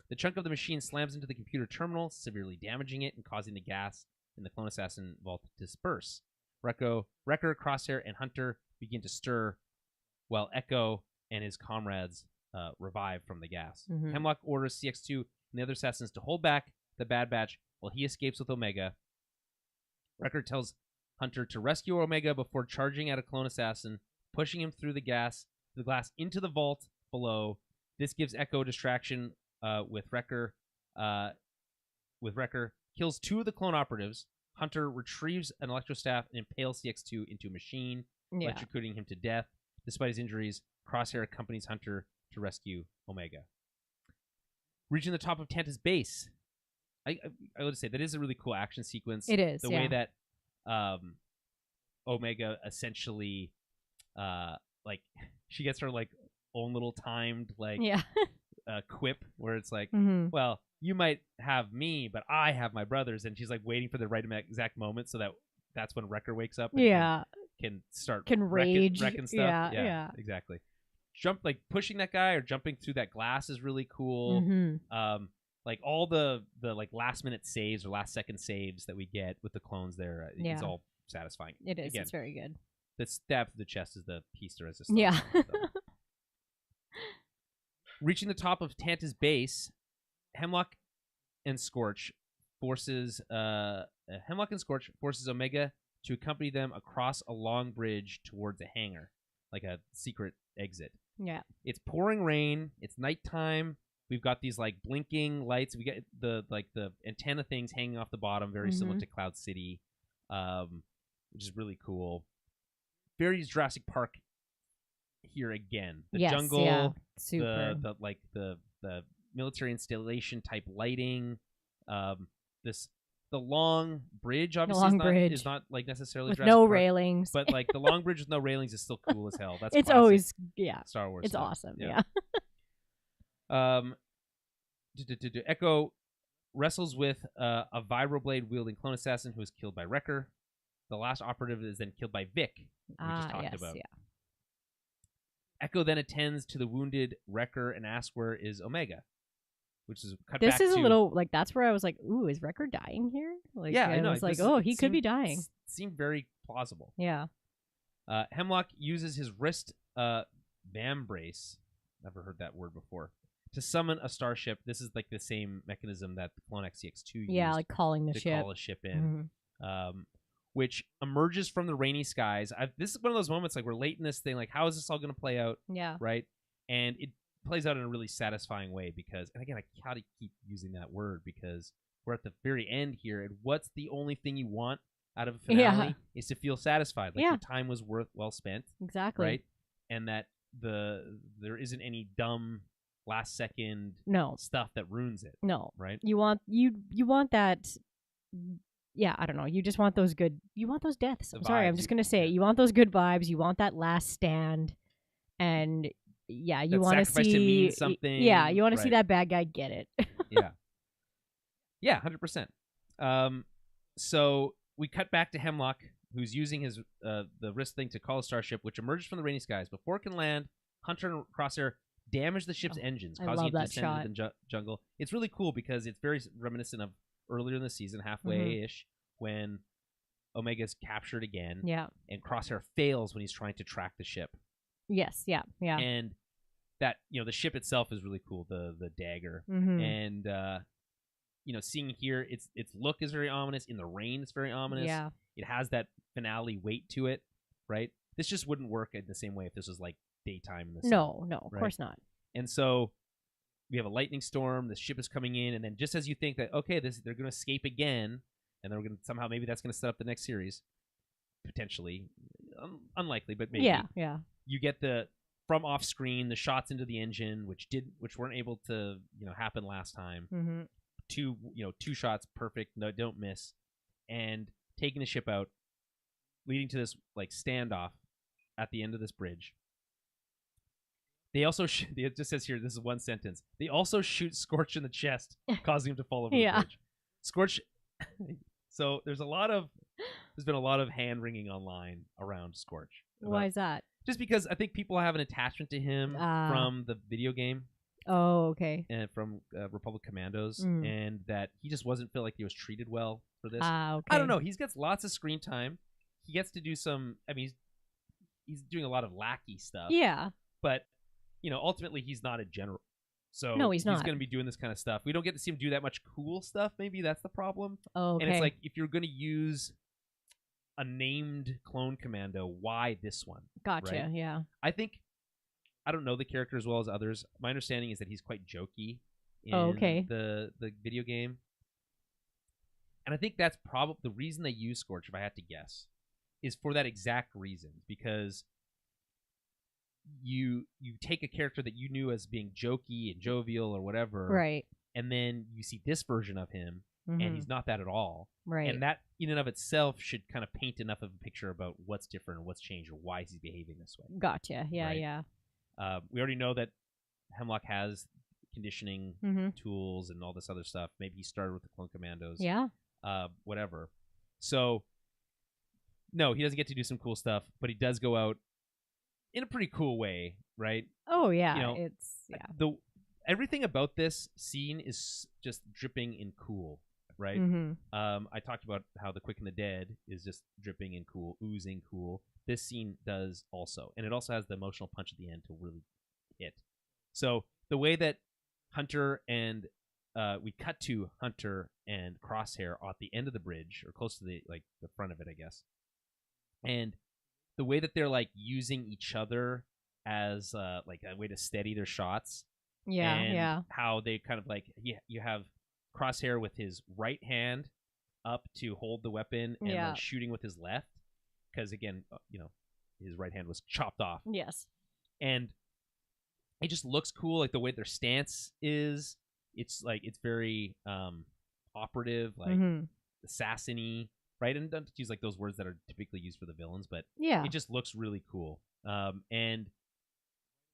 The chunk of the machine slams into the computer terminal, severely damaging it and causing the gas in the clone assassin vault to disperse. Wrecker, Crosshair, and Hunter begin to stir, while Echo and his comrades revive from the gas. Hemlock orders CX2 and the other assassins to hold back the Bad Batch while he escapes with Omega. Wrecker tells Hunter to rescue Omega before charging at a clone assassin, pushing him through the glass into the vault below. This gives Echo a distraction with Wrecker. Kills two of the clone operatives. Hunter retrieves an electrostaff and impales CX2 into a machine, electrocuting him to death. Despite his injuries, Crosshair accompanies Hunter to rescue Omega. Reaching the top of Tanta's base, I would say that is a really cool action sequence. It is the way that Omega essentially, like she gets her like own little timed like quip where it's like, well, you might have me, but I have my brothers, and she's like waiting for the right exact moment so that's when Wrecker wakes up. And can rage, wrecking stuff. Yeah, exactly. Like pushing that guy or jumping through that glass is really cool. Like all the like last minute saves or last second saves that we get with the clones there, it's all satisfying. It is. Again, it's very good. The stab to the chest is the piece de resistance. Yeah. Reaching the top of Tanta's base, Hemlock and Scorch forces Omega to accompany them across a long bridge towards a hangar, like a secret exit. Yeah. It's pouring rain. It's nighttime. We've got these like blinking lights. We get the antenna things hanging off the bottom, very similar to Cloud City, which is really cool. Very Jurassic Park here again. The jungle, super. the military installation type lighting. The long bridge obviously is not like necessarily with Jurassic no Park, railings, but like the long bridge with no railings is still cool as hell. That's it's classic always Star Wars. It's stuff. awesome. Yeah. Echo wrestles with a vibroblade wielding clone assassin who is killed by Wrecker. The last operative is then killed by Vic, we just talked about. Yeah. Echo then attends to the wounded Wrecker and asks where is Omega, which is cut this back is to, a little like that's where I was like, ooh, is Wrecker dying here? Like, yeah, I know. I was like, oh, he could be dying. Seemed very plausible. Yeah. Hemlock uses his wrist bam brace. Never heard that word before. To summon a starship. This is like the same mechanism that the Clone XCX2 used. Yeah, like calling the to ship. Call a ship in. Which emerges from the rainy skies. This is one of those moments like we're late in this thing. Like, how is this all going to play out? Yeah. Right? And it plays out in a really satisfying way because, and again, I gotta keep using that word because we're at the very end here. And what's the only thing you want out of a finale is to feel satisfied. Like your time was well spent. Exactly. Right? And that there isn't any dumb last second stuff that ruins it. No. Right? You want that. Yeah, I don't know. You just want those good. You want those deaths. I'm sorry, I'm just gonna say it. You want those good vibes. You want that last stand, and yeah, you want to see mean something. Yeah, you want to see that bad guy get it. Yeah, 100%. So we cut back to Hemlock, who's using his the wrist thing to call a starship, which emerges from the rainy skies. Before it can land, Hunter and Crosshair damage the ship's engines, causing it to descend into the jungle. It's really cool because it's very reminiscent of earlier in the season, halfway-ish, when Omega's captured again. Yeah. And Crosshair fails when he's trying to track the ship. Yes, yeah. And that, the ship itself is really cool, the dagger. And, seeing here, its look is very ominous. In the rain, it's very ominous. Yeah. It has that finale weight to it, right? This just wouldn't work in the same way if this was, like, daytime in the sun. No, of course not. And so we have a lightning storm, the ship is coming in, and then just as you think that, okay, they're going to escape again, and they're going to somehow, maybe that's going to set up the next series, potentially. Unlikely, but maybe. Yeah. You get from off screen, the shots into the engine, which weren't able to, happen last time. Two shots, perfect, no, don't miss, and taking the ship out, leading to this like standoff at the end of this bridge. They also it just says here, this is one sentence. They also shoot Scorch in the chest, causing him to fall over the bridge. Scorch. So there's been a lot of hand wringing online around Scorch. Why is that? Just because I think people have an attachment to him from the video game. Oh, okay. And from Republic Commandos, and that he just wasn't feel like he was treated well for this. Okay. I don't know. He gets lots of screen time. He gets to do some. I mean, he's doing a lot of lackey stuff. Yeah. But ultimately, he's not a general. So no, he's not. He's going to be doing this kind of stuff. We don't get to see him do that much cool stuff. Maybe that's the problem. Oh, okay. And it's like if you're going to use a named clone commando, why this one? Gotcha. Right? Yeah. I don't know the character as well as others. My understanding is that he's quite jokey in the video game. And I think that's probably the reason they use Scorch, if I had to guess, is for that exact reason. Because you take a character that you knew as being jokey and jovial or whatever, right? And then you see this version of him, and he's not that at all. Right. And that, in and of itself, should kind of paint enough of a picture about what's different and what's changed or why he's behaving this way. Gotcha. Yeah, right? yeah. We already know that Hemlock has conditioning tools and all this other stuff. Maybe he started with the Clone Commandos. Yeah. Whatever. So, no, he doesn't get to do some cool stuff, but he does go out in a pretty cool way, right? Oh, yeah. It's everything about this scene is just dripping in cool, right? I talked about how the Quick and the Dead is just dripping in cool, oozing cool. This scene does also. And it also has the emotional punch at the end to really hit. So the way that Hunter and we cut to Hunter and Crosshair at the end of the bridge, or close to the front of it, I guess. And the way that they're using each other as a way to steady their shots. Yeah, and how they kind of you have Crosshair with his right hand up to hold the weapon and then shooting with his left. Because again, his right hand was chopped off. Yes. And it just looks cool, like the way their stance is. it's very operative, like assassin-y, right? And don't use like those words that are typically used for the villains, but it just looks really cool. And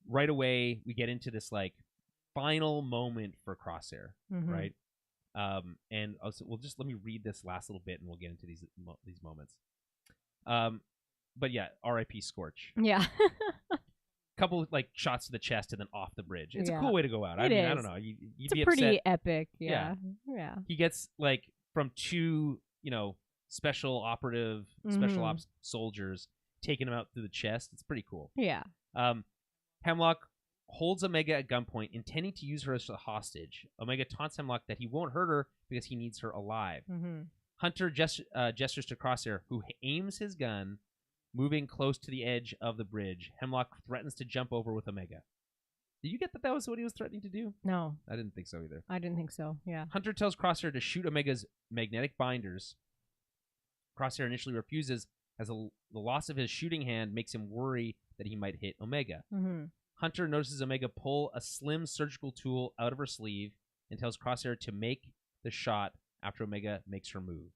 right away we get into this like final moment for Crosshair, right? And also, let me read this last little bit, and we'll get into these moments. But yeah, R.I.P. Scorch. Yeah. Couple like shots to the chest and then off the bridge. It's a cool way to go out. I don't know. You'd it's be pretty upset. Epic. Yeah. He gets like from two, special operative, special ops soldiers taking him out through the chest. It's pretty cool. Yeah. Hemlock holds Omega at gunpoint, intending to use her as a hostage. Omega taunts Hemlock that he won't hurt her because he needs her alive. Hunter gestures to Crosshair, who aims his gun, moving close to the edge of the bridge. Hemlock threatens to jump over with Omega. Did you get that was what he was threatening to do? No. I didn't think so either. I didn't think so, yeah. Hunter tells Crosshair to shoot Omega's magnetic binders. Crosshair initially refuses, as the loss of his shooting hand makes him worry that he might hit Omega. Hunter notices Omega pull a slim surgical tool out of her sleeve and tells Crosshair to make the shot after Omega makes her move.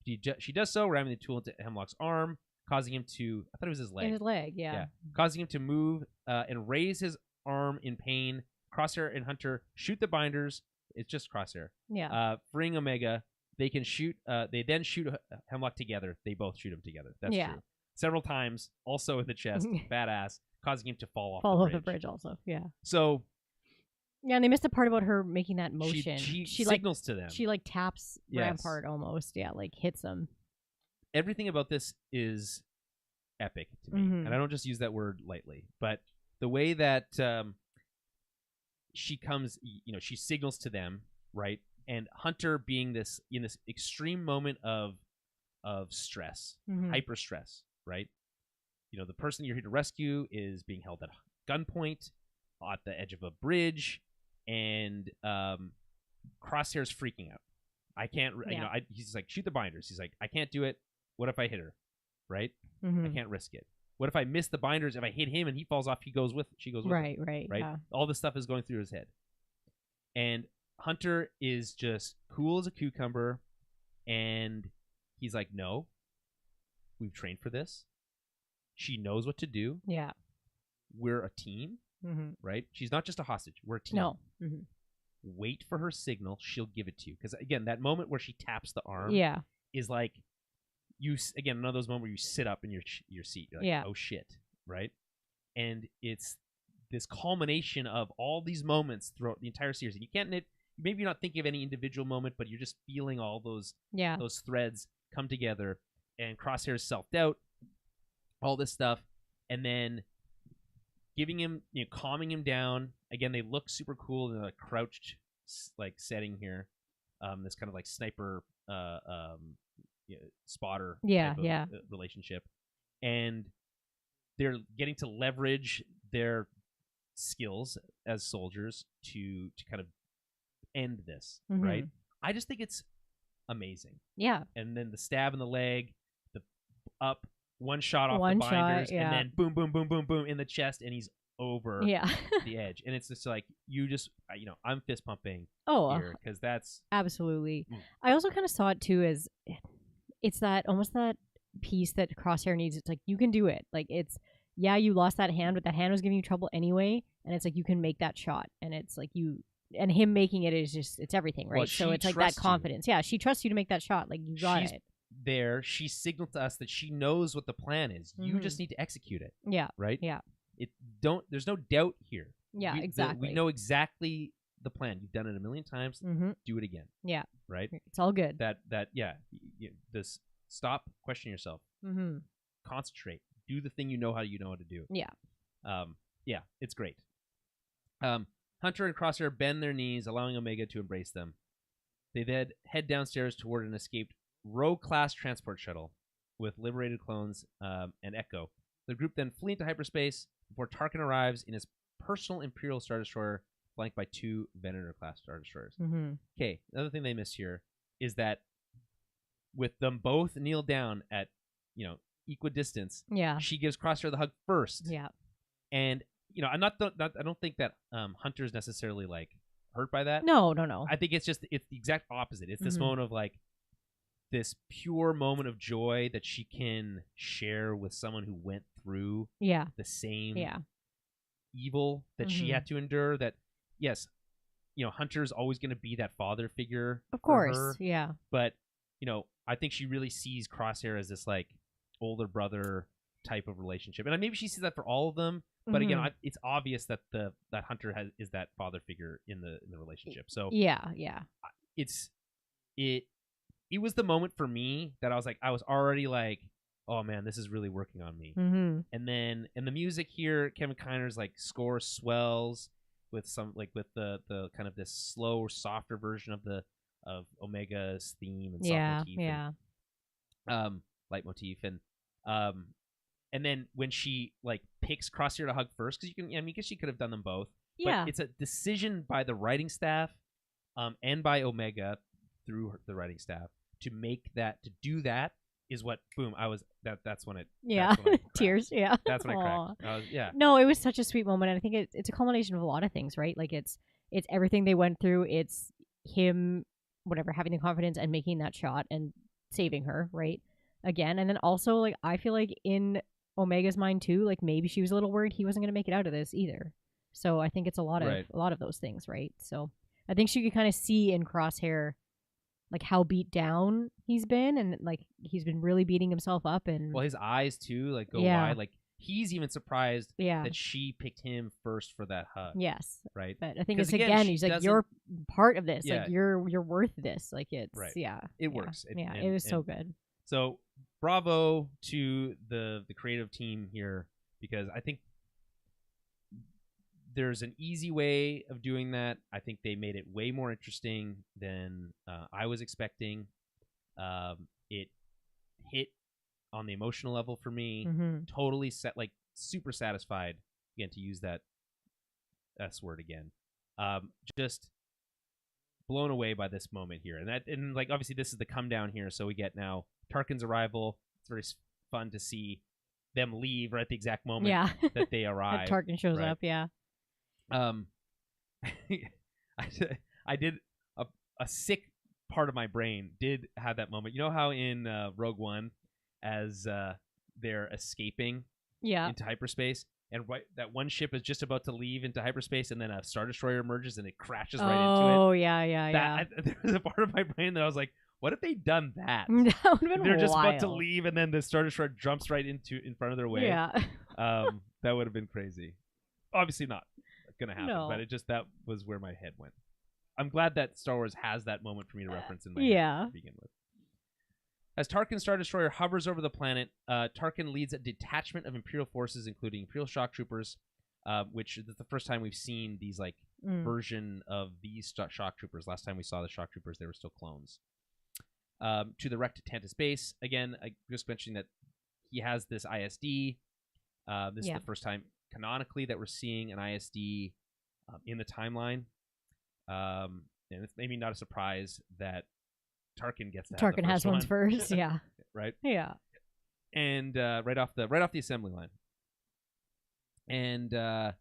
She does so, ramming the tool into Hemlock's arm, causing him to... I thought it was his leg. His leg, yeah. Causing him to move and raise his arm in pain. Crosshair and Hunter shoot the binders. It's just Crosshair. Yeah. Freeing Omega. They can shoot... they then shoot Hemlock together. They both shoot him together. That's true. Several times, also in the chest. Badass. Causing him to fall off the bridge also, yeah. So... Yeah, and they missed the part about her making that motion. She signals to them. She, like, taps Rampart almost. Yeah, like, hits him. Everything about this is epic to me. And I don't just use that word lightly. But the way that she comes, she signals to them, right? And Hunter being in this extreme moment of stress, hyper stress, right? The person you're here to rescue is being held at gunpoint at the edge of a bridge, and Crosshair's freaking out. I can't, he's like, shoot the binders. He's like, I can't do it. What if I hit her? Right? I can't risk it. What if I miss the binders? If I hit him and he falls off, she goes with right, him. Right. Yeah. All this stuff is going through his head. And Hunter is just cool as a cucumber, and he's like, no, we've trained for this. She knows what to do. Yeah. We're a team, right? She's not just a hostage. We're a team. No. Wait for her signal. She'll give it to you. Because, again, that moment where she taps the arm is like, another of those moments where you sit up in your seat. You're like, oh, shit, right? And it's this culmination of all these moments throughout the entire series. And you can't, maybe you're not thinking of any individual moment, but you're just feeling all those threads come together. And Crosshair's self-doubt, all this stuff, and then giving him, calming him down. Again, they look super cool in a crouched, like, setting here. This kind of like sniper, spotter type of relationship, and they're getting to leverage their skills as soldiers to kind of end this, right? I just think it's amazing. Yeah. And then the stab in the leg, the up. One shot off the binders, and then boom, boom, boom, boom, boom in the chest, and he's over the edge. And it's just like, I'm fist pumping here, because that's... Absolutely. I also kind of saw it, too, as it's that, almost that piece that Crosshair needs. It's like, you can do it. Like, it's, you lost that hand, but that hand was giving you trouble anyway, and it's like, you can make that shot. And it's like, and him making it is just, it's everything, right? So it's like that confidence. Yeah, she trusts you to make that shot. Like, you got it. There, she signaled to us that she knows what the plan is. You just need to execute it. Yeah. Right? Yeah. There's no doubt here. Yeah, exactly. We know exactly the plan. You've done it a million times. Do it again. Yeah. Right? It's all good. This stop, question yourself. Concentrate. Do the thing you know how to do. Yeah. It's great. Hunter and Crosshair bend their knees, allowing Omega to embrace them. They then head downstairs toward an escaped Rogue-class transport shuttle with liberated clones and Echo. The group then flee into hyperspace before Tarkin arrives in his personal Imperial Star Destroyer, flanked by 2 Venator-class Star Destroyers. Okay, another thing they miss here is that with them both kneel down at, equidistance, she gives Crosshair the hug first. Yeah. And, I don't think that Hunter's necessarily, like, hurt by that. No. I think it's the exact opposite. It's this moment of like this pure moment of joy that she can share with someone who went through the same evil that she had to endure. That yes, Hunter's always going to be that father figure, of course, for her, but I think she really sees Crosshair as this like older brother type of relationship, and maybe she sees that for all of them. But again, it's obvious that that Hunter is that father figure in the relationship. So it was the moment for me that I was already like, oh man, this is really working on me. And then the music here, Kevin Kiner's like score swells with some like with the kind of this slower, softer version of Omega's theme and soft motif and, leitmotif, and then when she like picks Crosshair to hug first, because I guess she could have done them both. But it's a decision by the writing staff, and by Omega through the writing staff to do that is what that's when it tears that's when I cracked. No, it was such a sweet moment, and I think it's a culmination of a lot of things, right? Like it's everything they went through. It's him having the confidence and making that shot and saving her right again, and then also like I feel like in Omega's mind too, like maybe she was a little worried he wasn't going to make it out of this either. So I think it's a lot of those things, right? So I think she could kind of see in Crosshair like how beat down he's been, and like he's been really beating himself up, and his eyes too like go wide, like he's even surprised that she picked him first for that hug. Yes, right. But I think it's again he's like, you're part of this, like you're worth this, like it's it works. It was so good. So bravo to the creative team here, because I think there's an easy way of doing that. I think they made it way more interesting than I was expecting. It hit on the emotional level for me. Totally super satisfied, again, to use that S word again. Just blown away by this moment here. And like obviously this is the come down here, so we get now Tarkin's arrival. It's very fun to see them leave right at the exact moment that they arrive. Tarkin shows up, I did a sick part of my brain did have that moment. You know how in Rogue One, as they're escaping into hyperspace, and that one ship is just about to leave into hyperspace, and then a Star Destroyer emerges and it crashes right into it. Oh yeah. There was a part of my brain that I was like, what if they'd done that? That would have been They're just wild. about to leave, and then the Star Destroyer jumps right in front of their way. Yeah. That would have been crazy. Obviously not going to happen, No. but that was where my head went. I'm glad that Star Wars has that moment for me to reference in my head to begin with. As Tarkin's Star Destroyer hovers over the planet, Tarkin leads a detachment of Imperial forces, including Imperial shock troopers, which is the first time we've seen these version of these shock troopers. Last time we saw the shock troopers, they were still clones. To the wrecked Tantus base. Again, I just mentioning that he has this ISD. This is the first time canonically that we're seeing an ISD in the timeline. And it's maybe not a surprise that Tarkin gets that. Tarkin has ones first, right? Yeah. And right off the assembly line. And the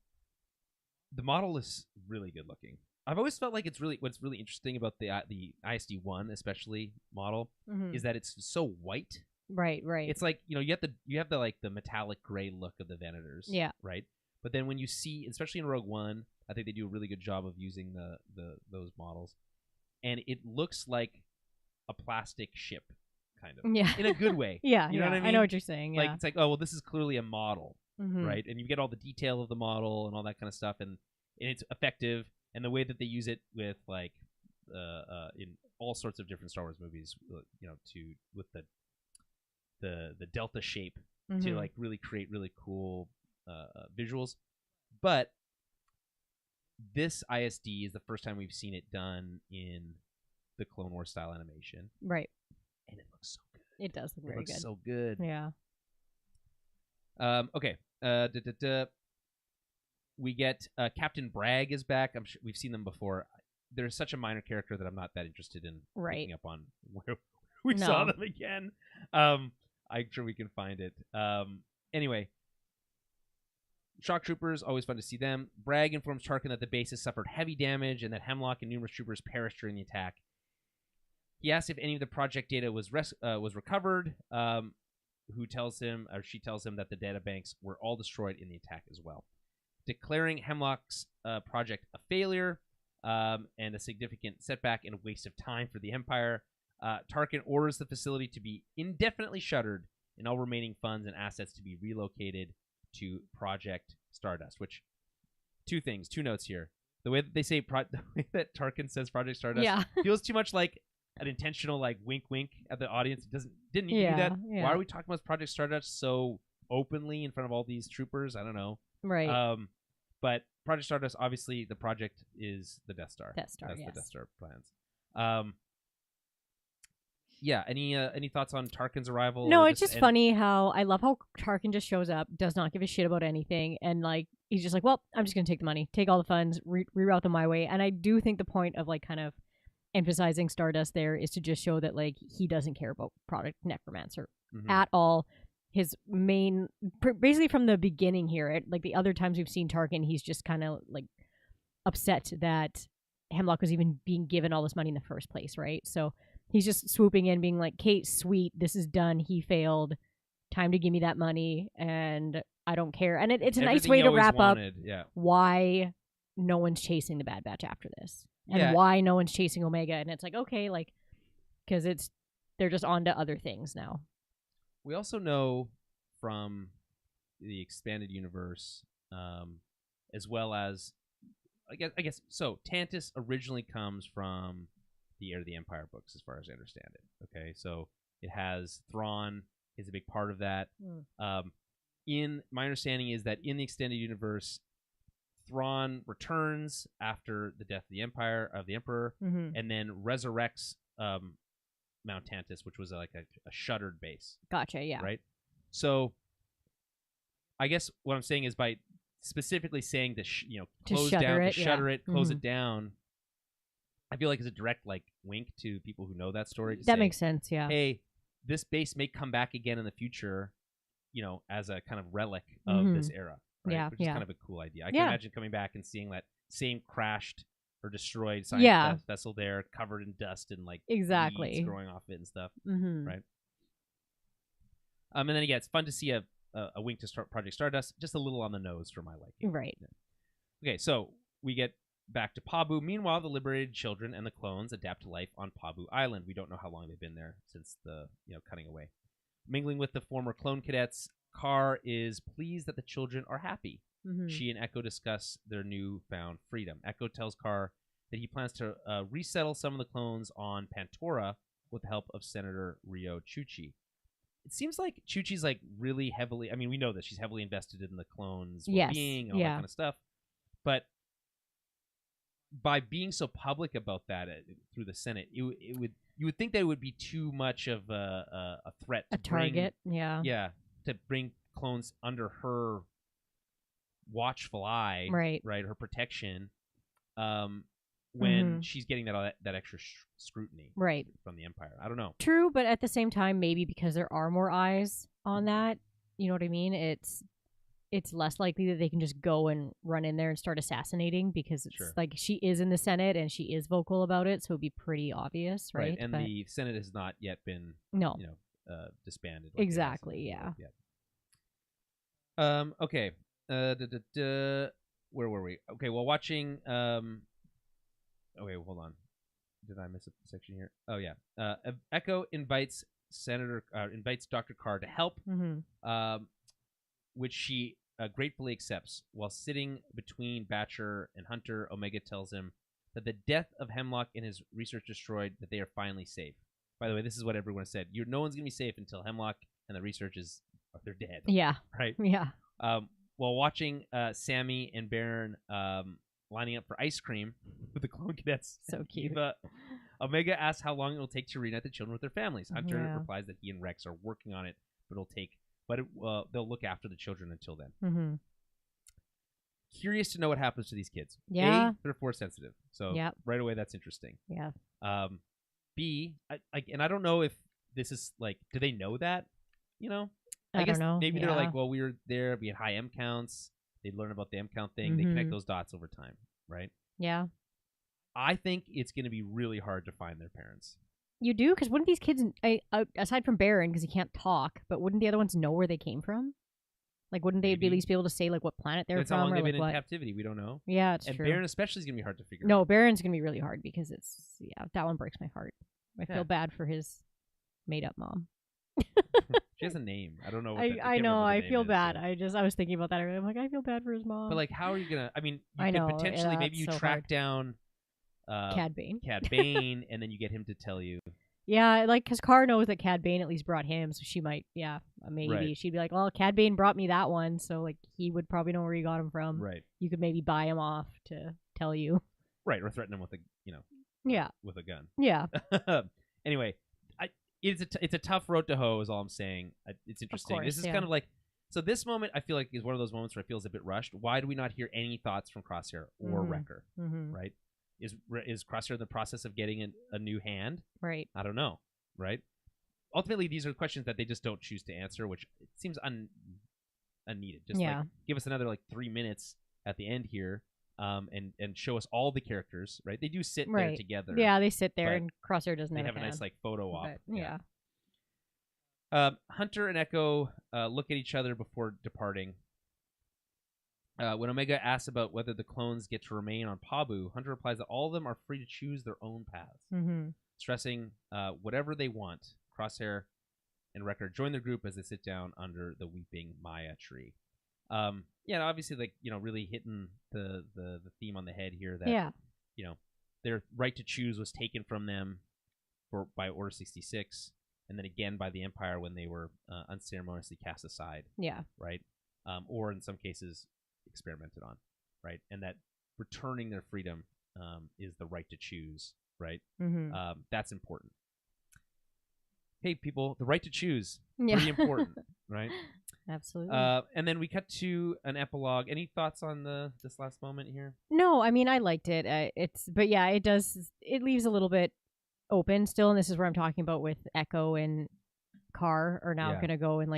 model is really good looking. I've always felt like what's really interesting about the ISD-1 especially model is that it's so white. Right. It's like, you have the metallic gray look of the Venators. Yeah. Right? But then when you see, especially in Rogue One, I think they do a really good job of using those models. And it looks like a plastic ship, kind of. Yeah. In a good way. Yeah. You know what I mean? I know what you're saying. Like, it's like, oh, well, this is clearly a model. Right? And you get all the detail of the model and all that kind of stuff. And it's effective. And the way that they use it with, like, in all sorts of different Star Wars movies, with the delta shape to, like, really create really cool visuals. But this ISD is the first time we've seen it done in the Clone Wars style animation. Right. And it looks so good. It does look very good. It looks so good. Yeah. Okay. We get Captain Bragg is back. I'm sure we've seen them before. They're such a minor character that I'm not that interested in picking up on where we saw them again. I'm sure we can find it. Anyway, shock troopers, always fun to see them. Bragg informs Tarkin that the base has suffered heavy damage and that Hemlock and numerous troopers perished during the attack. He asks if any of the project data was recovered. She tells him that the data banks were all destroyed in the attack as well, declaring Hemlock's project a failure and a significant setback and a waste of time for the Empire. Tarkin orders the facility to be indefinitely shuttered and all remaining funds and assets to be relocated to Project Stardust. Which, two notes here. The way that they say, the way that Tarkin says Project Stardust feels too much like an intentional like wink at the audience. It didn't need to do that. Yeah. Why are we talking about Project Stardust so openly in front of all these troopers? I don't know. Right. But Project Stardust, obviously, the project is the Death Star. That's the Death Star plans. Yeah. Any thoughts on Tarkin's arrival? No, it's just funny how I love how Tarkin just shows up, does not give a shit about anything, and like he's just like, well, I'm just gonna take the money, take all the funds, reroute them my way. And I do think the point of like kind of emphasizing Stardust there is to just show that like he doesn't care about Project Necromancer at all. His main, basically from the beginning here, like the other times we've seen Tarkin, he's just kind of like upset that Hemlock was even being given all this money in the first place, right? So he's just swooping in, being like, Kate, sweet, this is done. He failed. Time to give me that money, and I don't care. And it's a nice way to wrap up why no one's chasing the Bad Batch after this. And why no one's chasing Omega. And it's like, okay, like, because they're just on to other things now. We also know from the expanded universe, as well as, I guess, so Tantus originally comes from the Heir to the Empire books, as far as I understand it. Okay, so it has Thrawn is a big part of that. In my understanding is that in the extended universe, Thrawn returns after the death of the Emperor, and then resurrects Mount Tantus, which was like a shuttered base. Gotcha, yeah. Right? So I guess what I'm saying is by specifically saying to close down, shutter it, close it down, I feel like it's a direct like wink to people who know that story. That makes sense, yeah. Hey, this base may come back again in the future, as a kind of relic of this era. Right? Yeah, which is kind of a cool idea. I can imagine coming back and seeing that same crashed or destroyed science vessel there, covered in dust and like weeds growing off it and stuff, right? And then again, it's fun to see a wink to start Project Stardust, just a little on the nose for my liking. Right. Yeah. Okay, so we get back to Pabu. Meanwhile, the liberated children and the clones adapt to life on Pabu Island. We don't know how long they've been there since the cutting away. Mingling with the former clone cadets, Carr is pleased that the children are happy. She and Echo discuss their newfound freedom. Echo tells Carr that he plans to resettle some of the clones on Pantora with the help of Senator Rio Chuchi. It seems like Chuchi's like really heavily, I mean, we know that she's heavily invested in the clones' well-being and all that kind of stuff. But by being so public about that through the Senate, you would think that it would be too much of a threat. A target, Yeah, to bring clones under her watchful eye, right, her protection, when she's getting that extra scrutiny, right, from the Empire. I don't know. True, but at the same time, maybe because there are more eyes on that, you know what I mean? It's less likely that they can just go and run in there and start assassinating, because it's like she is in the Senate and she is vocal about it, so it'd be pretty obvious, right? And the Senate has not yet been disbanded. Exactly, yeah. Okay. Where were we? Okay, well, watching. Okay, hold on. Did I miss a section here? Oh yeah. Echo invites Dr. Carr to help, which she gratefully accepts. While sitting between Batcher and Hunter, Omega tells him that the death of Hemlock and his research destroyed, that they are finally safe. By the way, this is what everyone said. No one's gonna be safe until Hemlock and the research they're dead. Yeah. Right. Yeah. While watching Sammy and Baron lining up for ice cream with the clone cadets, so cute. Omega asks how long it will take to reunite the children with their families. Hunter replies that he and Rex are working on it, but they'll look after the children until then. Curious to know what happens to these kids. Yeah. A, they're force sensitive, so right away that's interesting. Yeah. B, and I don't know if this is like, do they know that? I guess don't know. Maybe they're like, well, we were there, we had high M counts, They learn about the M count thing. They connect those dots over time, right? Yeah. I think it's going to be really hard to find their parents. You do? Because wouldn't these kids, aside from Baron, because he can't talk, but wouldn't the other ones know where they came from? Like, wouldn't they at least be able to say, like, what planet they're from? How long or they've been like in captivity. We don't know. Yeah, it's true. And Baron especially is going to be hard to figure out. No, Baron's going to be really hard because that one breaks my heart. I feel bad for his made-up mom. She has a name. I don't know. I know. I feel bad. So. I was thinking about that. I'm like, I feel bad for his mom. But, like, how are you going to... I mean, you could potentially... maybe you track down... Cad Bane. Cad Bane, and then you get him to tell you... Yeah, like, because Carr knows that Cad Bane at least brought him, so she might, maybe. Right. She'd be like, well, Cad Bane brought me that one, so, like, he would probably know where he got him from. Right. You could maybe buy him off to tell you. Right, or threaten him with with a gun. Yeah. Anyway, it's a tough road to hoe is all I'm saying. It's interesting. This is kind of like... So this moment, I feel like, is one of those moments where it feels a bit rushed. Why do we not hear any thoughts from Crosshair or Wrecker? Right? Is Crosshair in the process of getting a new hand? Right. I don't know. Right? Ultimately, these are questions that they just don't choose to answer, which it seems unneeded. Just like give us another 3 minutes at the end here, and show us all the characters. Right? They do sit there together. Yeah, they sit there, and Crosshair doesn't have a nice photo op. Yeah. Hunter and Echo look at each other before departing. When Omega asks about whether the clones get to remain on Pabu, Hunter replies that all of them are free to choose their own paths, stressing whatever they want. Crosshair and Wrecker join the group as they sit down under the weeping Maya tree. Obviously, really hitting the theme on the head here that their right to choose was taken from them by Order 66, and then again by the Empire when they were unceremoniously cast aside. Yeah. Right. Or in some cases experimented on, right? And that returning their freedom is the right to choose, right? That's important. Hey, people, the right to choose, pretty important, right? Absolutely. And then we cut to an epilogue. Any thoughts on this last moment here? No, I mean, I liked it. It leaves a little bit open still, and this is where I'm talking about with Echo and Carr are now going to go and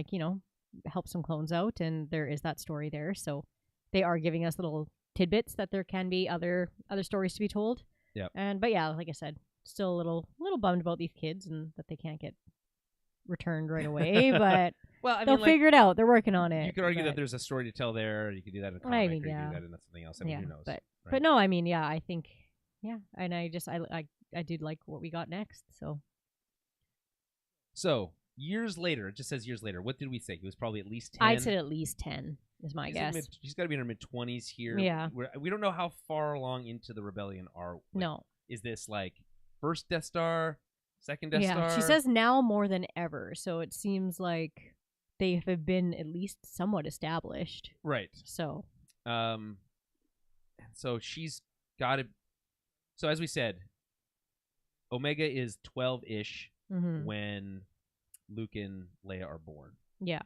help some clones out, and there is that story there, so they are giving us little tidbits that there can be other stories to be told. Yeah. But like I said, still a little bummed about these kids and that they can't get returned right away. But they'll figure it out. They're working on it. You could argue that there's a story to tell there. You could do that in a comic, or you could do that in something else. Who knows? But no, I mean, I think, and I did like what we got next. So years later, it just says years later. What did we say? He was probably at least 10. I'd say at least 10 is my guess. She's got to be in her mid-20s here. Yeah. We don't know how far along into the rebellion are we. No. Is this first Death Star, second Death Star? Yeah, she says now more than ever, so it seems like they have been at least somewhat established. Right. So. So she's got to... So as we said, Omega is 12-ish when Luke and Leia are born. Yeah.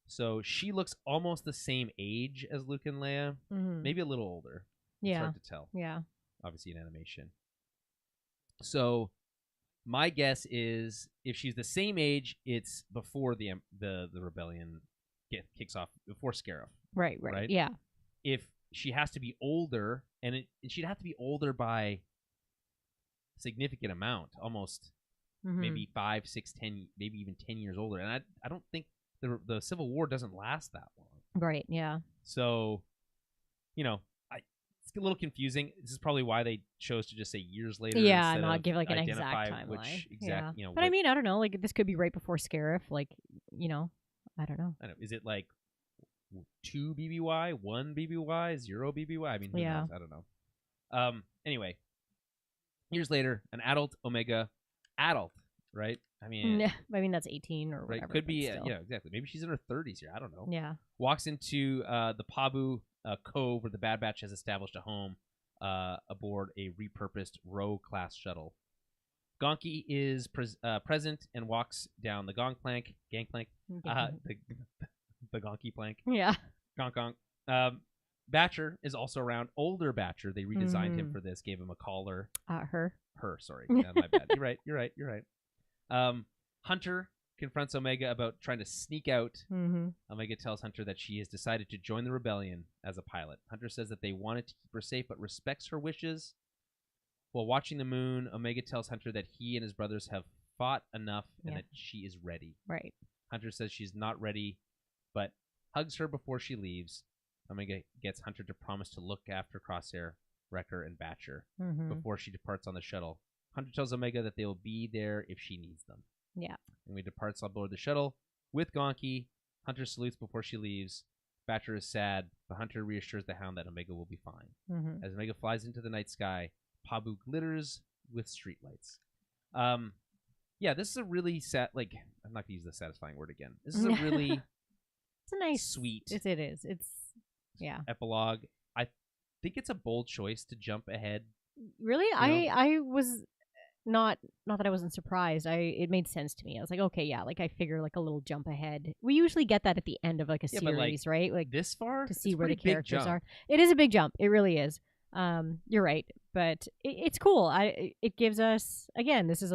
So she looks almost the same age as Luke and Leia, maybe a little older. Yeah. It's hard to tell. Yeah. Obviously in animation. So my guess is if she's the same age, it's before the rebellion kicks off, before Scarif. Right. Yeah. If she has to be older, and she'd have to be older by a significant amount, almost maybe 5, 6, 10, maybe even 10 years older. And I don't think the Civil War doesn't last that long. Right, yeah. So, it's a little confusing. This is probably why they chose to just say years later. Yeah, not give an exact timeline. But I mean, I don't know. This could be right before Scarif. I don't know. Is it 2 BBY, 1 BBY, 0 BBY? I mean, who knows? I don't know. Anyway, years later, an adult Omega, right? I mean, that's 18 or whatever. Could be, exactly. Maybe she's in her 30s here. I don't know. Yeah. Walks into the Pabu Cove where the Bad Batch has established a home aboard a repurposed Rho-class shuttle. Gonki is present and walks down the gangplank, the Gonki plank. Yeah. Gonk. Batcher is also around. Older Batcher. They redesigned him for this. Gave him a collar. Her. Sorry. My bad. You're right. Hunter confronts Omega about trying to sneak out. Mm-hmm. Omega tells Hunter that she has decided to join the rebellion as a pilot. Hunter says that they wanted to keep her safe but respects her wishes. While watching the moon, Omega tells Hunter that he and his brothers have fought enough and that she is ready. Right. Hunter says she's not ready, but hugs her before she leaves. Omega gets Hunter to promise to look after Crosshair, Wrecker, and Batcher before she departs on the shuttle. Hunter tells Omega that they will be there if she needs them. Yeah. And we departs on board the shuttle with Gonki. Hunter salutes before she leaves. Batcher is sad, but Hunter reassures the Hound that Omega will be fine. As Omega flies into the night sky, Pabu glitters with streetlights. Yeah, this is a really sad, I'm not going to use the satisfying word again. This is a really it's a nice, sweet it is. It's, epilogue. I think it's a bold choice to jump ahead. Really? I was not that I wasn't surprised. It made sense to me. I was like, okay, yeah, I figure a little jump ahead. We usually get that at the end of a series, right? This far? To see where the characters are. It is a big jump. It really is. You're right. But it's cool. It gives us, again, this is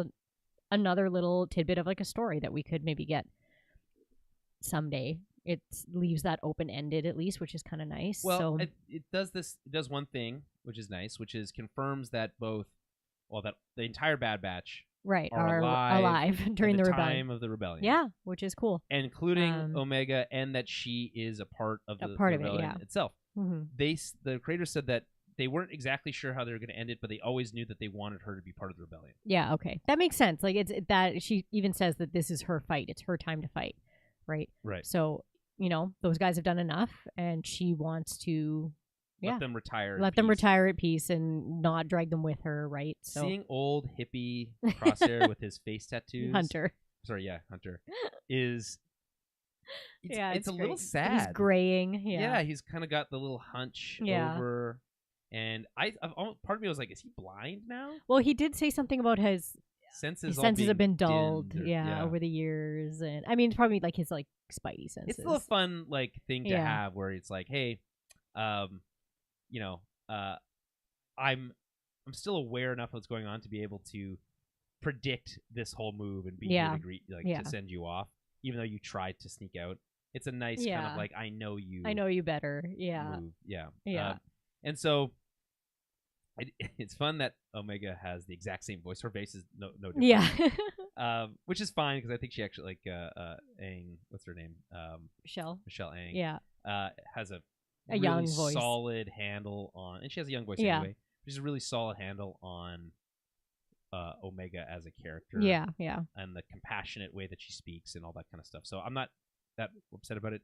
another little tidbit of a story that we could maybe get someday. It leaves that open-ended at least, which is kind of nice. Well, it does one thing, which is nice, which is confirms that that the entire Bad Batch are alive during the time of the rebellion. Yeah, which is cool. Including Omega, and that she is a part of the rebellion itself. The creators said that they weren't exactly sure how they were going to end it, but they always knew that they wanted her to be part of the rebellion. Yeah, okay. That makes sense. It's that she even says that this is her fight. It's her time to fight, right? Right. So, those guys have done enough, and she wants to let them retire. Let them retire at peace and not drag them with her, right? So seeing old hippie Crosshair with his face tattoos, Hunter is it's a great. Little sad. He's graying. Yeah, he's kind of got the little hunch over. And part of me was like, is he blind now? Well, he did say something about his senses have been dulled, over the years, and I mean, it's probably his spidey senses. It's still a fun thing to have, where it's like, hey, I'm still aware enough of what's going on to be able to predict this whole move and be here to to send you off, even though you tried to sneak out. It's a nice kind of I know you better, move. And so it's fun that Omega has the exact same voice. Her face is no different. Yeah. Which is fine because I think she actually Aang, what's her name? Michelle Aang. Yeah. Has a really young voice. Solid handle on, and she has a young voice anyway. She's a really solid handle on Omega as a character. Yeah. And the compassionate way that she speaks and all that kind of stuff. So I'm not that upset about it.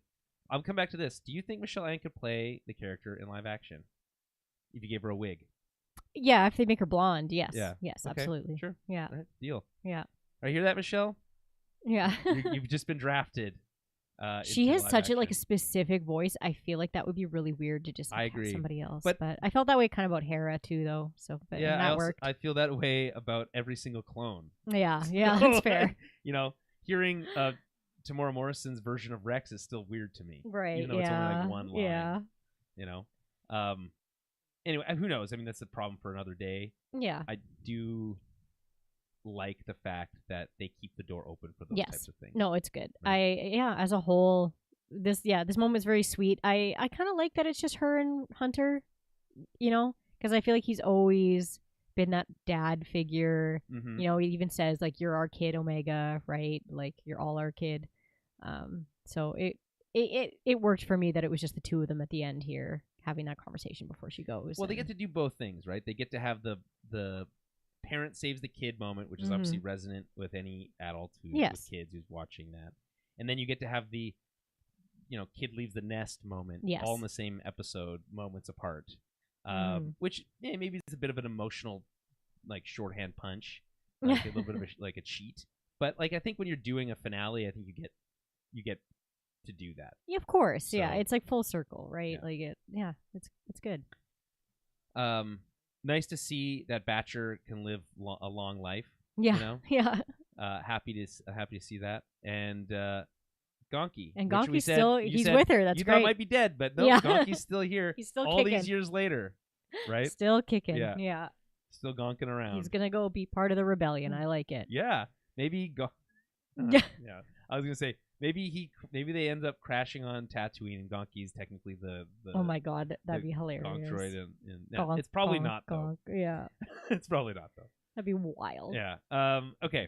I'll come back to this. Do you think Michelle Aang could play the character in live action if you gave her a wig? Yeah, if they make her blonde, yes. Yeah. Yes, okay. absolutely. Sure. Yeah. All right, deal. Yeah. I hear that, Michelle? Yeah. You've just been drafted. She has such a specific voice. I feel like that would be really weird to just have somebody else. But I felt that way kind of about Hera too, though. So that worked. I feel that way about every single clone. Yeah, that's fair. Hearing Tamora Morrison's version of Rex is still weird to me. Right. Even though it's only one line. Yeah. Anyway, who knows? I mean, that's a problem for another day. Yeah. I do like the fact that they keep the door open for those types of things. No, it's good. Right. As a whole, this moment is very sweet. I kind of like that it's just her and Hunter, because I feel like he's always been that dad figure. Mm-hmm. He even says you're our kid, Omega, right? You're all our kid. So it worked for me that it was just the two of them at the end here having that conversation before she goes. Well, they get to do both things, right? They get to have the parent saves the kid moment, which is obviously resonant with any adult with kids who's watching that. And then you get to have the kid leaves the nest moment, all in the same episode, moments apart. Which maybe it's a bit of an emotional shorthand punch, a little bit of a cheat. But I think when you're doing a finale, I think you get to do that. Yeah, of course. So, it's full circle, right? Yeah. It's good. Nice to see that Batcher can live a long life. Yeah. Yeah. Happy to see that. And Gonki. And Gonki's still he's with her. That's you great. thought might be dead, but no, Gonki's still here. He's still all kicking. These years later, right? Still kicking. Yeah. Still gonking around. He's gonna go be part of the rebellion. I like it. Yeah. Maybe Yeah. I was gonna say maybe they end up crashing on Tatooine, and Gonki's technically the oh my god, that'd be hilarious. Gonk droid, no, it's probably not though. Yeah, it's probably not though. That'd be wild. Yeah. Okay.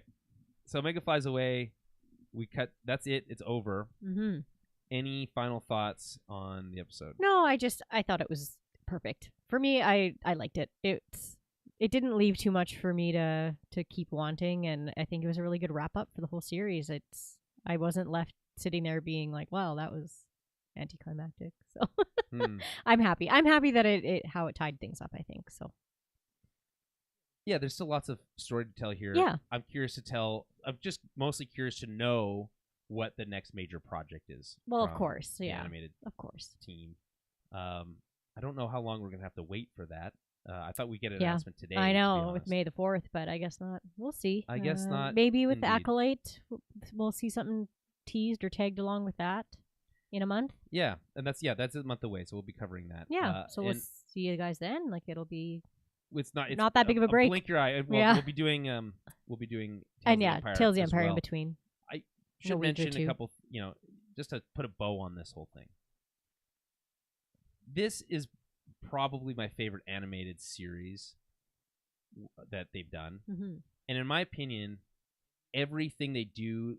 So Omega flies away. We cut. That's it. It's over. Mm-hmm. Any final thoughts on the episode? No, I thought it was perfect for me. I liked it. It didn't leave too much for me to keep wanting, and I think it was a really good wrap up for the whole series. I wasn't left sitting there being like, wow, that was anticlimactic. So I'm happy. I'm happy that it how it tied things up, I think. So yeah, there's still lots of story to tell here. Yeah. I'm just mostly curious to know what the next major project is. Well, of course. Yeah. Animated of course. Team. I don't know how long we're going to have to wait for that. I thought we'd get an announcement today. I know, with May the 4th, but I guess not. We'll see. I guess not. Maybe with the Acolyte, we'll see something teased or tagged along with that in a month. Yeah, and that's a month away, so we'll be covering that. Yeah, so we'll see you guys then. Like, it'll be... It's not that big of a break. Blink your eye. We'll be doing Tales of the Empire Tales of the Empire well. in between. I should mention a couple, just to put a bow on this whole thing. This is probably my favorite animated series that they've done. Mm-hmm. And in my opinion, everything they do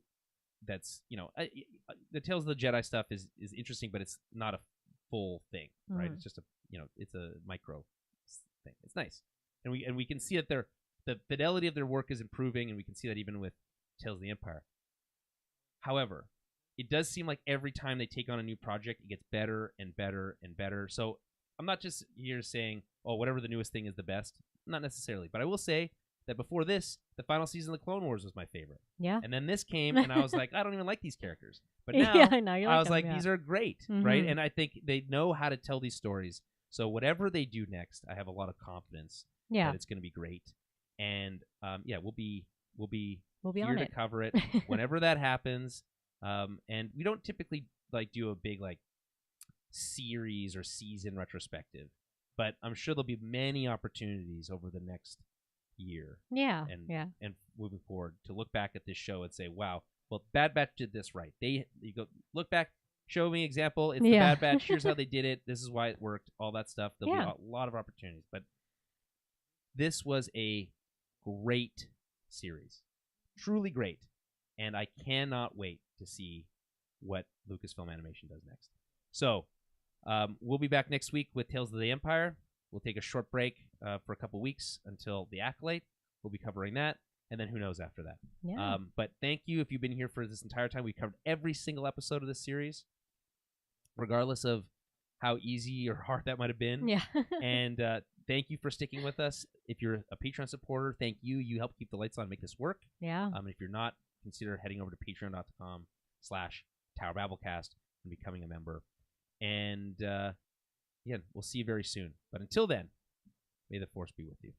that's, the Tales of the Jedi stuff is interesting, but it's not a full thing, right? It's just it's a micro thing. It's nice. And we can see that the fidelity of their work is improving, and we can see that even with Tales of the Empire. However, it does seem like every time they take on a new project, it gets better and better and better. So I'm not just here saying, oh, whatever the newest thing is the best. Not necessarily. But I will say that before this, the final season of the Clone Wars was my favorite. Yeah. And then this came, and I was like, I don't even like these characters. But now, I was like, these are great, right? And I think they know how to tell these stories. So whatever they do next, I have a lot of confidence that it's going to be great. And we'll be here to cover it whenever that happens. And we don't typically do a big series or season retrospective, but I'm sure there'll be many opportunities over the next year. Yeah. And moving forward to look back at this show and say, wow, well, Bad Batch did this right. You go look back, show me example. It's the Bad Batch. Here's how they did it. This is why it worked. All that stuff. There'll be a lot of opportunities, but this was a great series, truly great, and I cannot wait to see what Lucasfilm Animation does next. So we'll be back next week with Tales of the Empire. We'll take a short break for a couple weeks until the Acolyte. We'll be covering that, and then who knows after that. Yeah. But thank you if you've been here for this entire time. We covered every single episode of this series, regardless of how easy or hard that might have been. Yeah. And thank you for sticking with us. If you're a Patreon supporter, thank you. You help keep the lights on and make this work. Yeah. If you're not, consider heading over to patreon.com/TowerBabbleCast and becoming a member. And again, we'll see you very soon. But until then, may the Force be with you.